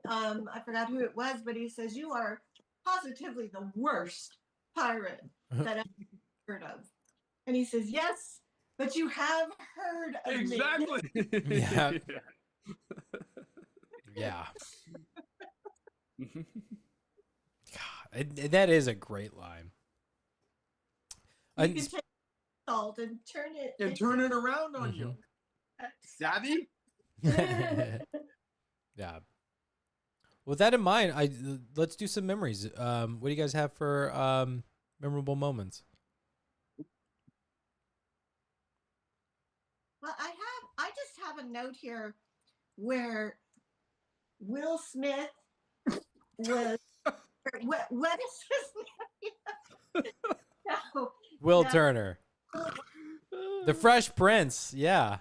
S4: I forgot who it was, but he says, "You are positively the worst pirate that I've heard of." And he says, "Yes, but you have heard of me."
S2: Exactly.
S1: Yeah. Yeah. God, that is a great line.
S4: You can take salt and turn it
S2: around on you. Savvy?
S1: Yeah. With that in mind, let's do some memories. What do you guys have for memorable moments?
S4: Well, I just have a note here where Will Smith was what is his name? No,
S1: Will
S4: no.
S1: Turner. The Fresh Prince. Yeah.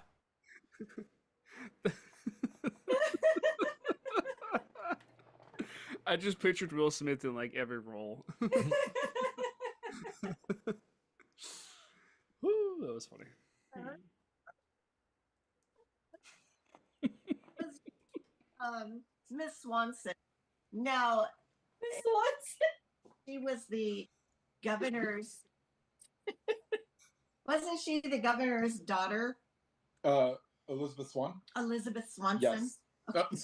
S3: I just pictured Will Smith in like every role. Woo, that was funny.
S4: Miss Swanson. Now
S5: Miss Swanson.
S4: she was the governor's. Wasn't she the governor's daughter,
S2: Elizabeth Swan.
S4: Elizabeth Swanson?
S2: Yes.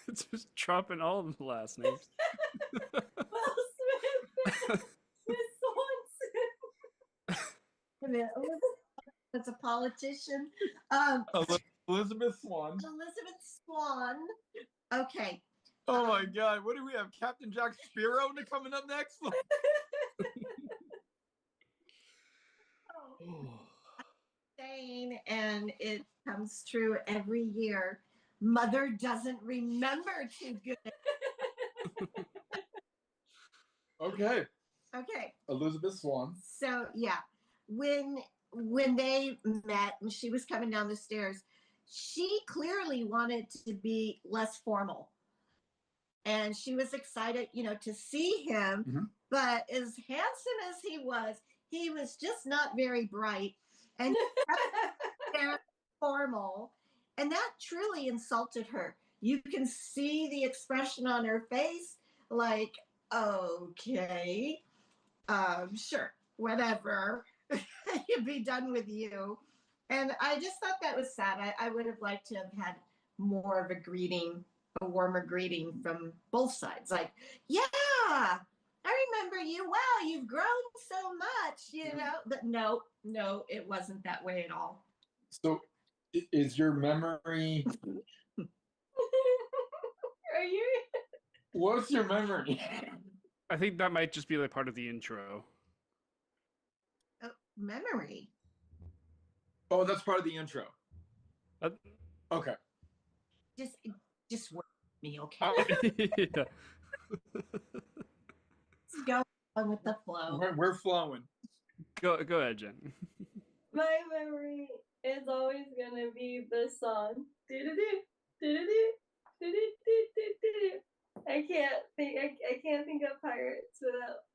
S3: It's just dropping all of the last names.
S5: Will Smith. Miss Swanson.
S4: That's a politician.
S2: Elizabeth Swan.
S4: Elizabeth Swan. Okay.
S2: Oh my God! What do we have? Captain Jack Sparrow coming up next.
S4: Saying, and it comes true every year. Mother doesn't remember too good.
S2: Okay.
S4: Okay.
S2: Elizabeth Swan.
S4: So yeah, when they met and she was coming down the stairs, she clearly wanted to be less formal. And she was excited, to see him.
S2: Mhm.
S4: But as handsome as he was just not very bright and very formal. And that truly insulted her. You can see the expression on her face, like, okay, sure, whatever. You'd be done with you. And I just thought that was sad. I would have liked to have had more of a warmer greeting from both sides. Like, yeah, I remember you. Wow, you've grown so much, But no, it wasn't that way at all.
S2: So, is your memory?
S5: Are you?
S2: What's your memory?
S3: I think that might just be like part of the intro.
S4: Memory.
S2: Oh, that's part of the intro. Okay.
S4: Just work with me, okay?
S3: Yeah.
S4: Let's go on with the flow.
S2: We're flowing.
S3: Go ahead, Jen.
S5: My memory is always gonna be the song. Do-do-do, do-do-do, do-do-do-do-do-do. I can't think of Pirates without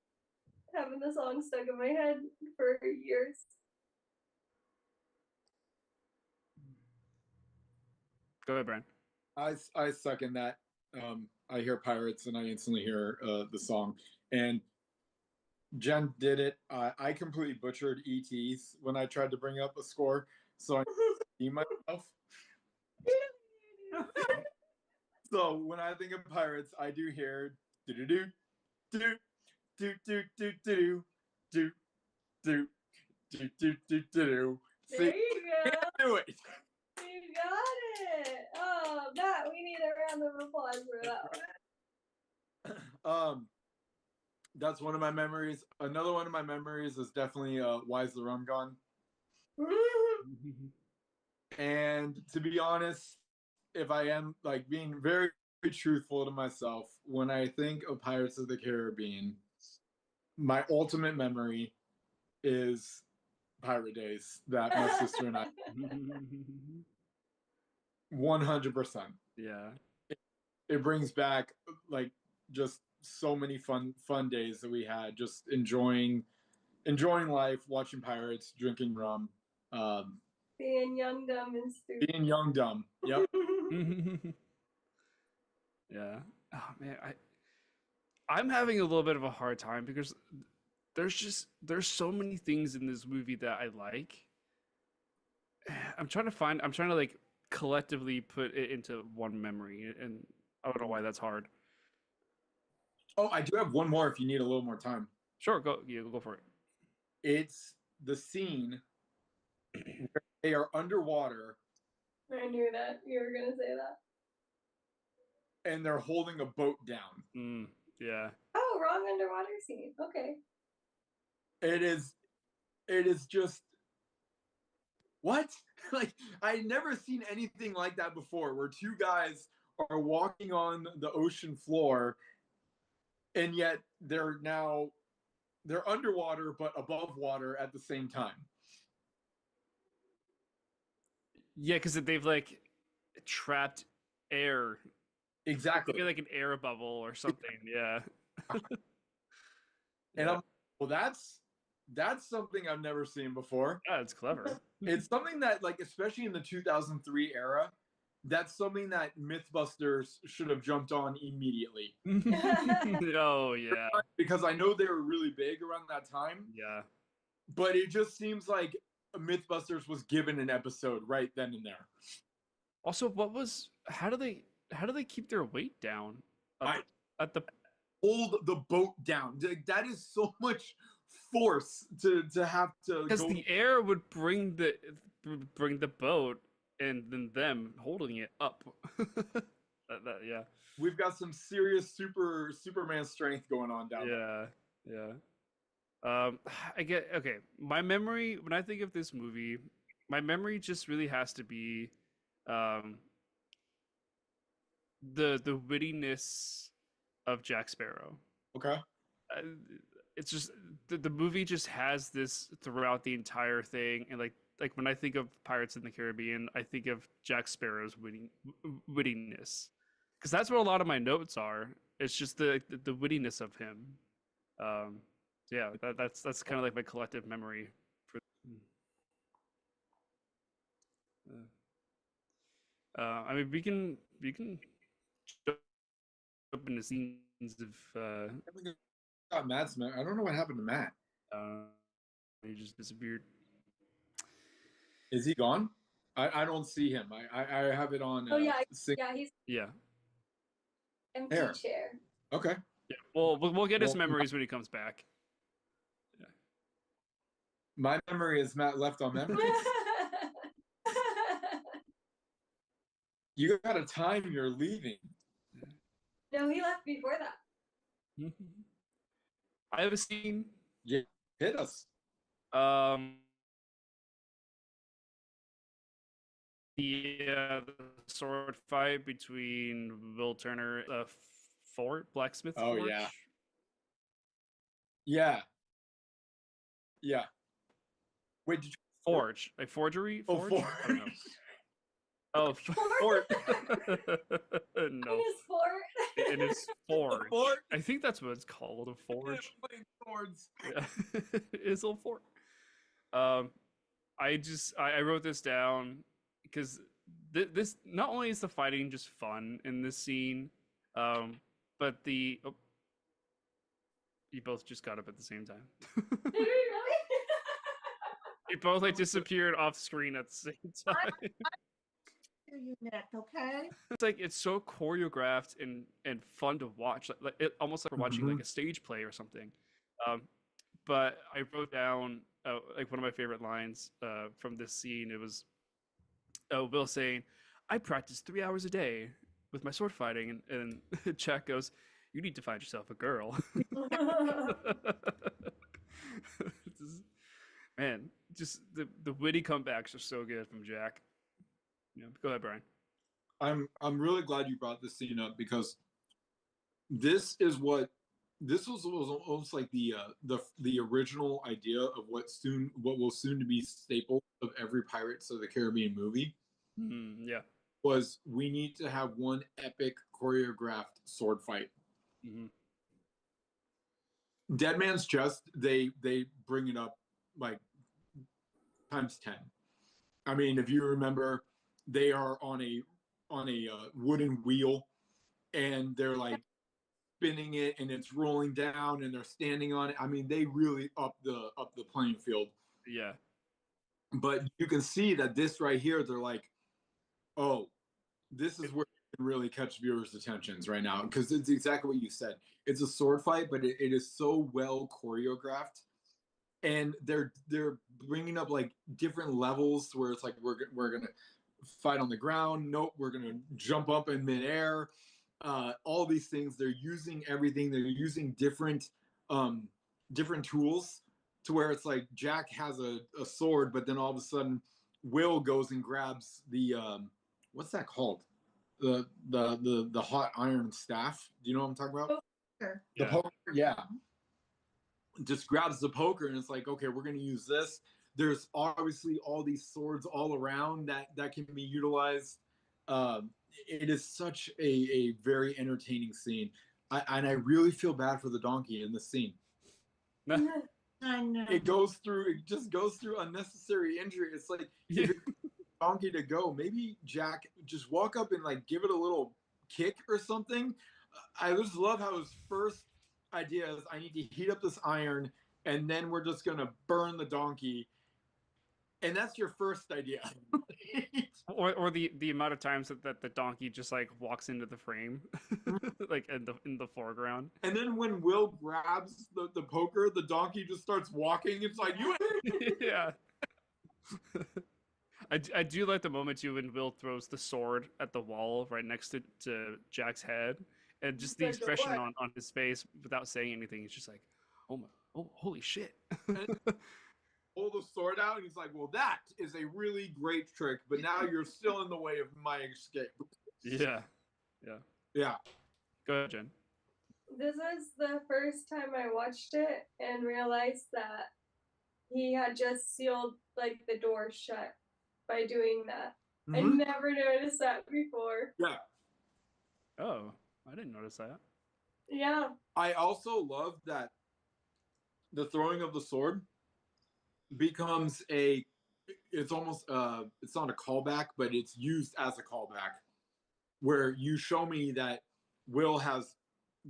S5: having the song stuck in my head for years.
S3: Go ahead, Brian.
S2: I second that. I hear Pirates and I instantly hear the song. And Jen did it. I completely butchered ETs when I tried to bring up a score, so I see myself. So when I think of Pirates, I do hear do do do do do do do do do do do do do do.
S5: There you go.
S2: Do it.
S5: You got it. Oh, Matt, we need a round of applause for that one.
S2: That's one of my memories. Another one of my memories is definitely Why's the Rum Gone? And to be honest, if I am like being very, very truthful to myself, when I think of Pirates of the Caribbean, my ultimate memory is Pirate Days that my sister and I 100%.
S3: Yeah.
S2: It brings back like just so many fun days that we had, just enjoying life, watching pirates, drinking rum,
S5: Being young, dumb, and stupid.
S2: being young, dumb. Yep.
S3: Yeah. Oh man, I'm having a little bit of a hard time because there's so many things in this movie that I like. I'm trying to like collectively put it into one memory, and I don't know why that's hard.
S2: Oh, I do have one more if you need a little more time.
S3: Sure, go for it.
S2: It's the scene where they are underwater
S5: I knew that you were gonna say that.
S2: and they're holding a boat down.
S3: Yeah.
S5: Oh, wrong underwater scene. Okay.
S2: It is just what? Like, I never seen anything like that before, where two guys are walking on the ocean floor, and yet they're underwater but above water at the same time.
S3: Yeah, because they've like trapped air,
S2: Exactly.
S3: maybe like an air bubble or something. Yeah.
S2: And
S3: Yeah.
S2: I'm, well, that's something I've never seen before.
S3: Yeah, it's clever.
S2: It's something that, like, especially in the 2003 era, that's something that Mythbusters should have jumped on immediately.
S3: Oh yeah.
S2: Because I know they were really big around that time,
S3: Yeah.
S2: but it just seems like Mythbusters was given an episode right then and there.
S3: Also, how do they keep their weight down at the
S2: Hold the boat down. That is so much force to have to
S3: because
S2: go.
S3: the air would bring the boat and then them holding it up. Yeah.
S2: We've got some serious Superman strength going on down there.
S3: Yeah. I get okay. My memory when I think of this movie, my memory just really has to be the wittiness of Jack Sparrow.
S2: Okay.
S3: Uh, it's just the movie just has this throughout the entire thing, and like when I think of Pirates in the Caribbean, I think of Jack Sparrow's wittiness, because that's what a lot of my notes are. It's just the wittiness of him. Yeah, that's kind of like my collective memory for. I mean, we can jump into scenes of
S2: Got Matt's. I don't know what happened to Matt.
S3: he just disappeared.
S2: Is he gone? I don't see him. I have it on.
S5: Oh yeah, yeah, he's
S3: Yeah.
S5: empty
S2: There.
S5: chair.
S2: Okay.
S3: Yeah. Well, we'll get his
S2: Well,
S3: memories when he comes back.
S2: My memory is Matt left on memories. You got to time your leaving.
S5: No, he left before that.
S3: I have a scene.
S2: Yeah, hit us.
S3: The sword fight between Will Turner, blacksmith.
S2: Oh,
S3: forge.
S2: yeah. Yeah. Yeah. Wait, did you?
S3: Forge, like forgery.
S2: Oh,
S3: Forge? I don't know. Oh,
S5: Fort.
S3: No,
S5: In his fort.
S3: it is forge.
S2: Fort?
S3: I think that's what it's called, a forge.
S2: Swords.
S3: Yeah. It is a forge. I wrote this down because this not only is the fighting just fun in this scene, but you both just got up at the same time.
S5: Did we really?
S3: You both like disappeared off screen at the same time.
S4: Hear you, Nick, okay?
S3: It's like it's so choreographed and fun to watch, like it almost like we're watching like a stage play or something. But I wrote down like one of my favorite lines from this scene. It was Will saying, "I practice 3 hours a day with my sword fighting," and Jack goes, "You need to find yourself a girl." Man, just the witty comebacks are so good from Jack. Yeah, go ahead, Brian.
S2: I'm really glad you brought this scene up, because this was almost like the original idea of what will soon to be staple of every Pirates of the Caribbean movie.
S3: Yeah.
S2: Was we need to have one epic choreographed sword fight. Dead Man's Chest, they bring it up like times 10. I mean, if you remember, they are on a wooden wheel, and they're like spinning it, and it's rolling down, and they're standing on it. I mean, they really up the playing field.
S3: Yeah.
S2: But you can see that this right here, they're like, oh, this is where you can really catch viewers' attentions right now, because it's exactly what you said. It's a sword fight, but it is so well choreographed, and they're bringing up like different levels where it's like we're gonna fight on the ground. Nope, we're gonna jump up in midair. All these things, they're using everything. They're using different tools, to where it's like Jack has a sword, but then all of a sudden Will goes and grabs the what's that called? The hot iron staff. Do you know what I'm talking about?
S4: Sure.
S2: The
S3: Yeah.
S2: poker, yeah. Just grabs the poker and it's like, okay, we're gonna use this. There's obviously all these swords all around that can be utilized. It is such a very entertaining scene. And I really feel bad for the donkey in this scene.
S4: I know.
S2: It just goes through unnecessary injury. It's like
S3: Yeah.
S2: if you're donkey to go, maybe Jack just walk up and like give it a little kick or something. I just love how his first idea is I need to heat up this iron and then we're just gonna burn the donkey. And that's your first idea.
S3: Or the amount of times that the donkey just like walks into the frame, like in the foreground.
S2: And then when Will grabs the poker, the donkey just starts walking. It's like you.
S3: Yeah. I do like the moment too when Will throws the sword at the wall right next to Jack's head, and just the
S5: Like,
S3: expression
S5: what?
S3: on his face without saying anything. He's just like, oh holy shit.
S2: Pull the sword out, and he's like, "Well, that is a really great trick, but now you're still in the way of my escape."
S3: Yeah.
S2: Yeah.
S3: Go ahead, Jen.
S5: This was the first time I watched it and realized that he had just sealed like the door shut by doing that. I
S2: Mhm.
S5: never noticed that before.
S2: Yeah.
S3: Oh, I didn't notice that.
S5: Yeah.
S2: I also love that the throwing of the sword becomes it's almost it's not a callback, but it's used as a callback where you show me that Will has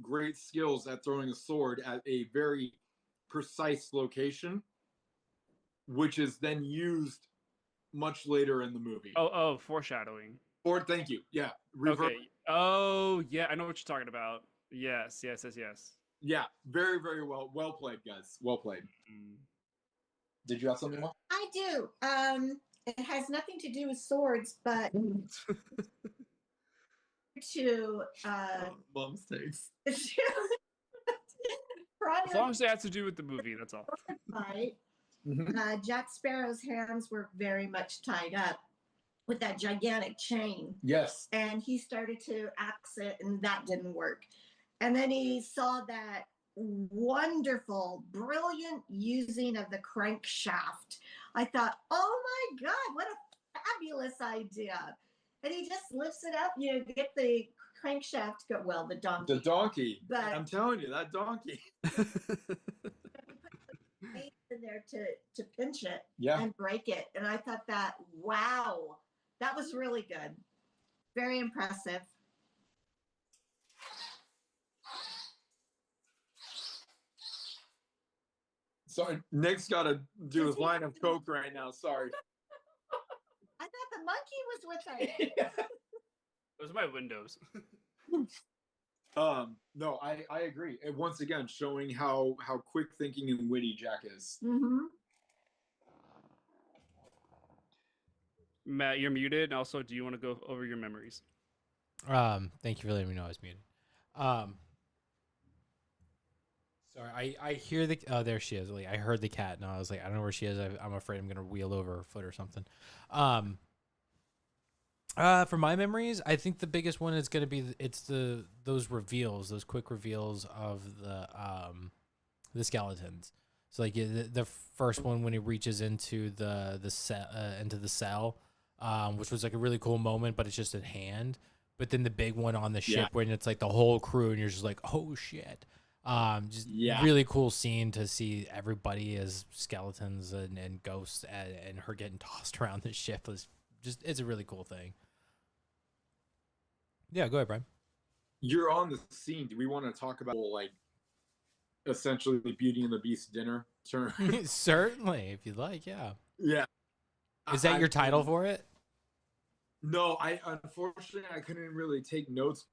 S2: great skills at throwing a sword at a very precise location, which is then used much later in the movie.
S3: Oh, foreshadowing.
S2: Or thank you. Yeah. Reverb.
S3: Okay. Oh, yeah, I know what you're talking about. Yes.
S2: Yeah. Very, very well played, guys. Well played.
S3: Mm.
S2: Did you have something more?
S4: I do. It has nothing to do with swords, but to
S2: Mom's takes.
S3: As
S4: prior
S3: long as it has to do with the movie, that's all.
S4: fight,
S2: Mhm.
S4: Jack Sparrow's hands were very much tied up with that gigantic chain.
S2: Yes.
S4: And he started to axe it, and that didn't work. And then he saw that wonderful, brilliant using of the crankshaft. I thought, oh my God, what a fabulous idea. And he just lifts it up, get the crankshaft, the donkey.
S2: The donkey.
S4: But
S2: I'm telling you, that donkey.
S4: in there to pinch it
S2: Yeah.
S4: and break it. And I thought that, wow, that was really good. Very impressive.
S2: Sorry, Nick's got to do his line of coke right now. Sorry.
S4: I thought the monkey was with us.
S3: Those are my windows.
S2: No, I agree. And once again, showing how quick thinking and witty Jack is.
S4: Mm-hmm.
S3: Matt, you're muted. And also, do you want to go over your memories?
S1: Thank you for letting me know I was muted. Sorry, I hear the. Oh, there she is. Like, I heard the cat, and I was like, I don't know where she is. I'm afraid I'm gonna wheel over her foot or something. For my memories, I think the biggest one is gonna be those reveals, those quick reveals of the skeletons. So like the first one when he reaches into the cell, which was like a really cool moment, but it's just a hand. But then the big one on the ship when it's like the whole crew, and you're just like, oh shit. Really cool scene to see everybody as skeletons and ghosts and her getting tossed around the ship was just, it's a really cool thing. Yeah, go ahead, Brian.
S2: You're on the scene. Do we want to talk about like essentially Beauty and the Beast dinner turn?
S1: Certainly, if you'd like, yeah.
S2: Yeah.
S1: Is that your title for it?
S2: No, I unfortunately I couldn't really take notes.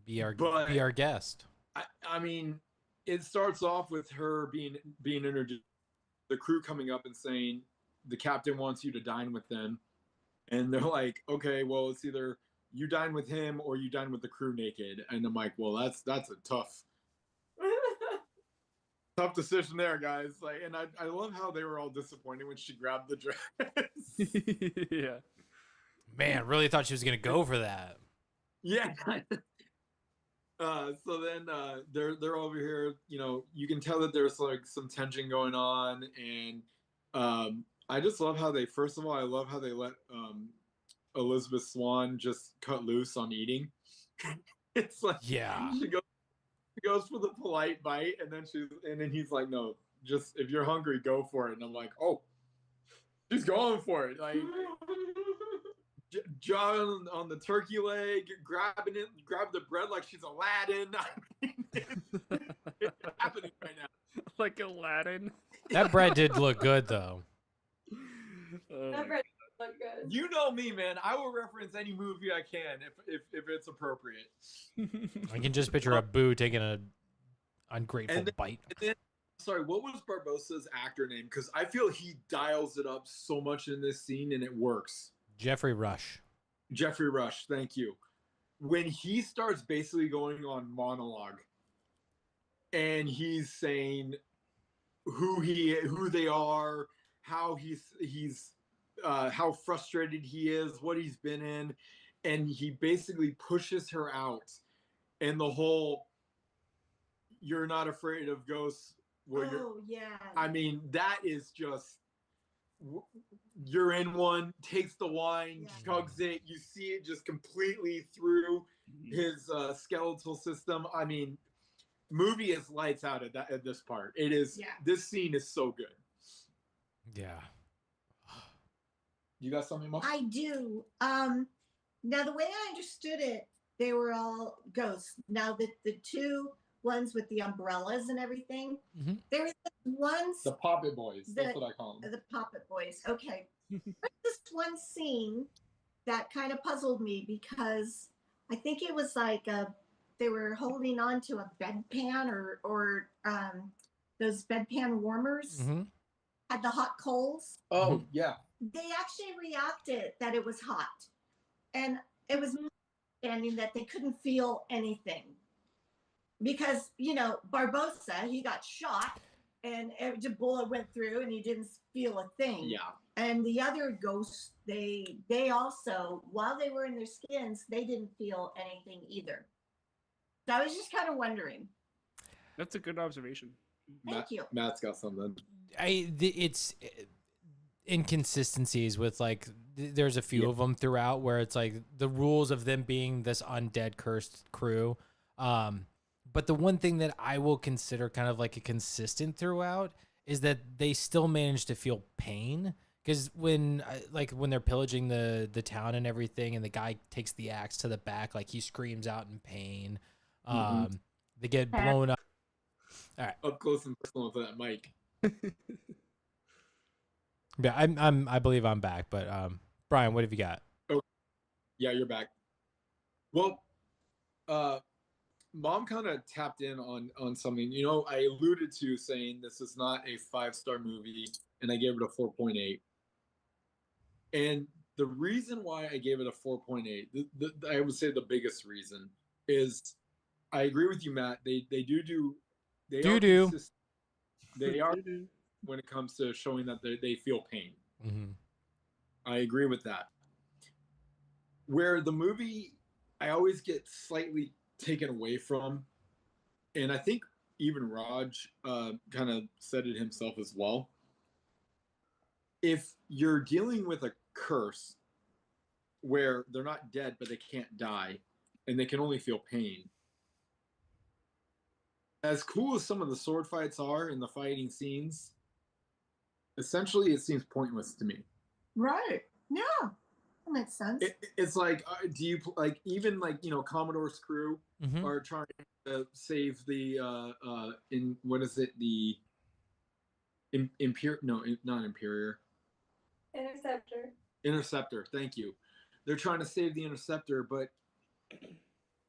S1: Be our guest.
S2: I mean, it starts off with her being introduced, the crew coming up and saying the captain wants you to dine with them, and they're like, okay, well, it's either you dine with him or you dine with the crew naked. And I'm like, well, that's a tough Tough decision there, guys. Like, and I love how they were all disappointed when she grabbed the dress.
S3: Yeah.
S1: Man, really thought she was gonna go for that.
S2: Yeah. So then they're over here. You know, you can tell that there's like some tension going on, and I just love how they. First of all, I love how they let Elizabeth Swann just cut loose on eating. It's like
S1: Yeah.
S2: she goes for the polite bite, and then he's like, no, just if you're hungry, go for it. And I'm like, oh, she's going for it. Like John on the turkey leg, grab the bread like she's Aladdin. I mean, it's happening right now.
S3: Like Aladdin.
S1: That bread did look good though.
S3: Oh
S5: That
S3: my
S5: bread look good.
S2: You know me, man. I will reference any movie I can if it's appropriate.
S1: I can just picture a boo taking a ungrateful
S2: And
S1: bite.
S2: then, sorry, what was Barbossa's actor name? Because I feel he dials it up so much in this scene and it works.
S1: Jeffrey Rush.
S2: Jeffrey Rush, thank you. When he starts basically going on monologue and he's saying who they are, how he's how frustrated he is, what he's been in, and he basically pushes her out, and the whole "you're not afraid of ghosts."
S4: Yeah.
S2: I mean, that is just you're in one. Takes the wine, chugs it. You see it just completely through his skeletal system. I mean, movie is lights out at this part. It is.
S4: Yeah.
S2: This scene is so good.
S1: Yeah.
S2: You got something, Mom?
S4: I do. Now the way I understood it, they were all ghosts. Now the two ones with the umbrellas and everything,
S1: Mhm.
S4: there was this one
S2: The Poppet Boys. That's
S4: The-
S2: what I call them.
S4: the puppet boys. Okay. There's this one scene that kind of puzzled me because I think it was like they were holding on to a bedpan or those bedpan warmers
S1: Mhm.
S4: had the hot coals.
S2: Oh yeah.
S4: They actually reacted that it was hot, and it was my understanding that they couldn't feel anything because Barbossa, he got shot and the bullet went through and he didn't feel a thing.
S2: Yeah.
S4: And the other ghosts, they also, while they were in their skins, they didn't feel anything either. So I was just kind of wondering.
S3: That's a good observation.
S4: Thank you.
S2: Matt's got something.
S1: It's inconsistencies with like there's a few of them throughout where it's like the rules of them being this undead cursed crew. But the one thing that I will consider kind of like a consistent throughout is that they still manage to feel pain. Because when they're pillaging the town and everything, and the guy takes the axe to the back, like he screams out in pain. They get blown up. All right,
S2: Up close and personal with that mic.
S1: yeah, I believe I'm back. But Brian, what have you got?
S2: Yeah, you're back. Well, Mom kind of tapped in on something. You know, I alluded to saying this is not a 5-star movie, and I gave it a 4.8. And the reason why I gave it a 4.8, I would say the biggest reason is, I agree with you, Matt. They are consistent. They are when it comes to showing that they feel pain.
S1: Mm-hmm.
S2: I agree with that. Where the movie, I always get slightly taken away from, and I think even Raj kind of said it himself as well. If you're dealing with a curse where they're not dead but they can't die and they can only feel pain, as cool as some of the sword fights are in the fighting scenes, essentially it seems pointless to me.
S4: Right. Yeah. That makes sense.
S2: It's like, do you like, even like, Commodore's crew
S1: Mm-hmm.
S2: are trying to save the in what is it, the not Imperior, Interceptor, thank you. They're trying to save the Interceptor, but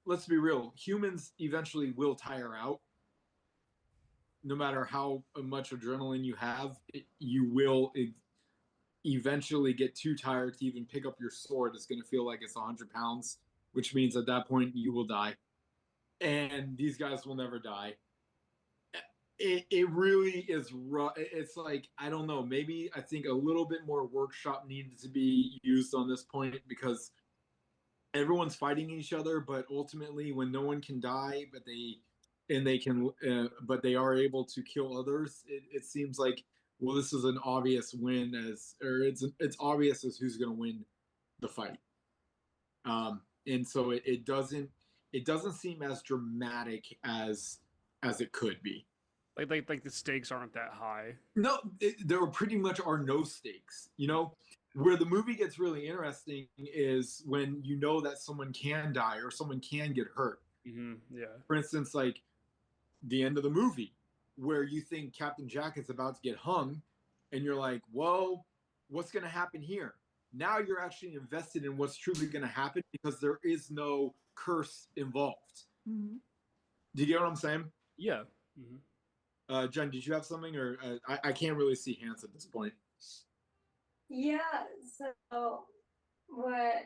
S2: let's be real, humans eventually will tire out. No matter how much adrenaline you have, you will eventually get too tired to even pick up your sword. It's going to feel like it's 100 pounds, which means at that point you will die. And these guys will never die. it really is rough. It's like, I don't know, maybe I think a little bit more workshop needed to be used on this point, because everyone's fighting each other, but ultimately when no one can die, but they are able to kill others, it seems like, well, this is an obvious win, it's obvious as who's going to win the fight. And so it doesn't seem as dramatic as it could be.
S3: Like the stakes aren't that high.
S2: No, there pretty much are no stakes. You know, where the movie gets really interesting is when you know that someone can die or someone can get hurt.
S3: Yeah.
S2: For instance, like the end of the movie, where you think Captain Jack is about to get hung, and you're like, "Whoa, what's going to happen here?" Now you're actually invested in what's truly going to happen, because there is no curse involved.
S4: Mhm.
S2: Do you get what I'm saying?
S3: Yeah.
S2: Jen, did you have something, or I can't really see hands at this point?
S5: Yeah, so what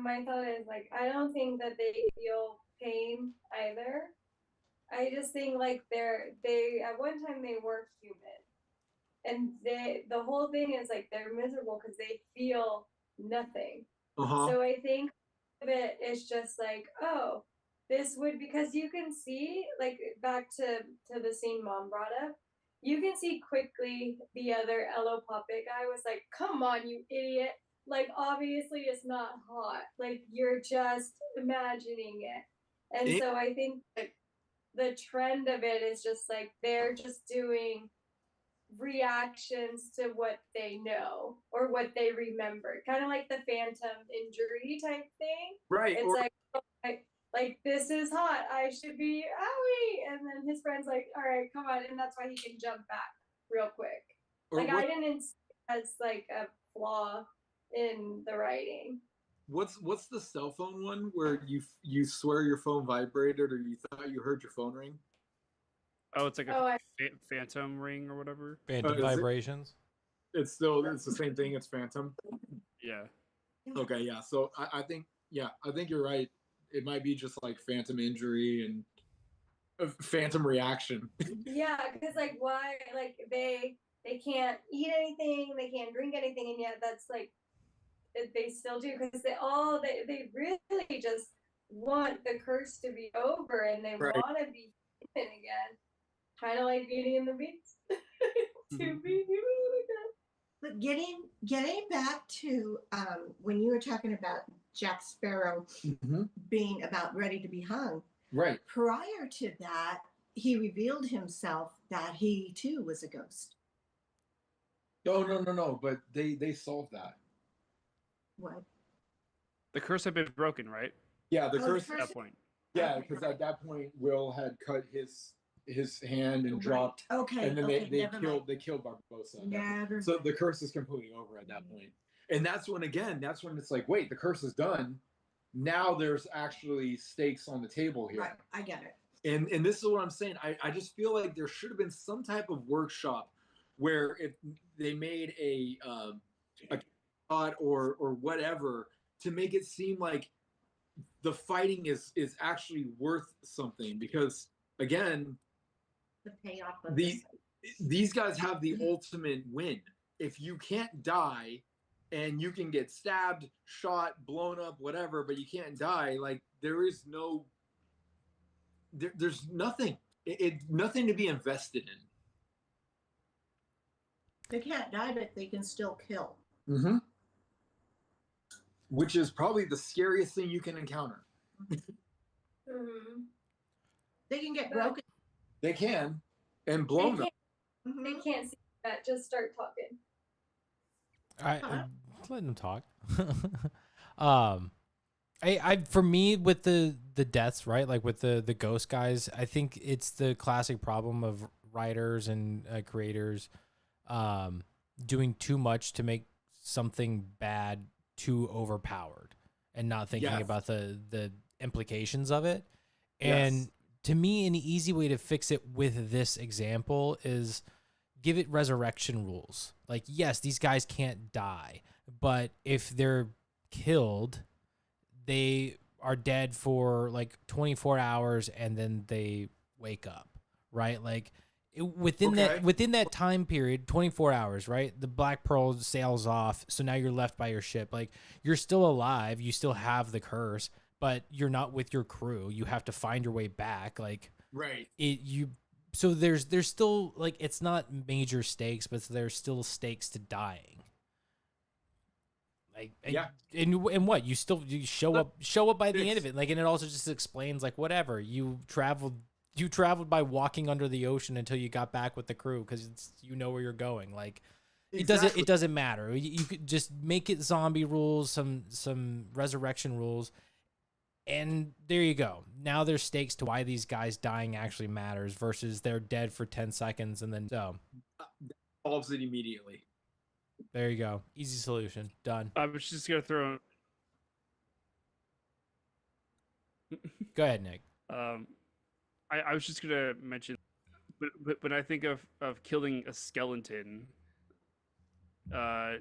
S5: my thought is, like, I don't think that they feel pain either. I just think like they at one time they weren't human. And the whole thing is like they're miserable because they feel nothing. So I think of it is just like, oh, this would, because you can see, like, back to the scene mom brought up, you can see quickly the other Elo puppet guy was like, come on, you idiot. Like, obviously it's not hot. Like, you're just imagining it. And so I think like the trend of it is just like they're just doing reactions to what they know or what they remember, kind of like the phantom injury type thing.
S2: Right.
S5: It's like, oh, like this is hot, I should be owie, and then his friend's like, all right, come on, and that's why he can jump back real quick. Like, I didn't see it as like a flaw in the writing.
S2: What's the cell phone one where you swear your phone vibrated, or you thought you heard your phone ring?
S3: Oh, it's like a phantom ring or whatever.
S1: Phantom vibrations.
S2: It's the same thing. It's phantom.
S3: Yeah.
S2: Okay, yeah. So I think you're right. It might be just like phantom injury and a phantom reaction.
S5: Yeah, because like, why, like they can't eat anything, they can't drink anything, and yet that's like they still do, because they really just want the curse to be over, and they want to be human again, kind of like Beauty and the Beast. To be human again.
S4: But getting back to when you were talking about Jack Sparrow being about ready to be hung,
S2: right?
S4: Prior to that, he revealed himself that he too was a ghost.
S2: Oh, no! But they solved that.
S4: What?
S3: The curse had been broken, right?
S2: Yeah, the curse
S3: at that point.
S2: Yeah, because at that point, Will had cut his hand and dropped.
S4: Okay.
S2: And then they killed Barbosa.
S4: Never.
S2: So the curse is completely over at that point. And that's when it's like, wait, the curse is done. Now there's actually stakes on the table here.
S4: Right, I get it.
S2: And this is what I'm saying. I just feel like there should have been some type of workshop where if they made a shot or whatever to make it seem like the fighting is actually worth something, because again,
S4: the payoff of
S2: these guys have the ultimate win. If you can't die and you can get stabbed, shot, blown up, whatever, but you can't die, like there's nothing. Nothing to be invested in.
S4: They can't die, but they can still kill.
S2: Which is probably the scariest thing you can encounter.
S4: They can get broken.
S2: They can, and blown up.
S5: They can't see that. Just start talking.
S1: Let them talk. I for me with the deaths, right? Like with the ghost guys, I think it's the classic problem of writers and creators doing too much to make something bad too overpowered and not thinking about the implications of it. And to me, an easy way to fix it with this example is give it resurrection rules. Like, yes, these guys can't die, but if they're killed, they are dead for like 24 hours and then they wake up, right? Like, within
S2: Okay.
S1: that time period, 24 hours, right? The Black Pearl sails off, so now you're left by your ship. Like, you're still alive, you still have the curse, but you're not with your crew. You have to find your way back. Like,
S2: Right.
S1: so there's still, like, it's not major stakes, but there's still stakes to dying. Like, and what you show up by the end of it, like, and it also just explains, like, whatever, you traveled by walking under the ocean until you got back with the crew because you know where you're going. Like,
S2: Exactly.
S1: it doesn't matter. You could just make it zombie rules, some resurrection rules, and there you go. Now there's stakes to why these guys dying actually matters versus they're dead for 10 seconds and then
S2: Solves it immediately.
S1: there you go. Easy solution. Done.
S3: I was just gonna throw.
S1: Go ahead, Nick.
S3: I was just gonna mention, but when I think of killing a skeleton, I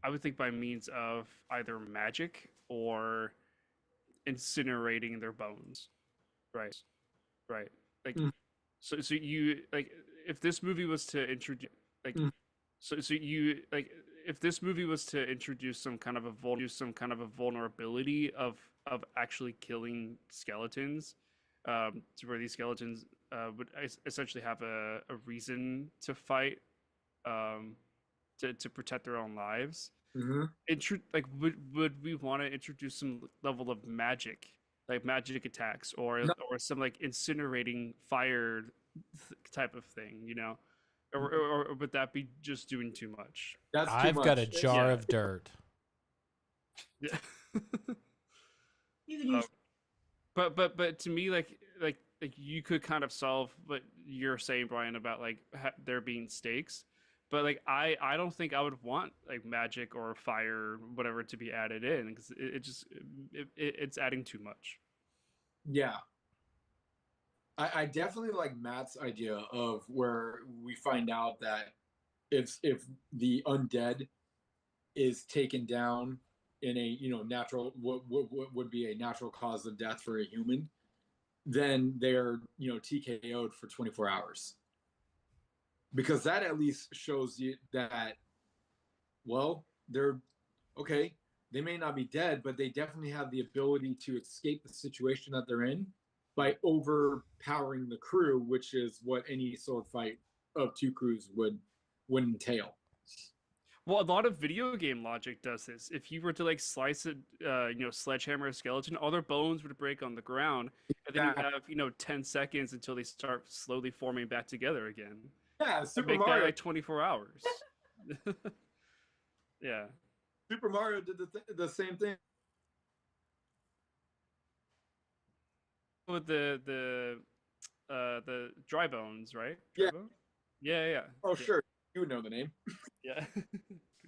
S3: would think by means of either magic or incinerating their bones. Right. Right. Like, so you, like, if this movie was to introduce, like, so you, like, if this movie was to introduce some kind of a vulnerability of actually killing skeletons, to where these skeletons would essentially have a reason to fight, to protect their own lives. Like, would we want to introduce some level of magic, like magic attacks, or some, like, incinerating fire type of thing, you know, or would that be just doing too much?
S2: That's too
S1: I've
S2: much.
S1: got a jar
S3: Yeah.
S1: of dirt.
S3: Yeah.
S4: You could use
S3: But to me, like you could kind of solve what you're saying, Brian, about, like, there being stakes. But, like, I don't think I would want, like, magic or fire, whatever, to be added in, because it's adding too much.
S2: Yeah. I definitely like Matt's idea of where we find out that if the undead is taken down in a natural what would be a natural cause of death for a human, then they're TKO'd for 24 hours. Because that at least shows you that, well, they're okay. They may not be dead, but they definitely have the ability to escape the situation that they're in by overpowering the crew, which is what any sword fight of two crews would entail.
S3: Well, a lot of video game logic does this. If you were to, like, slice it, sledgehammer a skeleton, all their bones would break on the ground, and then you have 10 seconds until they start slowly forming back together again.
S2: Yeah, Super
S3: Make
S2: Mario.
S3: that, like, 24 hours. Yeah.
S2: Super Mario did the same thing.
S3: With the dry bones, right? Dry
S2: Yeah.
S3: bone? Yeah.
S2: Oh,
S3: Yeah.
S2: sure. You would know the name.
S3: Yeah.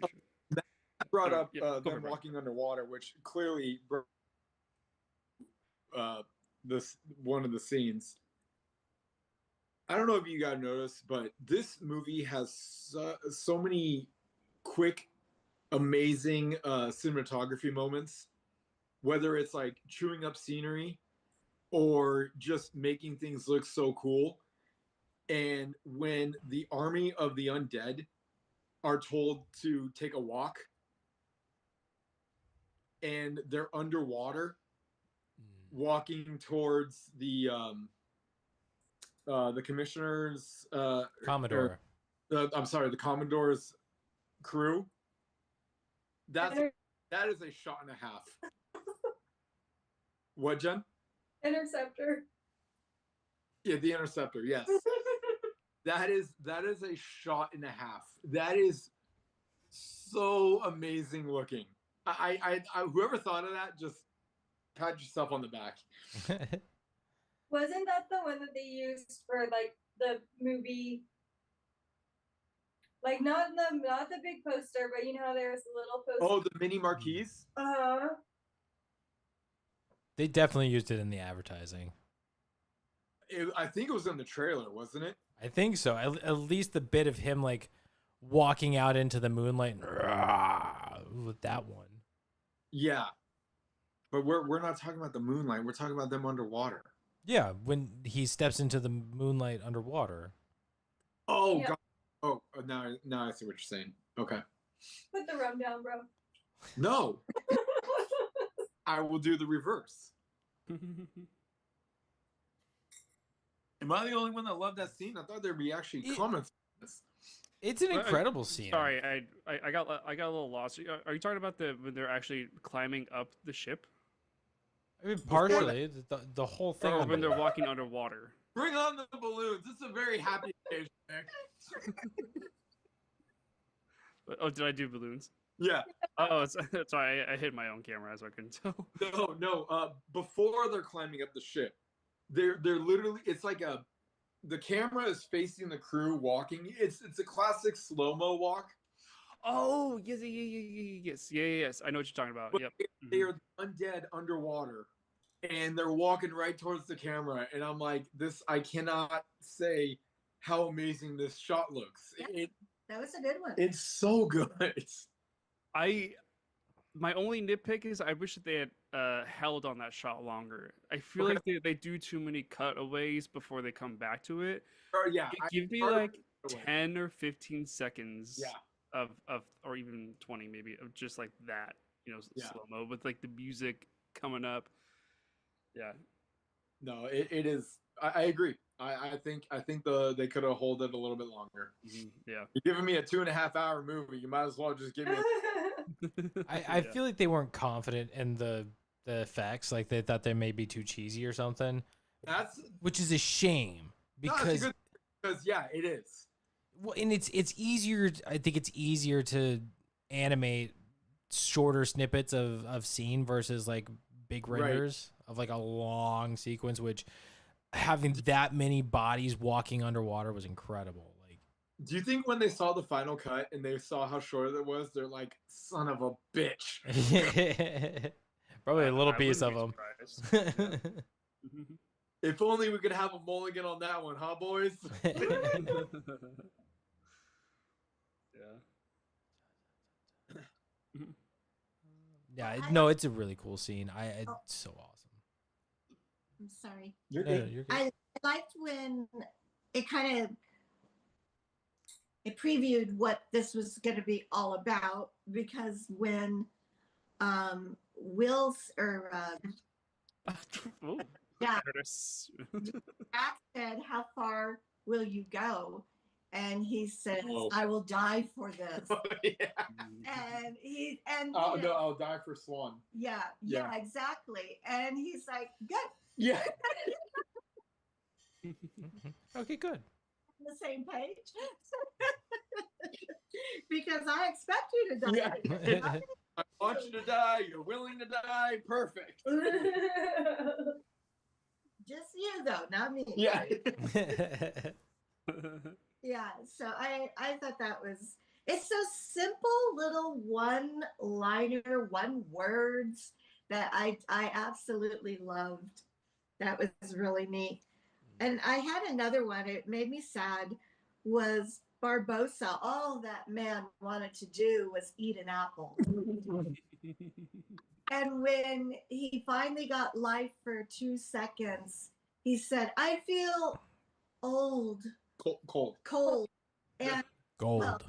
S2: I brought up
S3: Yeah, go
S2: them
S3: ahead, Brian.
S2: walking underwater, which clearly this one of the scenes. I don't know if you guys noticed, but this movie has so many quick, amazing cinematography moments. Whether it's like chewing up scenery or just making things look so cool. And when the army of the undead are told to take a walk and they're underwater walking towards the commissioner's
S1: Commodore.
S2: I'm sorry, the Commodore's crew. That is a shot and a half. What, Jen?
S5: Interceptor.
S2: Yeah, the Interceptor. Yes, that is a shot and a half. That is so amazing looking. I whoever thought of that, just pat yourself on the back.
S5: Wasn't that the one that they used for, like, the movie? Like, not the big poster, but you know how there was a little poster.
S2: Oh, the mini marquees.
S1: They definitely used it in the advertising.
S2: I think it was in the trailer, wasn't it?
S1: I think so. At least the bit of him, like, walking out into the moonlight with that one.
S2: Yeah, but we're not talking about the moonlight. We're talking about them underwater.
S1: Yeah, when he steps into the moonlight underwater.
S2: Oh
S5: Yeah.
S2: god. Oh, now I see what you're saying. Okay.
S5: Put the rum down, bro.
S2: No, I will do the reverse. Am I the only one that loved that scene? I thought there'd be actually comments on this.
S1: It's an incredible scene.
S3: Sorry, I got a little lost. Are you talking about when they're actually climbing up the ship,
S1: I mean, partially the whole thing.
S3: or
S1: on
S3: when
S1: the-
S3: they're walking underwater?
S2: Bring on the balloons. This is a very happy occasion. Nick.
S3: Oh, did I do balloons?
S2: Yeah.
S3: Oh, sorry, I hit my own camera, so I couldn't tell.
S2: No. Before they're climbing up the ship, they're literally. It's like the camera is facing the crew walking. It's a classic slow mo walk.
S3: Oh, yes. I know what you're talking about.
S2: But
S3: Yep.
S2: they are undead underwater, and they're walking right towards the camera. And I'm like, I cannot say how amazing this shot looks.
S4: Yeah. That was a good one.
S2: It's so good.
S3: My only nitpick is I wish that they had held on that shot longer. I feel like they do too many cutaways before they come back to it.
S2: Yeah.
S3: Give me like 10 or 15 seconds
S2: Yeah.
S3: of or even 20 maybe of just like that,
S2: Yeah.
S3: slow mo with like the music coming up. Yeah.
S2: No, it is. I agree. I think they could have held it a little bit longer.
S3: Yeah.
S2: You're giving me a 2.5-hour movie. You might as well just give me.
S1: I feel like they weren't confident in the effects. Like they thought they may be too cheesy or something.
S2: Which
S1: is a shame because
S2: yeah, it is.
S1: Well, and it's easier. I think it's easier to animate shorter snippets of scene versus like big renders of like a long sequence. Which having that many bodies walking underwater was incredible. Like,
S2: do you think when they saw the final cut and they saw how short it was, they're like, "Son of a bitch"?
S1: Probably a little
S3: I
S1: piece of
S3: wouldn't
S1: them.
S3: be surprised.
S2: If only we could have a mulligan on that one, huh, boys?
S1: Yeah, no, it's a really cool scene. It's so awesome.
S4: I'm sorry.
S2: You're
S1: No,
S2: good.
S1: you're good.
S4: I liked when it kind of previewed what this was going to be all about, because when Will's or
S3: Oh,
S4: yeah,
S3: Curtis.
S4: Jack said, "How far will you go?" And he says,
S2: Oh.
S4: "I will die for this."
S2: Yeah.
S4: And he
S2: Oh no, I'll die for Swan.
S4: yeah, exactly. And he's like, "Good,
S2: Yeah.
S1: Okay, good.
S4: on the same page," because I expect you to die.
S2: Yeah. I want you to die. You're willing to die. Perfect.
S4: Just you though, not me.
S2: Yeah.
S4: Yeah, so I thought that was, it's so simple, little one-liner, one words that I absolutely loved. That was really neat. And I had another one, it made me sad, was Barbosa. All that man wanted to do was eat an apple. And when he finally got life for 2 seconds, he said, "I feel old,
S2: Cold.
S4: and
S1: Gold.
S4: well,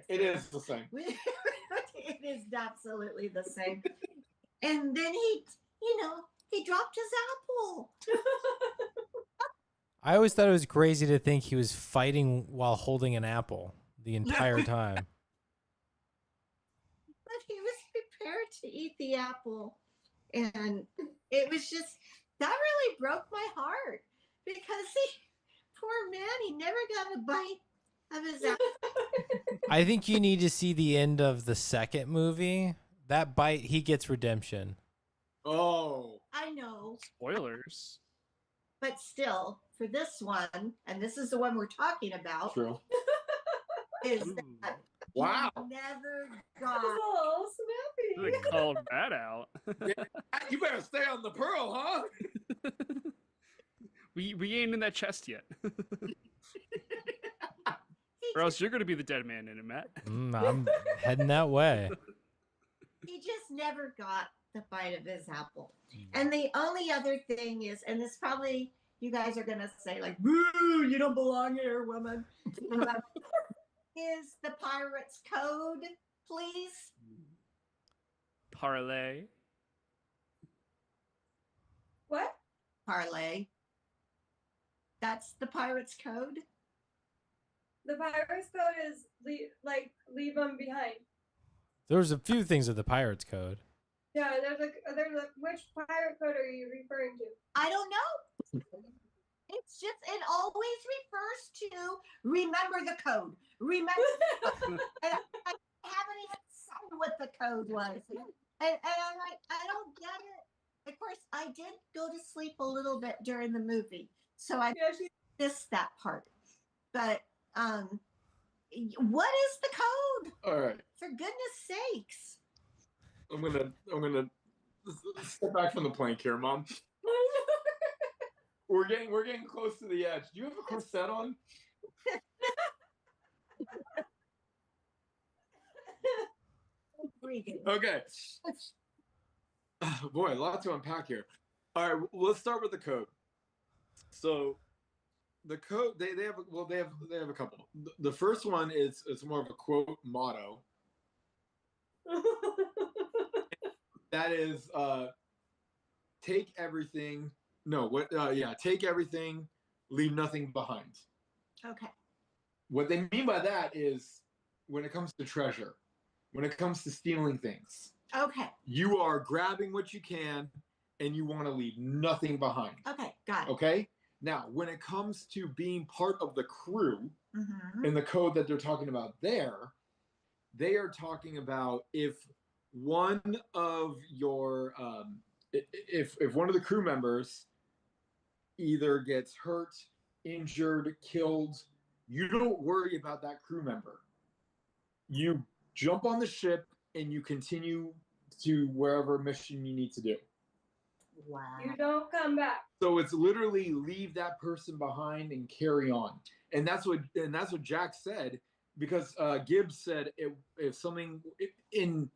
S2: It is the same.
S4: it is absolutely the same." And then he dropped his apple.
S1: I always thought it was crazy to think he was fighting while holding an apple the entire time.
S4: But he was prepared to eat the apple. And it was just, that really broke my heart, because poor man, he never got a bite of his apple.
S1: I think you need to see the end of the second movie. That bite, he gets redemption.
S2: Oh.
S4: I know,
S3: Spoilers.
S4: but still, for this one, and this is the one we're talking about,
S2: True.
S4: is
S3: Ooh.
S4: that
S2: Wow.
S4: he never
S5: That
S4: got.
S5: was a little snappy.
S3: They called that out.
S2: You better stay on the pearl, huh?
S3: we ain't in that chest yet.
S4: He
S3: Or else you're gonna be the dead man in it, Matt.
S1: I'm heading that way.
S4: he just never got the bite of his apple. And the only other thing is, and this probably You guys are gonna say like, "Boo! You don't belong here, woman." Is the pirate's code, please?
S3: Parlay.
S5: What?
S4: Parlay. That's the pirate's code.
S5: The pirate's code is leave them behind.
S1: There's a few things of the pirate's code.
S5: Yeah, there's a which pirate code are you referring to?
S4: I don't know. It's just it always refers to remember the code. Remember, and I haven't even said what the code was, and I'm like, I don't get it. Of course, I did go to sleep a little bit during the movie, so I missed that part. But what is the code?
S2: All right.
S4: For goodness sakes!
S2: I'm gonna step back from the plank here, Mom. We're getting close to the edge. Do you have a corset on? Okay. Boy, a lot to unpack here. All right, let's start with the code. So, the code they have a couple. The first one is it's more of a quote motto. That is take everything. No, what? Take everything, leave nothing behind.
S4: Okay.
S2: What they mean by that is when it comes to treasure, when it comes to stealing things,
S4: Okay.
S2: you are grabbing what you can and you want to leave nothing behind.
S4: Okay. Got it.
S2: Okay? Now, when it comes to being part of the crew
S4: Mm-hmm.
S2: in the code that they're talking about there, they are talking about if one of your if one of the crew members either gets hurt, injured, killed, you don't worry about that crew member. You jump on the ship and you continue to wherever mission you need to do.
S4: Wow.
S5: You don't come back.
S2: So it's literally leave that person behind and carry on. And that's what Jack said, because Gibbs said if something in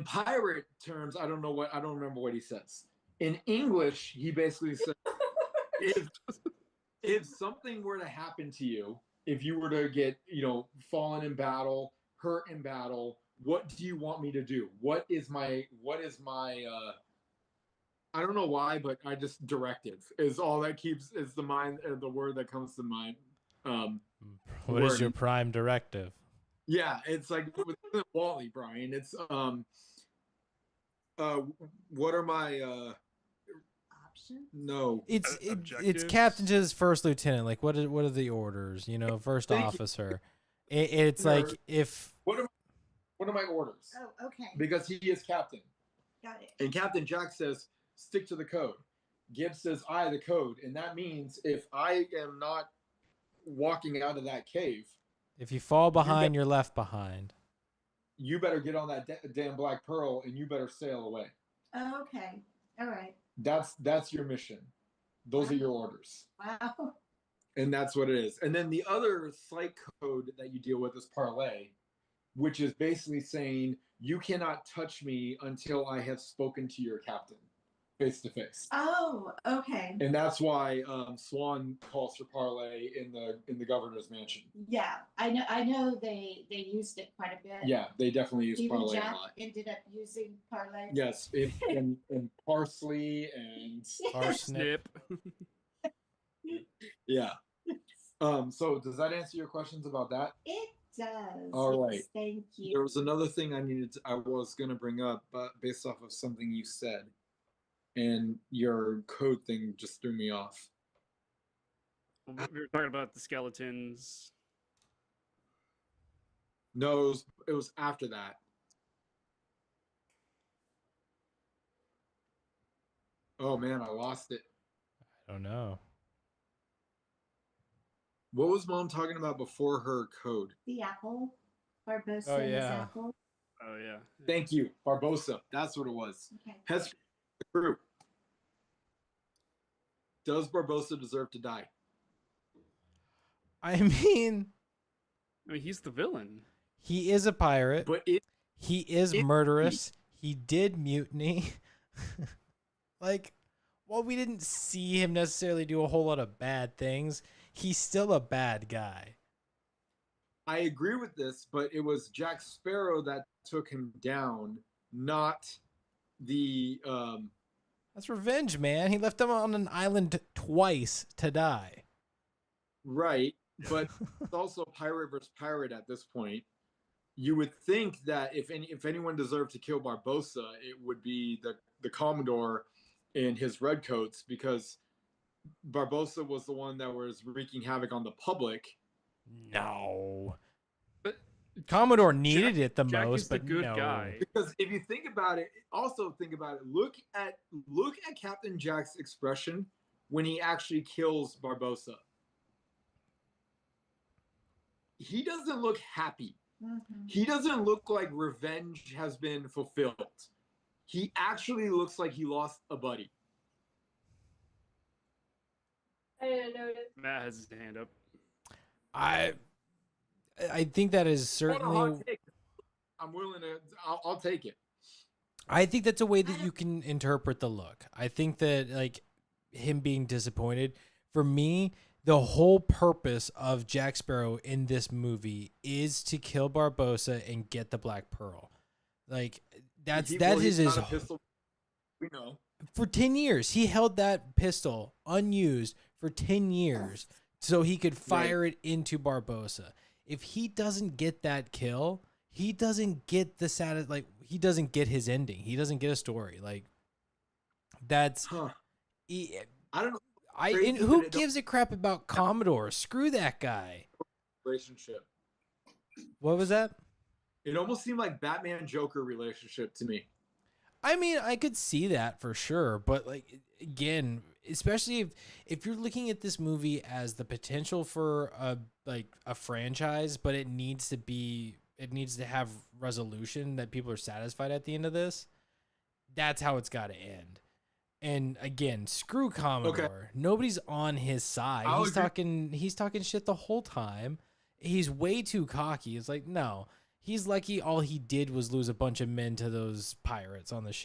S2: pirate terms, I don't remember what he says. In English, he basically said if something were to happen to you, if you were to get, fallen in battle, hurt in battle, what do you want me to do? What is my I don't know why, but I just directive is all that keeps is the mind the word that comes to mind.
S1: What is your prime directive?
S2: Yeah, it's like with Wally, Brian. It's what are my
S4: Options?
S2: no.
S1: It's
S3: Objectives?
S1: captain to his first lieutenant. Like what are the orders? First
S2: Thank you.
S1: officer. It's like if
S2: What are my orders?
S4: Oh, okay.
S2: Because he is captain.
S4: Got it.
S2: And Captain Jack says, stick to the code. Gibbs says, the code. And that means if I am not walking out of that cave,
S1: if you fall behind, you're left behind.
S2: you better get on that damn Black Pearl and you better sail away.
S4: Oh, okay. All right.
S2: That's your mission. Those are your orders.
S4: Wow.
S2: And that's what it is. And then the other slight code that you deal with is parlay, which is basically saying you cannot touch me until I have spoken to your captain face to face.
S4: Oh, okay.
S2: And that's why Swan calls for parlay in the governor's mansion.
S4: Yeah, I know they used it quite a bit.
S2: Yeah, they definitely use
S4: Even
S2: parlay
S4: Jack
S2: a lot.
S4: ended up using parlay.
S2: Yes, and parsley and
S1: Parsnip.
S3: Snip.
S2: yeah. So does that answer your questions about that?
S4: It does.
S2: All
S4: Yes,
S2: right.
S4: thank you.
S2: There was another thing I was going to bring up, but based off of something you said, and your code thing just threw me off.
S3: Well, we were talking about the skeletons.
S2: No, it was after that. Oh man, I lost it.
S1: I don't know.
S2: What was Mom talking about before her code?
S4: The apple. Barbosa
S1: Oh,
S4: and his
S1: yeah.
S4: apple.
S3: Oh yeah.
S2: Thank you, Barbosa. That's what it was.
S4: Okay.
S2: Has the crew. Does Barbosa deserve to die?
S1: I mean,
S3: I mean, he's the villain.
S1: he is a pirate.
S2: But
S1: He is murderous. He did mutiny. Like, while we didn't see him necessarily do a whole lot of bad things, he's still a bad guy.
S2: I agree with this, but it was Jack Sparrow that took him down, not the
S1: That's revenge, man. He left him on an island twice to die.
S2: right, but it's also pirate versus pirate at this point. You would think that if anyone deserved to kill Barbossa, it would be the Commodore in his redcoats, because Barbossa was the one that was wreaking havoc on the public.
S1: No.
S3: But
S1: Commodore needed it the
S3: Jack
S1: most,
S3: is the
S1: but
S3: good
S1: no.
S3: guy.
S2: Because if you think about it, also think about it. Look at Captain Jack's expression when he actually kills Barbossa. He doesn't look happy.
S4: Mhm.
S2: He doesn't look like revenge has been fulfilled. He actually looks like he lost a buddy.
S5: I didn't notice.
S3: Matt has his hand up.
S1: I think that is
S2: What a
S1: certainly.
S2: hot take. I'm willing to. I'll take it.
S1: I think that's a way that you can interpret the look. I think that like him being disappointed, for me, the whole purpose of Jack Sparrow in this movie is to kill Barbossa and get the Black Pearl. Like that is his.
S2: not a pistol. We know.
S1: For 10 years, he held that pistol unused for 10 years so he could fire it into Barbossa. If he doesn't get that kill, he doesn't get the like he doesn't get his ending. He doesn't get a story. Like that's
S2: Huh.
S1: he,
S2: I don't know.
S1: and
S2: Crazy
S1: who
S2: that it don't-
S1: gives a crap about Commodore? Screw that guy.
S2: Relationship.
S1: What was that?
S2: It almost seemed like Batman Joker relationship to me.
S1: I mean, I could see that for sure, but like again, especially if you're looking at this movie as the potential for a franchise, but it needs to have resolution that people are satisfied at the end of this. That's how it's got to end. And again, screw Commodore.
S2: Okay.
S1: Nobody's on his side.
S2: I'll
S1: He's talking shit the whole time. He's way too cocky. It's like, no. He's lucky all he did was lose a bunch of men to those pirates on the ship.